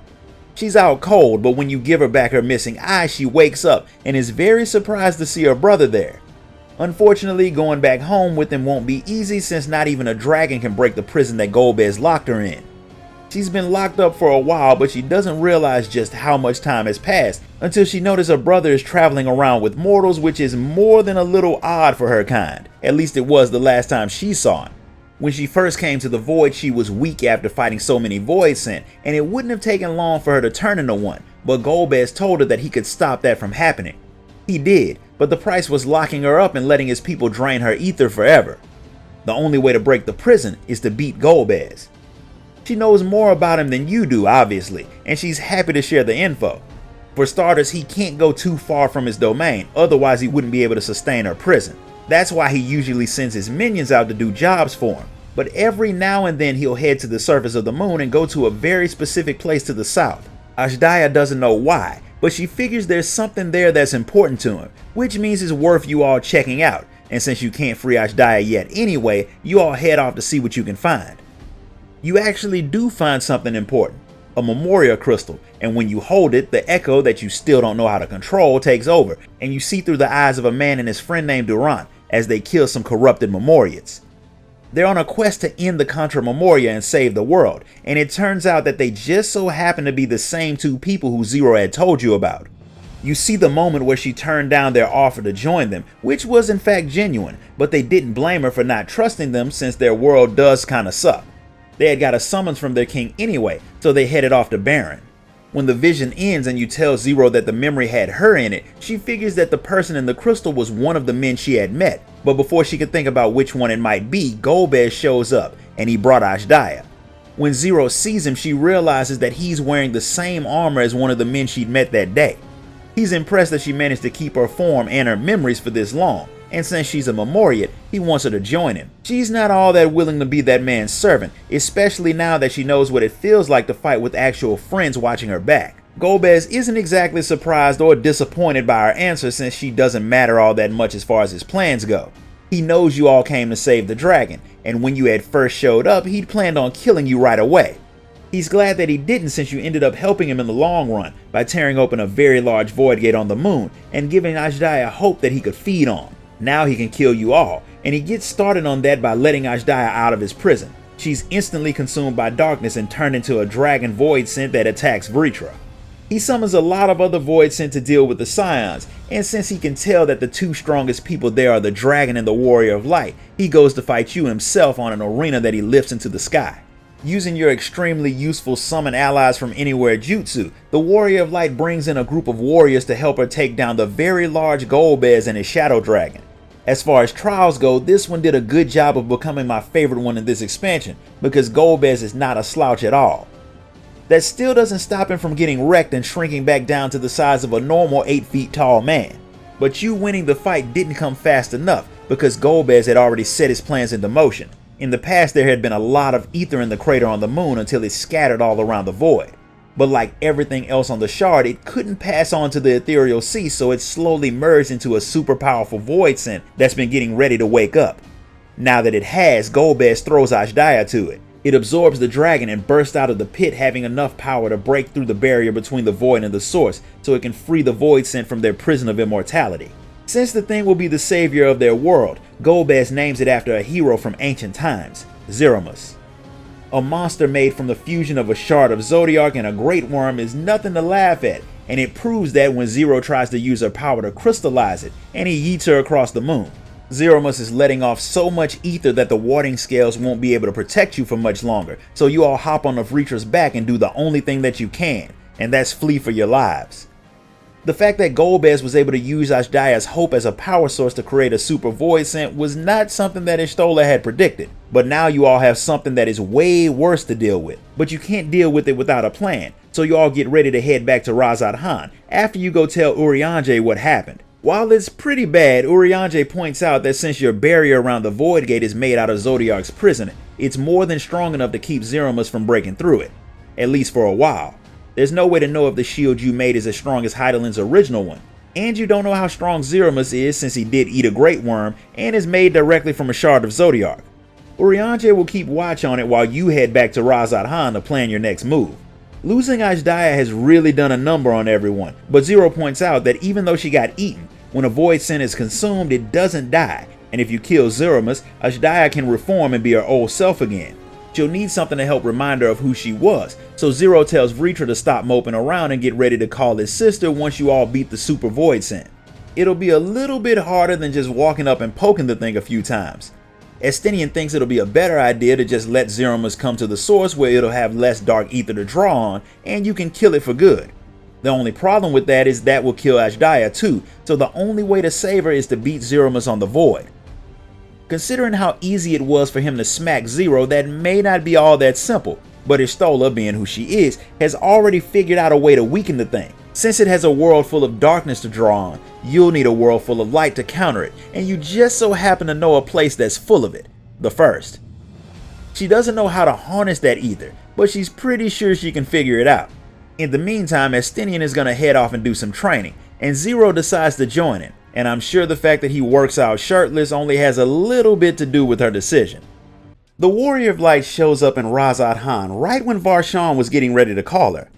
She's out cold, but when you give her back her missing eye, she wakes up and is very surprised to see her brother there. Unfortunately, going back home with him won't be easy since not even a dragon can break the prison that Golbez locked her in. She's been locked up for a while, but she doesn't realize just how much time has passed until she notices her brother is traveling around with mortals, which is more than a little odd for her kind. At least it was the last time she saw him. When she first came to the void, she was weak after fighting so many voidsent, and it wouldn't have taken long for her to turn into one, but Golbez told her that he could stop that from happening. He did, but the price was locking her up and letting his people drain her ether forever. The only way to break the prison is to beat Golbez. She knows more about him than you do, obviously, and she's happy to share the info. For starters, he can't go too far from his domain, otherwise he wouldn't be able to sustain her prison. That's why he usually sends his minions out to do jobs for him. But every now and then he'll head to the surface of the moon and go to a very specific place to the south. Azhdaya doesn't know why, but she figures there's something there that's important to him, which means it's worth you all checking out. And since you can't free Azhdaya yet anyway, you all head off to see what you can find. You actually do find something important, a Memoria crystal, and when you hold it, the echo that you still don't know how to control takes over, and you see through the eyes of a man and his friend named Durant as they kill some corrupted Memoriates. They're on a quest to end the Contra Memoria and save the world, and it turns out that they just so happen to be the same two people who Zero had told you about. You see the moment where she turned down their offer to join them, which was in fact genuine, but they didn't blame her for not trusting them since their world does kinda suck. They had got a summons from their king anyway, so they headed off to Baron. When the vision ends and you tell Zero that the memory had her in it, she figures that the person in the crystal was one of the men she had met. But before she could think about which one it might be, Golbez shows up, and he brought Azhdaya. When Zero sees him, she realizes that he's wearing the same armor as one of the men she'd met that day. He's impressed that she managed to keep her form and her memories for this long, and since she's a Memoriate, he wants her to join him. She's not all that willing to be that man's servant, especially now that she knows what it feels like to fight with actual friends watching her back. Golbez isn't exactly surprised or disappointed by her answer since she doesn't matter all that much as far as his plans go. He knows you all came to save the dragon, and when you had first showed up, he'd planned on killing you right away. He's glad that he didn't since you ended up helping him in the long run by tearing open a very large void gate on the moon and giving Azhdaya hope that he could feed on. Now he can kill you all, and he gets started on that by letting Azhdaya out of his prison. She's instantly consumed by darkness and turned into a dragon voidsent that attacks Vritra. He summons a lot of other voidsent to deal with the Scions, and since he can tell that the two strongest people there are the dragon and the warrior of light, he goes to fight you himself on an arena that he lifts into the sky. Using your extremely useful summon allies from anywhere jutsu, the warrior of light brings in a group of warriors to help her take down the very large Golbez and his shadow dragon. As far as trials go, this one did a good job of becoming my favorite one in this expansion, because Golbez is not a slouch at all. That still doesn't stop him from getting wrecked and shrinking back down to the size of a normal 8 feet tall man. But you winning the fight didn't come fast enough, because Golbez had already set his plans into motion. In the past, there had been a lot of ether in the crater on the moon until it scattered all around the void. But like everything else on the shard, it couldn't pass on to the ethereal sea, so it slowly merged into a super powerful voidsent that's been getting ready to wake up. Now that it has, Golbez throws Azhdaya to it. It absorbs the dragon and bursts out of the pit, having enough power to break through the barrier between the void and the source, so it can free the voidsent from their prison of immortality. Since the thing will be the savior of their world, Golbez names it after a hero from ancient times, Zeromus. A monster made from the fusion of a shard of Zodiac and a great worm is nothing to laugh at, and it proves that when Zero tries to use her power to crystallize it, and he yeets her across the moon. Zeromus is letting off so much ether that the warding scales won't be able to protect you for much longer, so you all hop on the Vritra's back and do the only thing that you can, and that's flee for your lives. The fact that Golbez was able to use Azhdaya's hope as a power source to create a super voidsent was not something that Y'shtola had predicted, but now you all have something that is way worse to deal with, but you can't deal with it without a plan, so you all get ready to head back to Radz-at-Han after you go tell Urianger what happened. While it's pretty bad, Urianger points out that since your barrier around the Void Gate is made out of Zodiac's prison, it's more than strong enough to keep Zeromus from breaking through it, at least for a while. There's no way to know if the shield you made is as strong as Hydaelyn's original one, and you don't know how strong Zeromus is since he did eat a great worm and is made directly from a shard of Zodiac. Urianger will keep watch on it while you head back to Radz-at-Han to plan your next move. Losing Azhdaya has really done a number on everyone, but Zero points out that even though she got eaten, when a voidsent is consumed, it doesn't die, and if you kill Zeromus, Azhdaya can reform and be her old self again. She'll need something to help remind her of who she was, so Zero tells Vritra to stop moping around and get ready to call his sister once you all beat the super voidsent. It'll be a little bit harder than just walking up and poking the thing a few times. Estinian thinks it'll be a better idea to just let Zeromus come to the source where it'll have less dark ether to draw on, and you can kill it for good. The only problem with that is that will kill Azhdaya too, so the only way to save her is to beat Zeromus on the void. Considering how easy it was for him to smack Zero, that may not be all that simple, but Y'shtola, being who she is, has already figured out a way to weaken the thing. Since it has a world full of darkness to draw on, you'll need a world full of light to counter it, and you just so happen to know a place that's full of it, the First. She doesn't know how to harness that either, but she's pretty sure she can figure it out. In the meantime, Estinian is going to head off and do some training, and Zero decides to join him, and I'm sure the fact that he works out shirtless only has a little bit to do with her decision. The Warrior of Light shows up in Radz-at-Han right when Varshan was getting ready to call her.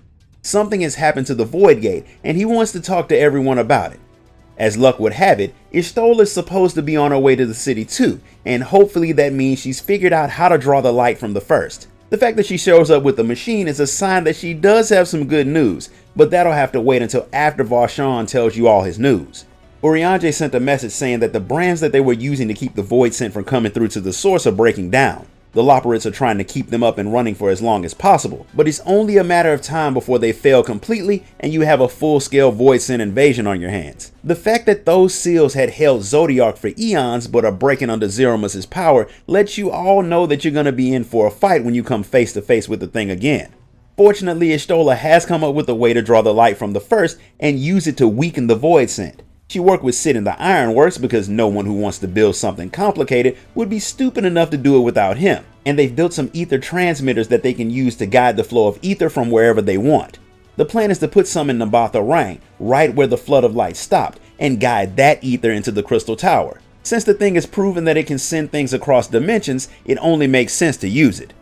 Something has happened to the Void Gate, and he wants to talk to everyone about it. As luck would have it, Y'shtola is supposed to be on her way to the city too, and hopefully that means she's figured out how to draw the light from the First. The fact that she shows up with the machine is a sign that she does have some good news, but that'll have to wait until after Varshan tells you all his news. Urianger sent a message saying that the brands that they were using to keep the voidsent from coming through to the source are breaking down. The Lapis are trying to keep them up and running for as long as possible, but it's only a matter of time before they fail completely and you have a full-scale voidsent invasion on your hands. The fact that those seals had held Zodiac for eons but are breaking under Zeromus' power lets you all know that you're going to be in for a fight when you come face to face with the thing again. Fortunately, Y'shtola has come up with a way to draw the light from the first and use it to weaken the voidsent. She worked with Sid in the Ironworks because no one who wants to build something complicated would be stupid enough to do it without him, and they've built some ether transmitters that they can use to guide the flow of ether from wherever they want. The plan is to put some in Nabatha-Rang, right where the flood of light stopped, and guide that ether into the crystal tower. Since the thing is proven that it can send things across dimensions, it only makes sense to use it.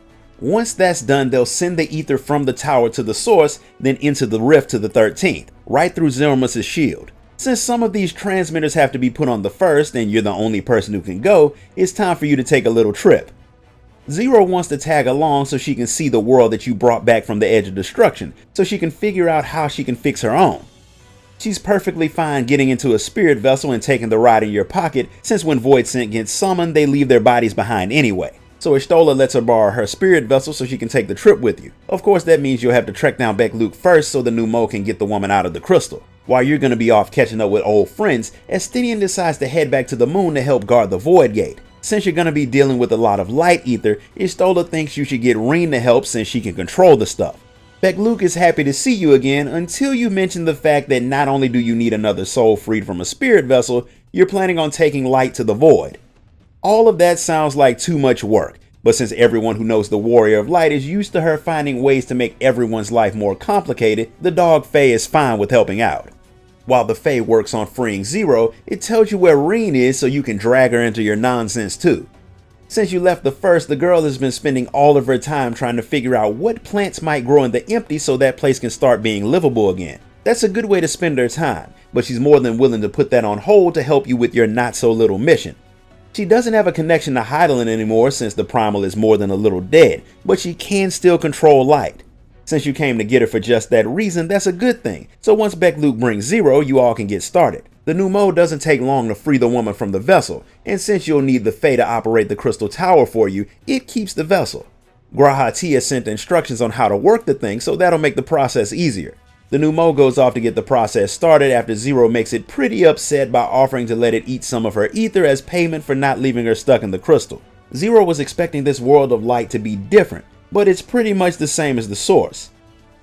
Once that's done, they'll send the ether from the tower to the source, then into the rift to the 13th, right through Zeromus' shield. Since some of these transmitters have to be put on the first and you're the only person who can go, it's time for you to take a little trip. Zero wants to tag along so she can see the world that you brought back from the edge of destruction, so she can figure out how she can fix her own. She's perfectly fine getting into a spirit vessel and taking the ride in your pocket, since when voidsent gets summoned, they leave their bodies behind anyway. So Y'shtola lets her borrow her spirit vessel so she can take the trip with you. Of course, that means you'll have to trek down Bekluk first so the new Mo can get the woman out of the crystal. While you're going to be off catching up with old friends, Estinian decides to head back to the moon to help guard the Void Gate. Since you're going to be dealing with a lot of light ether, Y'shtola thinks you should get Reen to help since she can control the stuff. Bekluk is happy to see you again until you mention the fact that not only do you need another soul freed from a spirit vessel, you're planning on taking light to the void. All of that sounds like too much work, but since everyone who knows the Warrior of Light is used to her finding ways to make everyone's life more complicated, the dog Faye is fine with helping out. While the Fae works on freeing Zero, it tells you where Reen is so you can drag her into your nonsense too. Since you left the first, the girl has been spending all of her time trying to figure out what plants might grow in the empty so that place can start being livable again. That's a good way to spend her time, but she's more than willing to put that on hold to help you with your not so little mission. She doesn't have a connection to Hydaelyn anymore since the primal is more than a little dead, but she can still control light. Since you came to get her for just that reason, that's a good thing. So once Bekluk brings Zero, you all can get started. The new mode doesn't take long to free the woman from the vessel, and since you'll need the Fae to operate the crystal tower for you, it keeps the vessel. Grahatia sent instructions on how to work the thing, so that'll make the process easier. The new Mo goes off to get the process started after Zero makes it pretty upset by offering to let it eat some of her ether as payment for not leaving her stuck in the crystal. Zero was expecting this world of light to be different, but it's pretty much the same as the source.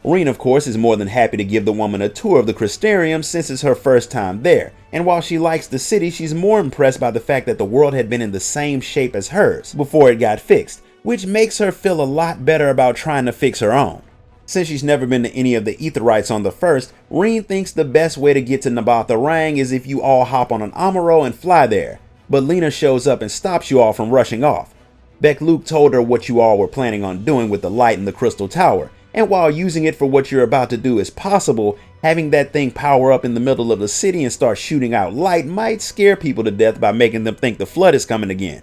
Reen, of course, is more than happy to give the woman a tour of the Crystarium since it's her first time there, and while she likes the city, she's more impressed by the fact that the world had been in the same shape as hers before it got fixed, which makes her feel a lot better about trying to fix her own. Since she's never been to any of the Aetherites on the first, Reen thinks the best way to get to Nabatha-Rang is if you all hop on an Amaro and fly there, but Lena shows up and stops you all from rushing off. Bekluk told her what you all were planning on doing with the light in the crystal tower, and while using it for what you're about to do is possible, having that thing power up in the middle of the city and start shooting out light might scare people to death by making them think the flood is coming again.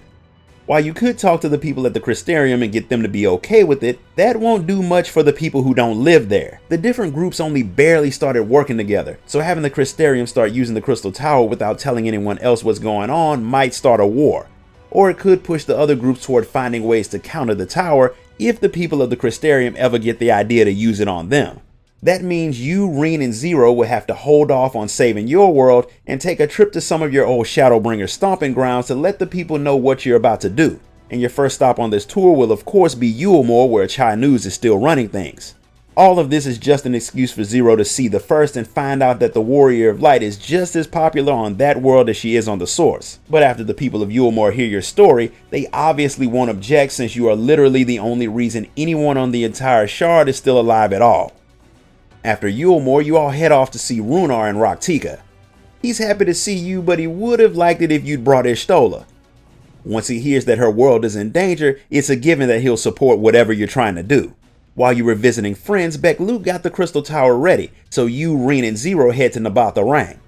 While you could talk to the people at the Crystarium and get them to be okay with it, that won't do much for the people who don't live there. The different groups only barely started working together, so having the Crystarium start using the crystal tower without telling anyone else what's going on might start a war. Or it could push the other groups toward finding ways to counter the tower if the people of the Crystarium ever get the idea to use it on them. That means you, Reen, and Zero will have to hold off on saving your world and take a trip to some of your old Shadowbringer stomping grounds to let the people know what you're about to do. And your first stop on this tour will of course be Yulmore, where Chinese is still running things. All of this is just an excuse for Zero to see the first and find out that the Warrior of Light is just as popular on that world as she is on the source. But after the people of Yulmore hear your story, they obviously won't object since you are literally the only reason anyone on the entire shard is still alive at all. After Yulmore, you all head off to see Runar and Raktika. He's happy to see you, but he would have liked it if you'd brought Y'shtola. Once he hears that her world is in danger, it's a given that he'll support whatever you're trying to do. While you were visiting friends, Bekluk got the crystal tower ready, so you, Reen, and Zero head to Nabatha-Rang.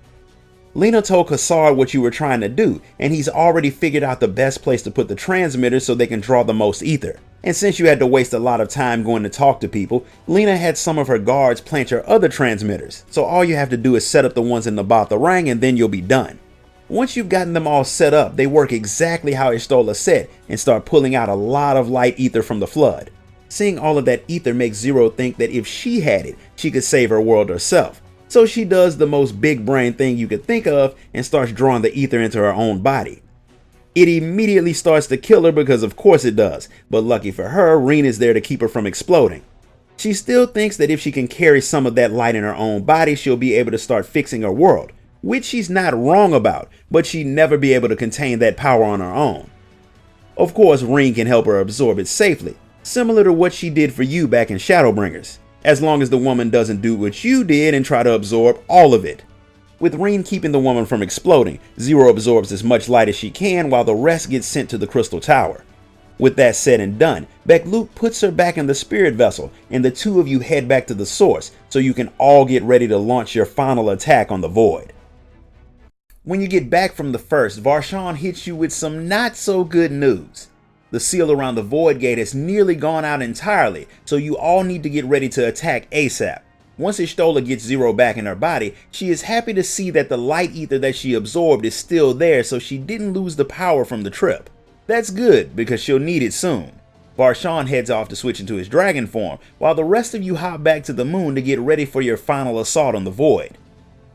Lena told Kassar what you were trying to do, and he's already figured out the best place to put the transmitters so they can draw the most ether. And since you had to waste a lot of time going to talk to people, Lena had some of her guards plant your other transmitters, so all you have to do is set up the ones in Nabatha-Rang and then you'll be done. Once you've gotten them all set up, they work exactly how Y'shtola said and start pulling out a lot of light ether from the flood. Seeing all of that ether makes Zero think that if she had it, she could save her world herself. So she does the most big brain thing you could think of and starts drawing the ether into her own body. It immediately starts to kill her because of course it does, but lucky for her, Reen is there to keep her from exploding. She still thinks that if she can carry some of that light in her own body, she'll be able to start fixing her world, which she's not wrong about, but she'd never be able to contain that power on her own. Of course, Reen can help her absorb it safely, similar to what she did for you back in Shadowbringers, as long as the woman doesn't do what you did and try to absorb all of it. With Reen keeping the woman from exploding, Zero absorbs as much light as she can while the rest gets sent to the Crystal Tower. With that said and done, Beklut puts her back in the spirit vessel and the two of you head back to the source so you can all get ready to launch your final attack on the Void. When you get back from the first, Varshan hits you with some not so good news. The seal around the Void Gate has nearly gone out entirely, so you all need to get ready to attack ASAP. Once Y'shtola gets Zero back in her body, she is happy to see that the light ether that she absorbed is still there, so she didn't lose the power from the trip. That's good, because she'll need it soon. Varshan heads off to switch into his dragon form, while the rest of you hop back to the moon to get ready for your final assault on the Void.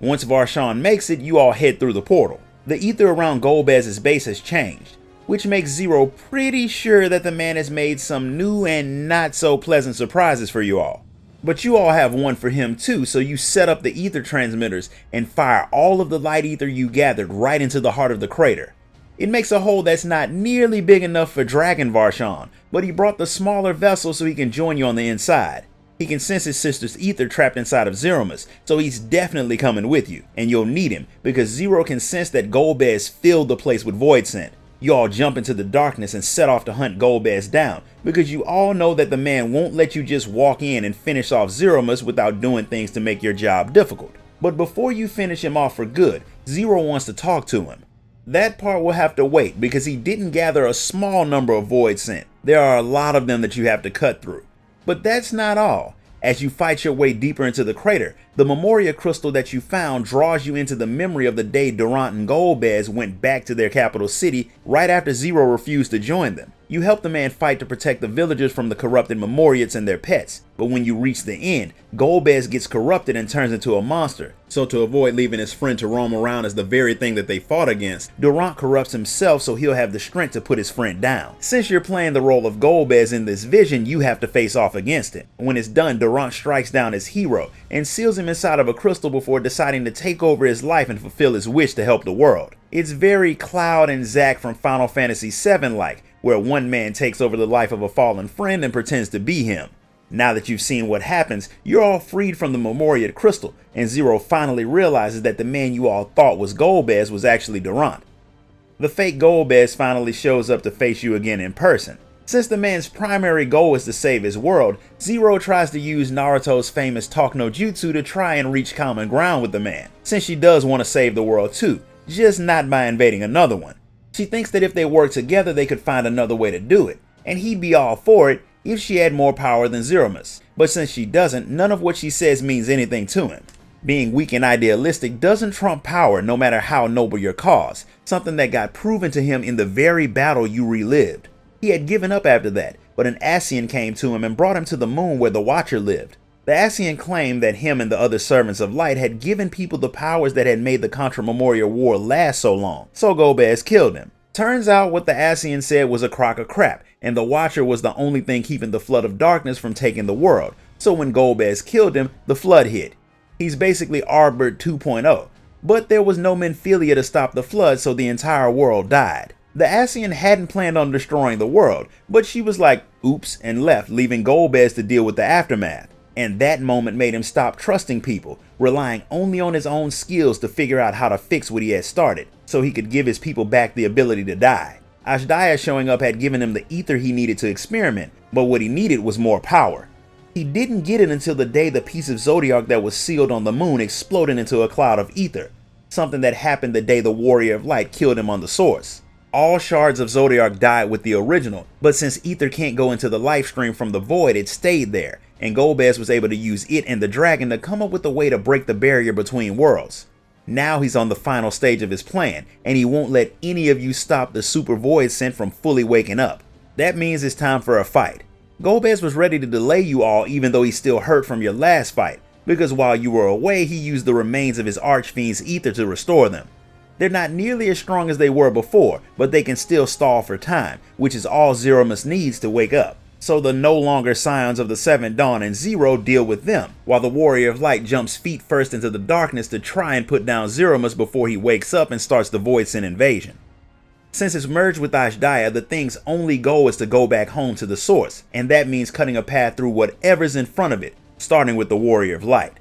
Once Varshan makes it, you all head through the portal. The ether around Golbez's base has changed, which makes Zero pretty sure that the man has made some new and not so pleasant surprises for you all. But you all have one for him too, so you set up the ether transmitters and fire all of the light ether you gathered right into the heart of the crater. It makes a hole that's not nearly big enough for Dragon Varshan, but he brought the smaller vessel so he can join you on the inside. He can sense his sister's ether trapped inside of Zeromus, so he's definitely coming with you, and you'll need him because Zero can sense that Golbez filled the place with voidsent. You all jump into the darkness and set off to hunt Golbez down, because you all know that the man won't let you just walk in and finish off Zeromus without doing things to make your job difficult. But before you finish him off for good, Zero wants to talk to him. That part will have to wait because he didn't gather a small number of voidsent. There are a lot of them that you have to cut through. But that's not all. As you fight your way deeper into the crater, the Memoria crystal that you found draws you into the memory of the day Durant and Golbez went back to their capital city right after Zero refused to join them. You help the man fight to protect the villagers from the corrupted Memoriates and their pets, but when you reach the end, Golbez gets corrupted and turns into a monster. So to avoid leaving his friend to roam around as the very thing that they fought against, Durant corrupts himself so he'll have the strength to put his friend down. Since you're playing the role of Golbez in this vision, you have to face off against him. When it's done, Durant strikes down his hero and seals him inside of a crystal before deciding to take over his life and fulfill his wish to help the world. It's very Cloud and Zack from Final Fantasy VII like, where one man takes over the life of a fallen friend and pretends to be him. Now that you've seen what happens, you're all freed from the Memoriate crystal, and Zero finally realizes that the man you all thought was Golbez was actually Durant. The fake Golbez finally shows up to face you again in person. Since the man's primary goal is to save his world, Zero tries to use Naruto's famous Talk no Jutsu to try and reach common ground with the man, since she does want to save the world too, just not by invading another one. She thinks that if they work together they could find another way to do it, and he'd be all for it if she had more power than Zeromus. But since she doesn't, none of what she says means anything to him. Being weak and idealistic doesn't trump power no matter how noble your cause, something that got proven to him in the very battle you relived. He had given up after that, but an Ascian came to him and brought him to the moon where the Watcher lived. The Ascian claimed that him and the other servants of light had given people the powers that had made the Contra Memoria War last so long, so Golbez killed him. Turns out what the Ascian said was a crock of crap, and the Watcher was the only thing keeping the Flood of Darkness from taking the world, so when Golbez killed him, the Flood hit. He's basically Arbert 2.0, but there was no Menphilia to stop the Flood, so the entire world died. The Ascian hadn't planned on destroying the world, but she was like, oops, and left, leaving Golbez to deal with the aftermath. And that moment made him stop trusting people, relying only on his own skills to figure out how to fix what he had started, so he could give his people back the ability to die. Ashdaya showing up had given him the ether he needed to experiment, but what he needed was more power. He didn't get it until the day the piece of Zodiac that was sealed on the moon exploded into a cloud of ether, something that happened the day the Warrior of Light killed him on the source. All shards of Zodiac died with the original, but since ether can't go into the life stream from the void, it stayed there, and Golbez was able to use it and the dragon to come up with a way to break the barrier between worlds. Now he's on the final stage of his plan, and he won't let any of you stop the super voidsent from fully waking up. That means it's time for a fight. Golbez was ready to delay you all even though he's still hurt from your last fight, because while you were away he used the remains of his archfiend's ether to restore them. They're not nearly as strong as they were before, but they can still stall for time, which is all Zeromus needs to wake up. So the no longer scions of the Seventh Dawn and Zero deal with them, while the Warrior of Light jumps feet first into the darkness to try and put down Zeromus before he wakes up and starts the voidsent invasion. Since it's merged with Ashdaya, the thing's only goal is to go back home to the source, and that means cutting a path through whatever's in front of it, starting with the Warrior of Light.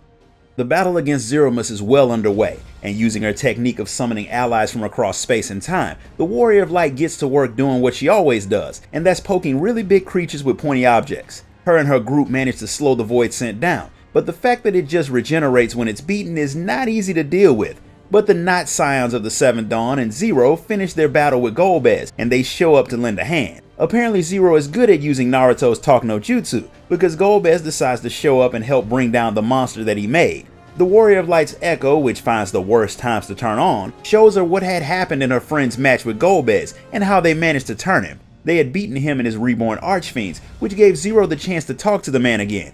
The battle against Zeromus is well underway, and using her technique of summoning allies from across space and time, the Warrior of Light gets to work doing what she always does, and that's poking really big creatures with pointy objects. Her and her group manage to slow the voidsent down, but the fact that it just regenerates when it's beaten is not easy to deal with. But the not scions of the Seventh Dawn and Zero finish their battle with Golbez, and they show up to lend a hand. Apparently Zero is good at using Naruto's Talk no Jutsu, because Golbez decides to show up and help bring down the monster that he made. The Warrior of Light's Echo, which finds the worst times to turn on, shows her what had happened in her friend's match with Golbez, and how they managed to turn him. They had beaten him and his reborn archfiends, which gave Zero the chance to talk to the man again.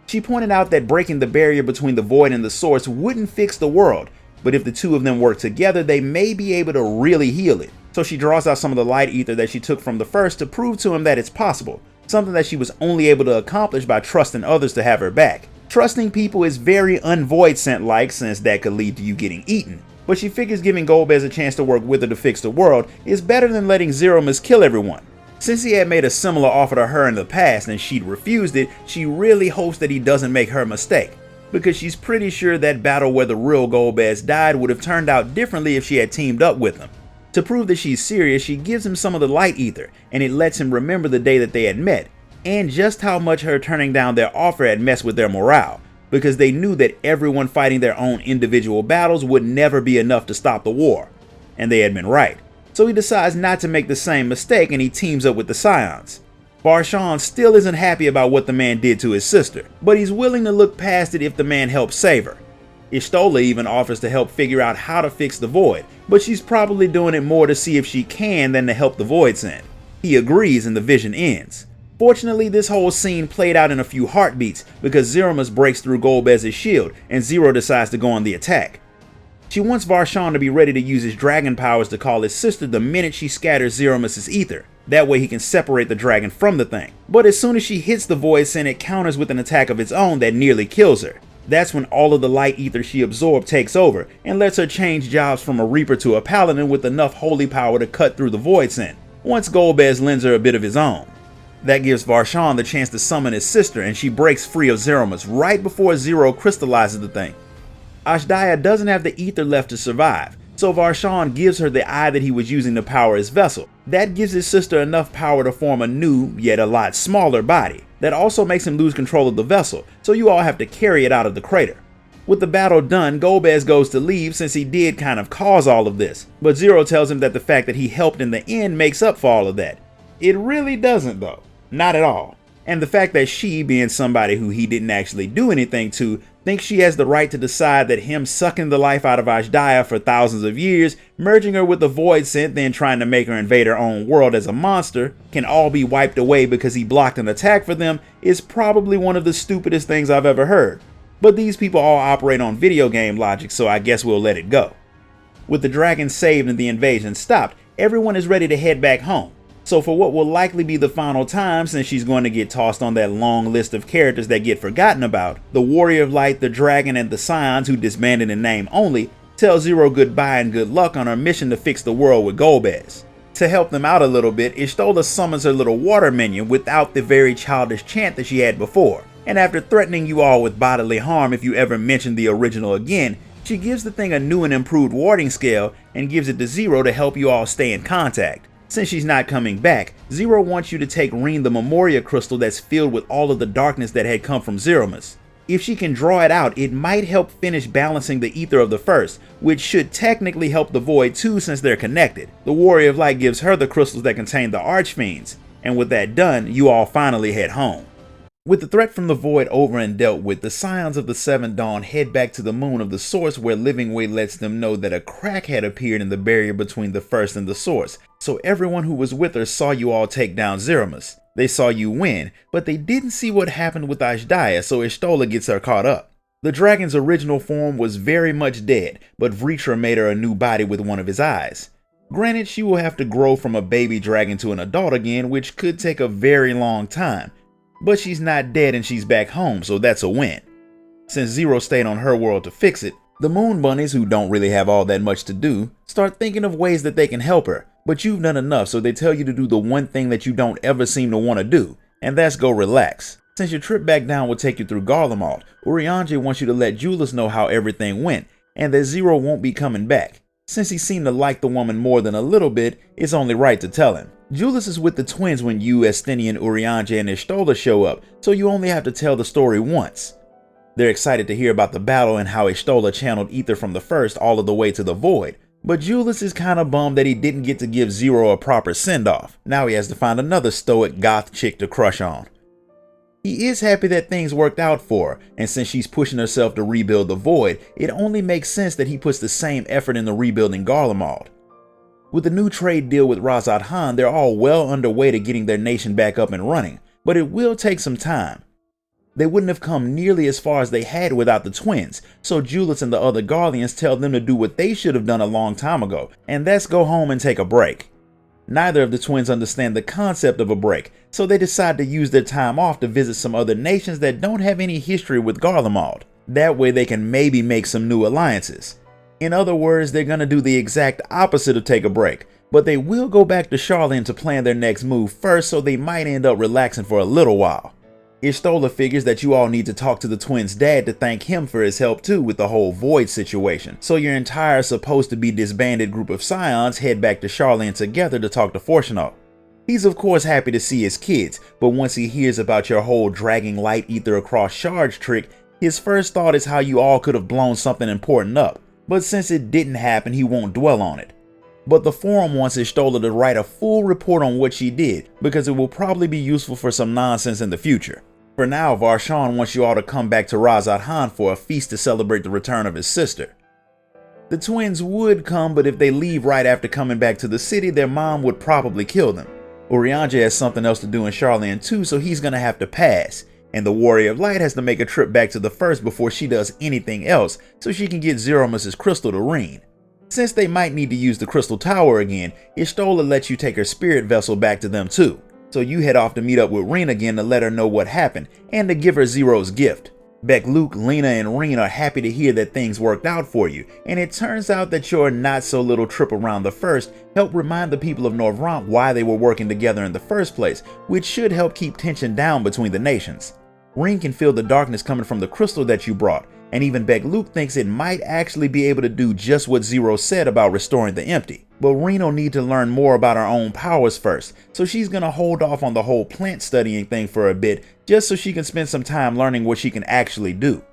She pointed out that breaking the barrier between the void and the source wouldn't fix the world, but if the two of them work together, they may be able to really heal it. So she draws out some of the light ether that she took from the first to prove to him that it's possible, something that she was only able to accomplish by trusting others to have her back. Trusting people is very un-voidsent-like, since that could lead to you getting eaten, but she figures giving Golbez a chance to work with her to fix the world is better than letting Zeromus kill everyone. Since he had made a similar offer to her in the past and she'd refused it, she really hopes that he doesn't make her mistake, because she's pretty sure that battle where the real Golbez died would have turned out differently if she had teamed up with him. To prove that she's serious, she gives him some of the light ether, and it lets him remember the day that they had met, and just how much her turning down their offer had messed with their morale, because they knew that everyone fighting their own individual battles would never be enough to stop the war. And they had been right. So he decides not to make the same mistake, and he teams up with the Scions. Barbariccia still isn't happy about what the man did to his sister, but he's willing to look past it if the man helps save her. Y'shtola even offers to help figure out how to fix the void, but she's probably doing it more to see if she can than to help the voidsent. He agrees and the vision ends. Fortunately, this whole scene played out in a few heartbeats, because Zeromus breaks through Golbez's shield and Zero decides to go on the attack. She wants Barbariccia to be ready to use his dragon powers to call his sister the minute she scatters Zeromus's ether. That way he can separate the dragon from the thing. But as soon as she hits the voidsent, it counters with an attack of its own that nearly kills her. That's when all of the light ether she absorbed takes over and lets her change jobs from a reaper to a paladin with enough holy power to cut through the voidsent, once Golbez lends her a bit of his own. That gives Barbariccia the chance to summon his sister, and she breaks free of Zeromus right before Zero crystallizes the thing. Ashdaya doesn't have the ether left to survive, so Barbariccia gives her the eye that he was using to power his vessel. That gives his sister enough power to form a new, yet a lot smaller body. That also makes him lose control of the vessel, so you all have to carry it out of the crater. With the battle done, Golbez goes to leave since he did kind of cause all of this, but Zero tells him that the fact that he helped in the end makes up for all of that. It really doesn't though. Not at all. And the fact that she, being somebody who he didn't actually do anything to, thinks she has the right to decide that him sucking the life out of Ashdaya for thousands of years, merging her with the voidsent, then trying to make her invade her own world as a monster, can all be wiped away because he blocked an attack for them, is probably one of the stupidest things I've ever heard. But these people all operate on video game logic, so I guess we'll let it go. With the dragon saved and the invasion stopped, everyone is ready to head back home. So for what will likely be the final time, since she's going to get tossed on that long list of characters that get forgotten about, the Warrior of Light, the Dragon, and the Scions, who disbanded in name only, tell Zero goodbye and good luck on her mission to fix the world with Golbez. To help them out a little bit, Y'shtola summons her little water minion without the very childish chant that she had before, and after threatening you all with bodily harm if you ever mention the original again, she gives the thing a new and improved warding scale and gives it to Zero to help you all stay in contact. Since she's not coming back, Zero wants you to take Reen the Memoria crystal that's filled with all of the darkness that had come from Zeromus. If she can draw it out, it might help finish balancing the ether of the first, which should technically help the void too since they're connected. The Warrior of Light gives her the crystals that contain the archfiends, and with that done, you all finally head home. With the threat from the Void over and dealt with, the Scions of the Seventh Dawn head back to the moon of the Source, where Living Way lets them know that a crack had appeared in the barrier between the First and the Source, so everyone who was with her saw you all take down Zeromus. They saw you win, but they didn't see what happened with Azhdaya, so Y'shtola gets her caught up. The dragon's original form was very much dead, but Vritra made her a new body with one of his eyes. Granted, she will have to grow from a baby dragon to an adult again, which could take a very long time. But she's not dead and she's back home, so that's a win. Since Zero stayed on her world to fix it, the Moon Bunnies, who don't really have all that much to do, start thinking of ways that they can help her. But you've done enough, so they tell you to do the one thing that you don't ever seem to want to do, and that's go relax. Since your trip back down will take you through Garlemald, Urianger wants you to let Julius know how everything went, and that Zero won't be coming back. Since he seemed to like the woman more than a little bit, it's only right to tell him. Julius is with the twins when you, Estinian, Urianger, and Y'shtola show up, so you only have to tell the story once. They're excited to hear about the battle and how Y'shtola channeled ether from the First all of the way to the Void, but Julius is kinda bummed that he didn't get to give Zero a proper send-off. Now he has to find another stoic goth chick to crush on. He is happy that things worked out for her, and since she's pushing herself to rebuild the Void, it only makes sense that he puts the same effort into rebuilding Garlemald. With the new trade deal with Radz-at-Han, they're all well underway to getting their nation back up and running, but it will take some time. They wouldn't have come nearly as far as they had without the twins, so Julius and the other Garleans tell them to do what they should have done a long time ago, and that's go home and take a break. Neither of the twins understand the concept of a break, so they decide to use their time off to visit some other nations that don't have any history with Garlemald. That way they can maybe make some new alliances. In other words, they're gonna do the exact opposite of take a break, but they will go back to Sharlayan to plan their next move first, so they might end up relaxing for a little while. Y'shtola figures that you all need to talk to the twins' dad to thank him for his help too with the whole Void situation, so your entire supposed to be disbanded group of Scions head back to Sharlayan together to talk to Fortunato. He's of course happy to see his kids, but once he hears about your whole dragging light ether across shards trick, his first thought is how you all could have blown something important up. But since it didn't happen, he won't dwell on it. But the forum wants Y'shtola to write a full report on what she did, because it will probably be useful for some nonsense in the future. For now, Varshan wants you all to come back to Radz-at-Han for a feast to celebrate the return of his sister. The twins would come, but if they leave right after coming back to the city, their mom would probably kill them. Urianger has something else to do in Sharlayan too, so he's gonna have to pass. And the Warrior of Light has to make a trip back to the First before she does anything else, so she can get Zeromus' crystal to Reen. Since they might need to use the Crystal Tower again, Y'shtola lets you take her spirit vessel back to them too. So you head off to meet up with Reen again to let her know what happened, and to give her Zero's gift. Beck, Luke, Lena, and Reen are happy to hear that things worked out for you, and it turns out that your not-so-little trip around the First helped remind the people of Norvrant why they were working together in the first place, which should help keep tension down between the nations. Reen can feel the darkness coming from the crystal that you brought, and even Beck Luke thinks it might actually be able to do just what Zero said about restoring the empty. But Reen will need to learn more about her own powers first, so she's gonna hold off on the whole plant studying thing for a bit, just so she can spend some time learning what she can actually do.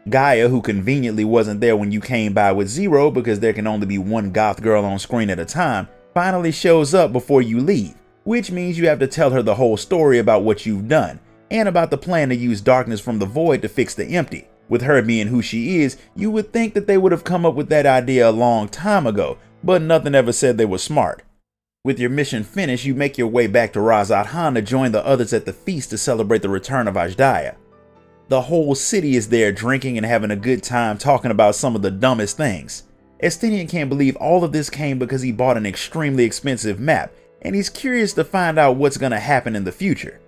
Gaia, who conveniently wasn't there when you came by with Zero because there can only be one goth girl on screen at a time, finally shows up before you leave, which means you have to tell her the whole story about what you've done, and about the plan to use darkness from the Void to fix the empty. With her being who she is, you would think that they would have come up with that idea a long time ago, but nothing ever said they were smart. With your mission finished, you make your way back to Radz-at-Han to join the others at the feast to celebrate the return of Azhdaya. The whole city is there drinking and having a good time talking about some of the dumbest things. Estinian can't believe all of this came because he bought an extremely expensive map, and he's curious to find out what's going to happen in the future.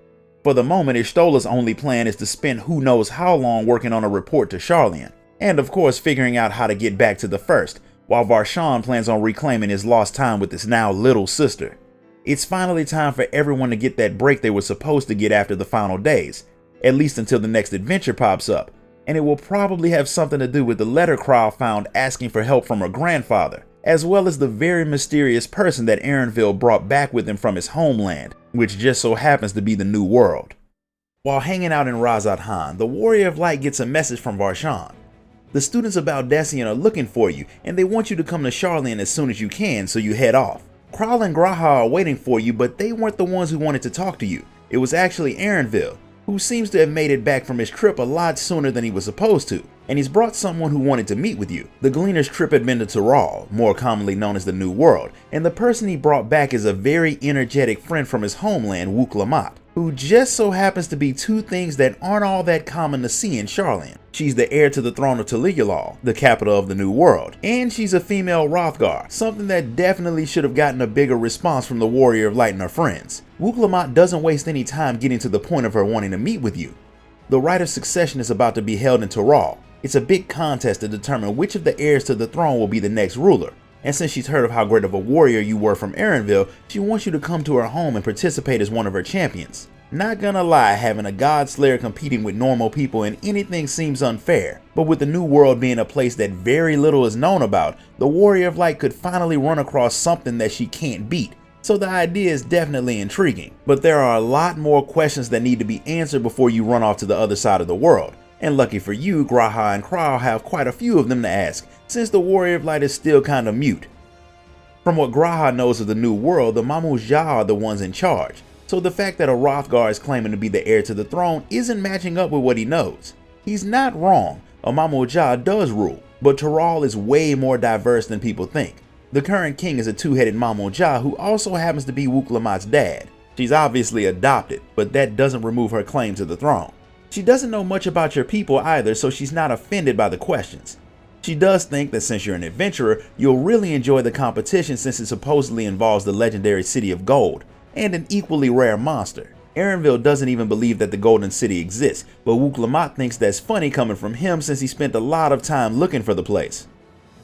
For the moment, Y'shtola's only plan is to spend who knows how long working on a report to Sharlayan, and of course figuring out how to get back to the First, while Varshan plans on reclaiming his lost time with his now little sister. It's finally time for everyone to get that break they were supposed to get after the final days, at least until the next adventure pops up, and it will probably have something to do with the letter Kral found asking for help from her grandfather, as well as the very mysterious person that Erenville brought back with him from his homeland, which just so happens to be the New World. While hanging out in Radz-at-Han, the Warrior of Light gets a message from Varshan. The students of Baldesion are looking for you, and they want you to come to Sharlayan as soon as you can, so you head off. Kral and Graha are waiting for you, but they weren't the ones who wanted to talk to you. It was actually Erenville, who seems to have made it back from his trip a lot sooner than he was supposed to, and he's brought someone who wanted to meet with you. The Gleaner's trip had been to Tataru, more commonly known as the New World, and the person he brought back is a very energetic friend from his homeland, Wuk-Lamat, who just so happens to be two things that aren't all that common to see in Sharlayan. She's the heir to the throne of Taligulal, the capital of the New World, and she's a female Hrothgar, something that definitely should have gotten a bigger response from the Warrior of Light and her friends. Wuk-Lamat doesn't waste any time getting to the point of her wanting to meet with you. The rite of succession is about to be held in Tataru. It's a big contest to determine which of the heirs to the throne will be the next ruler, and since she's heard of how great of a warrior you were from Erenville, she wants you to come to her home and participate as one of her champions. Not gonna lie, having a god slayer competing with normal people in anything seems unfair, but with the New World being a place that very little is known about, the Warrior of Light could finally run across something that she can't beat, so the idea is definitely intriguing. But there are a lot more questions that need to be answered before you run off to the other side of the world, and lucky for you, G'raha and Kral have quite a few of them to ask, since the Warrior of Light is still kinda mute. From what G'raha knows of the New World, the Mamuzja are the ones in charge, so the fact that a Hrothgar is claiming to be the heir to the throne isn't matching up with what he knows. He's not wrong, a Mamuzja does rule, but Tataru is way more diverse than people think. The current king is a two-headed Mamuzja who also happens to be Wuk-Lamat's dad. She's obviously adopted, but that doesn't remove her claim to the throne. She doesn't know much about your people either, so she's not offended by the questions. She does think that since you're an adventurer, you'll really enjoy the competition since it supposedly involves the legendary City of Gold, and an equally rare monster. Erenville doesn't even believe that the Golden City exists, but Wuk-Lamat thinks that's funny coming from him since he spent a lot of time looking for the place.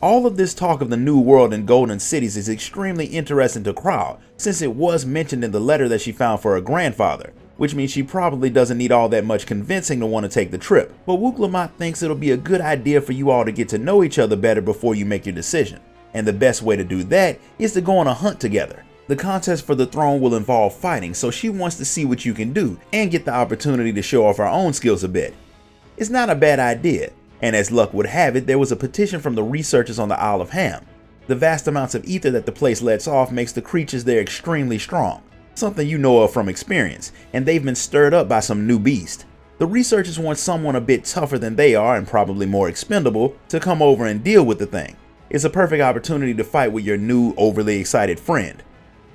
All of this talk of the New World and Golden Cities is extremely interesting to Kral, since it was mentioned in the letter that she found for her grandfather, which means she probably doesn't need all that much convincing to want to take the trip. But Wuk-Lamat thinks it'll be a good idea for you all to get to know each other better before you make your decision, and the best way to do that is to go on a hunt together. The contest for the throne will involve fighting, so she wants to see what you can do and get the opportunity to show off her own skills a bit. It's not a bad idea, and as luck would have it, there was a petition from the researchers on the Isle of Ham. The vast amounts of ether that the place lets off makes the creatures there extremely strong, something you know of from experience, and they've been stirred up by some new beast. The researchers want someone a bit tougher than they are and probably more expendable to come over and deal with the thing. It's a perfect opportunity to fight with your new, overly excited friend.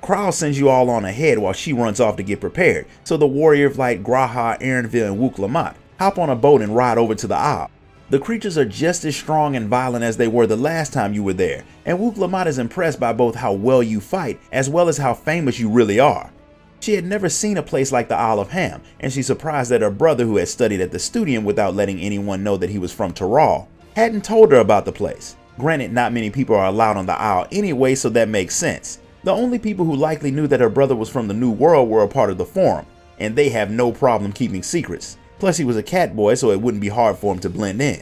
Kral sends you all on ahead while she runs off to get prepared, so the Warrior of Light, G'raha, Erenville, and Wuk-Lamat hop on a boat and ride over to the Isle. The creatures are just as strong and violent as they were the last time you were there, and Wuk-Lamat is impressed by both how well you fight as well as how famous you really are. She had never seen a place like the Isle of Ham, and she's surprised that her brother, who had studied at the Studium without letting anyone know that he was from Tataru, hadn't told her about the place. Granted, not many people are allowed on the Isle anyway, so that makes sense. The only people who likely knew that her brother was from the New World were a part of the Forum, and they have no problem keeping secrets. Plus he was a cat boy, so it wouldn't be hard for him to blend in.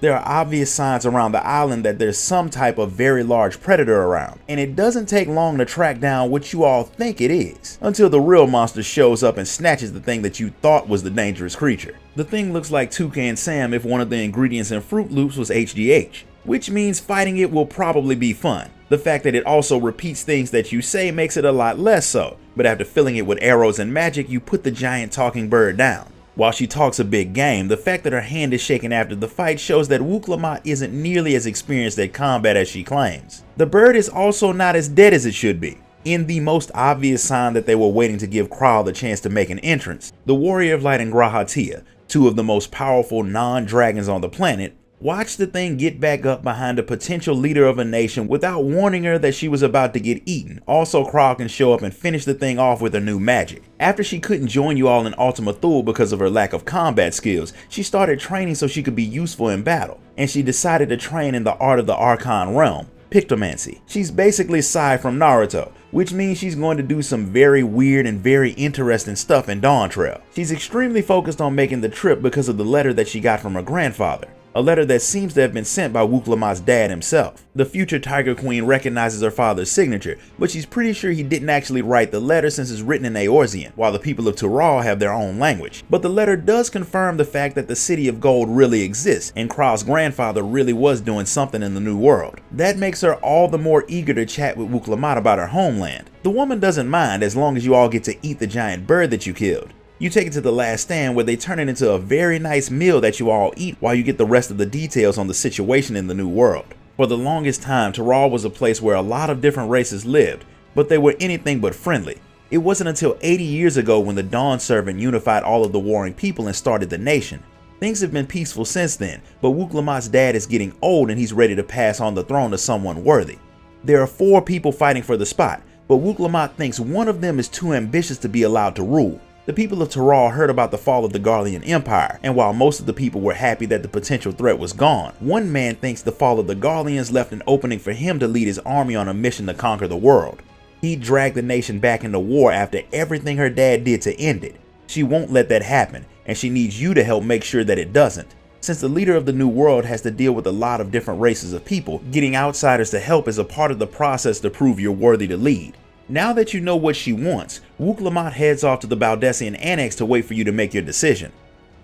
There are obvious signs around the island that there's some type of very large predator around, and it doesn't take long to track down what you all think it is, until the real monster shows up and snatches the thing that you thought was the dangerous creature. The thing looks like Toucan Sam if one of the ingredients in Fruit Loops was HGH, which means fighting it will probably be fun. The fact that it also repeats things that you say makes it a lot less so, but after filling it with arrows and magic, you put the giant talking bird down. While she talks a big game, the fact that her hand is shaking after the fight shows that Wuk-Lamat isn't nearly as experienced at combat as she claims. The bird is also not as dead as it should be. In the most obvious sign that they were waiting to give Kral the chance to make an entrance, the Warrior of Light and G'raha, two of the most powerful non-dragons on the planet, watched the thing get back up behind a potential leader of a nation without warning her that she was about to get eaten. Also, Kral can show up and finish the thing off with her new magic. After she couldn't join you all in Ultima Thule because of her lack of combat skills, she started training so she could be useful in battle, and she decided to train in the art of the Archon realm, Pictomancy. She's basically Sai from Naruto, which means she's going to do some very weird and very interesting stuff in Dawntrail. She's extremely focused on making the trip because of the letter that she got from her grandfather. A letter that seems to have been sent by Wuk-Lamat's dad himself. The future Tiger Queen recognizes her father's signature, but she's pretty sure he didn't actually write the letter since it's written in Eorzean, while the people of Tataru have their own language. But the letter does confirm the fact that the City of Gold really exists, and Kral's grandfather really was doing something in the New World. That makes her all the more eager to chat with Wuk-Lamat about her homeland. The woman doesn't mind as long as you all get to eat the giant bird that you killed. You take it to the last stand where they turn it into a very nice meal that you all eat while you get the rest of the details on the situation in the new world. For the longest time, Taral was a place where a lot of different races lived, but they were anything but friendly. It wasn't until 80 years ago when the Dawn Servant unified all of the warring people and started the nation. Things have been peaceful since then, but Wuk-Lamat's dad is getting old and he's ready to pass on the throne to someone worthy. There are 4 people fighting for the spot, but Wuk-Lamat thinks one of them is too ambitious to be allowed to rule. The people of Taral heard about the fall of the Garlean Empire, and while most of the people were happy that the potential threat was gone, one man thinks the fall of the Garleans left an opening for him to lead his army on a mission to conquer the world. He dragged the nation back into war after everything her dad did to end it. She won't let that happen, and she needs you to help make sure that it doesn't. Since the leader of the new world has to deal with a lot of different races of people, getting outsiders to help is a part of the process to prove you're worthy to lead. Now that you know what she wants, Wuk-Lamat heads off to the Baldessian Annex to wait for you to make your decision.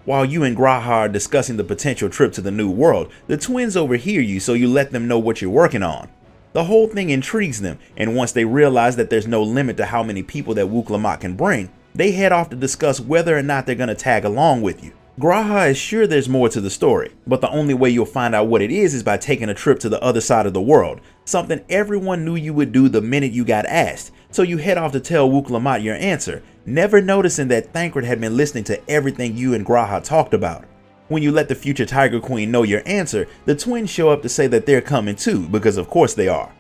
While you and G'raha are discussing the potential trip to the new world, the twins overhear you, so you let them know what you're working on. The whole thing intrigues them, and once they realize that there's no limit to how many people that Wuk-Lamat can bring, they head off to discuss whether or not they're going to tag along with you. G'raha is sure there's more to the story, but the only way you'll find out what it is by taking a trip to the other side of the world, something everyone knew you would do the minute you got asked. So you head off to tell Wuk-Lamat your answer, never noticing that Thancred had been listening to everything you and G'raha talked about. When you let the future Tiger Queen know your answer, the twins show up to say that they're coming too, because of course they are.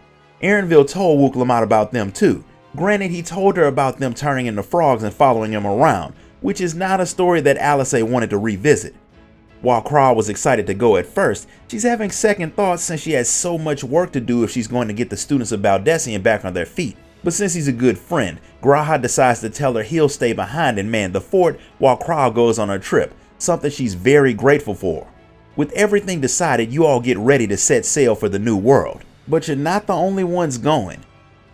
Erenville told Wuk-Lamat about them too. Granted, he told her about them turning into frogs and following him around, which is not a story that Alice wanted to revisit. While Kral was excited to go at first, she's having second thoughts since she has so much work to do if she's going to get the students of Baldessian back on their feet. But since he's a good friend, G'raha decides to tell her he'll stay behind and man the fort while Kral goes on her trip, something she's very grateful for. With everything decided, you all get ready to set sail for the new world. But you're not the only ones going.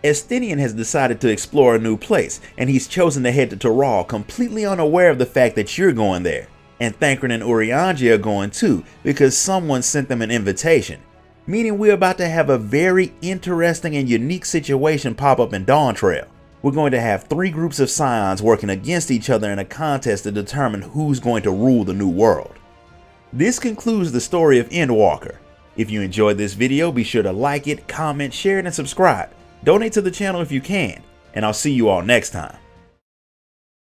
Estinian has decided to explore a new place, and he's chosen to head to Taral completely unaware of the fact that you're going there. And Thancred and Urianger are going too, because someone sent them an invitation. Meaning we're about to have a very interesting and unique situation pop up in Dawntrail. We're going to have 3 groups of scions working against each other in a contest to determine who's going to rule the new world. This concludes the story of Endwalker. If you enjoyed this video, be sure to like it, comment, share it, and subscribe. Donate to the channel if you can, and I'll see you all next time.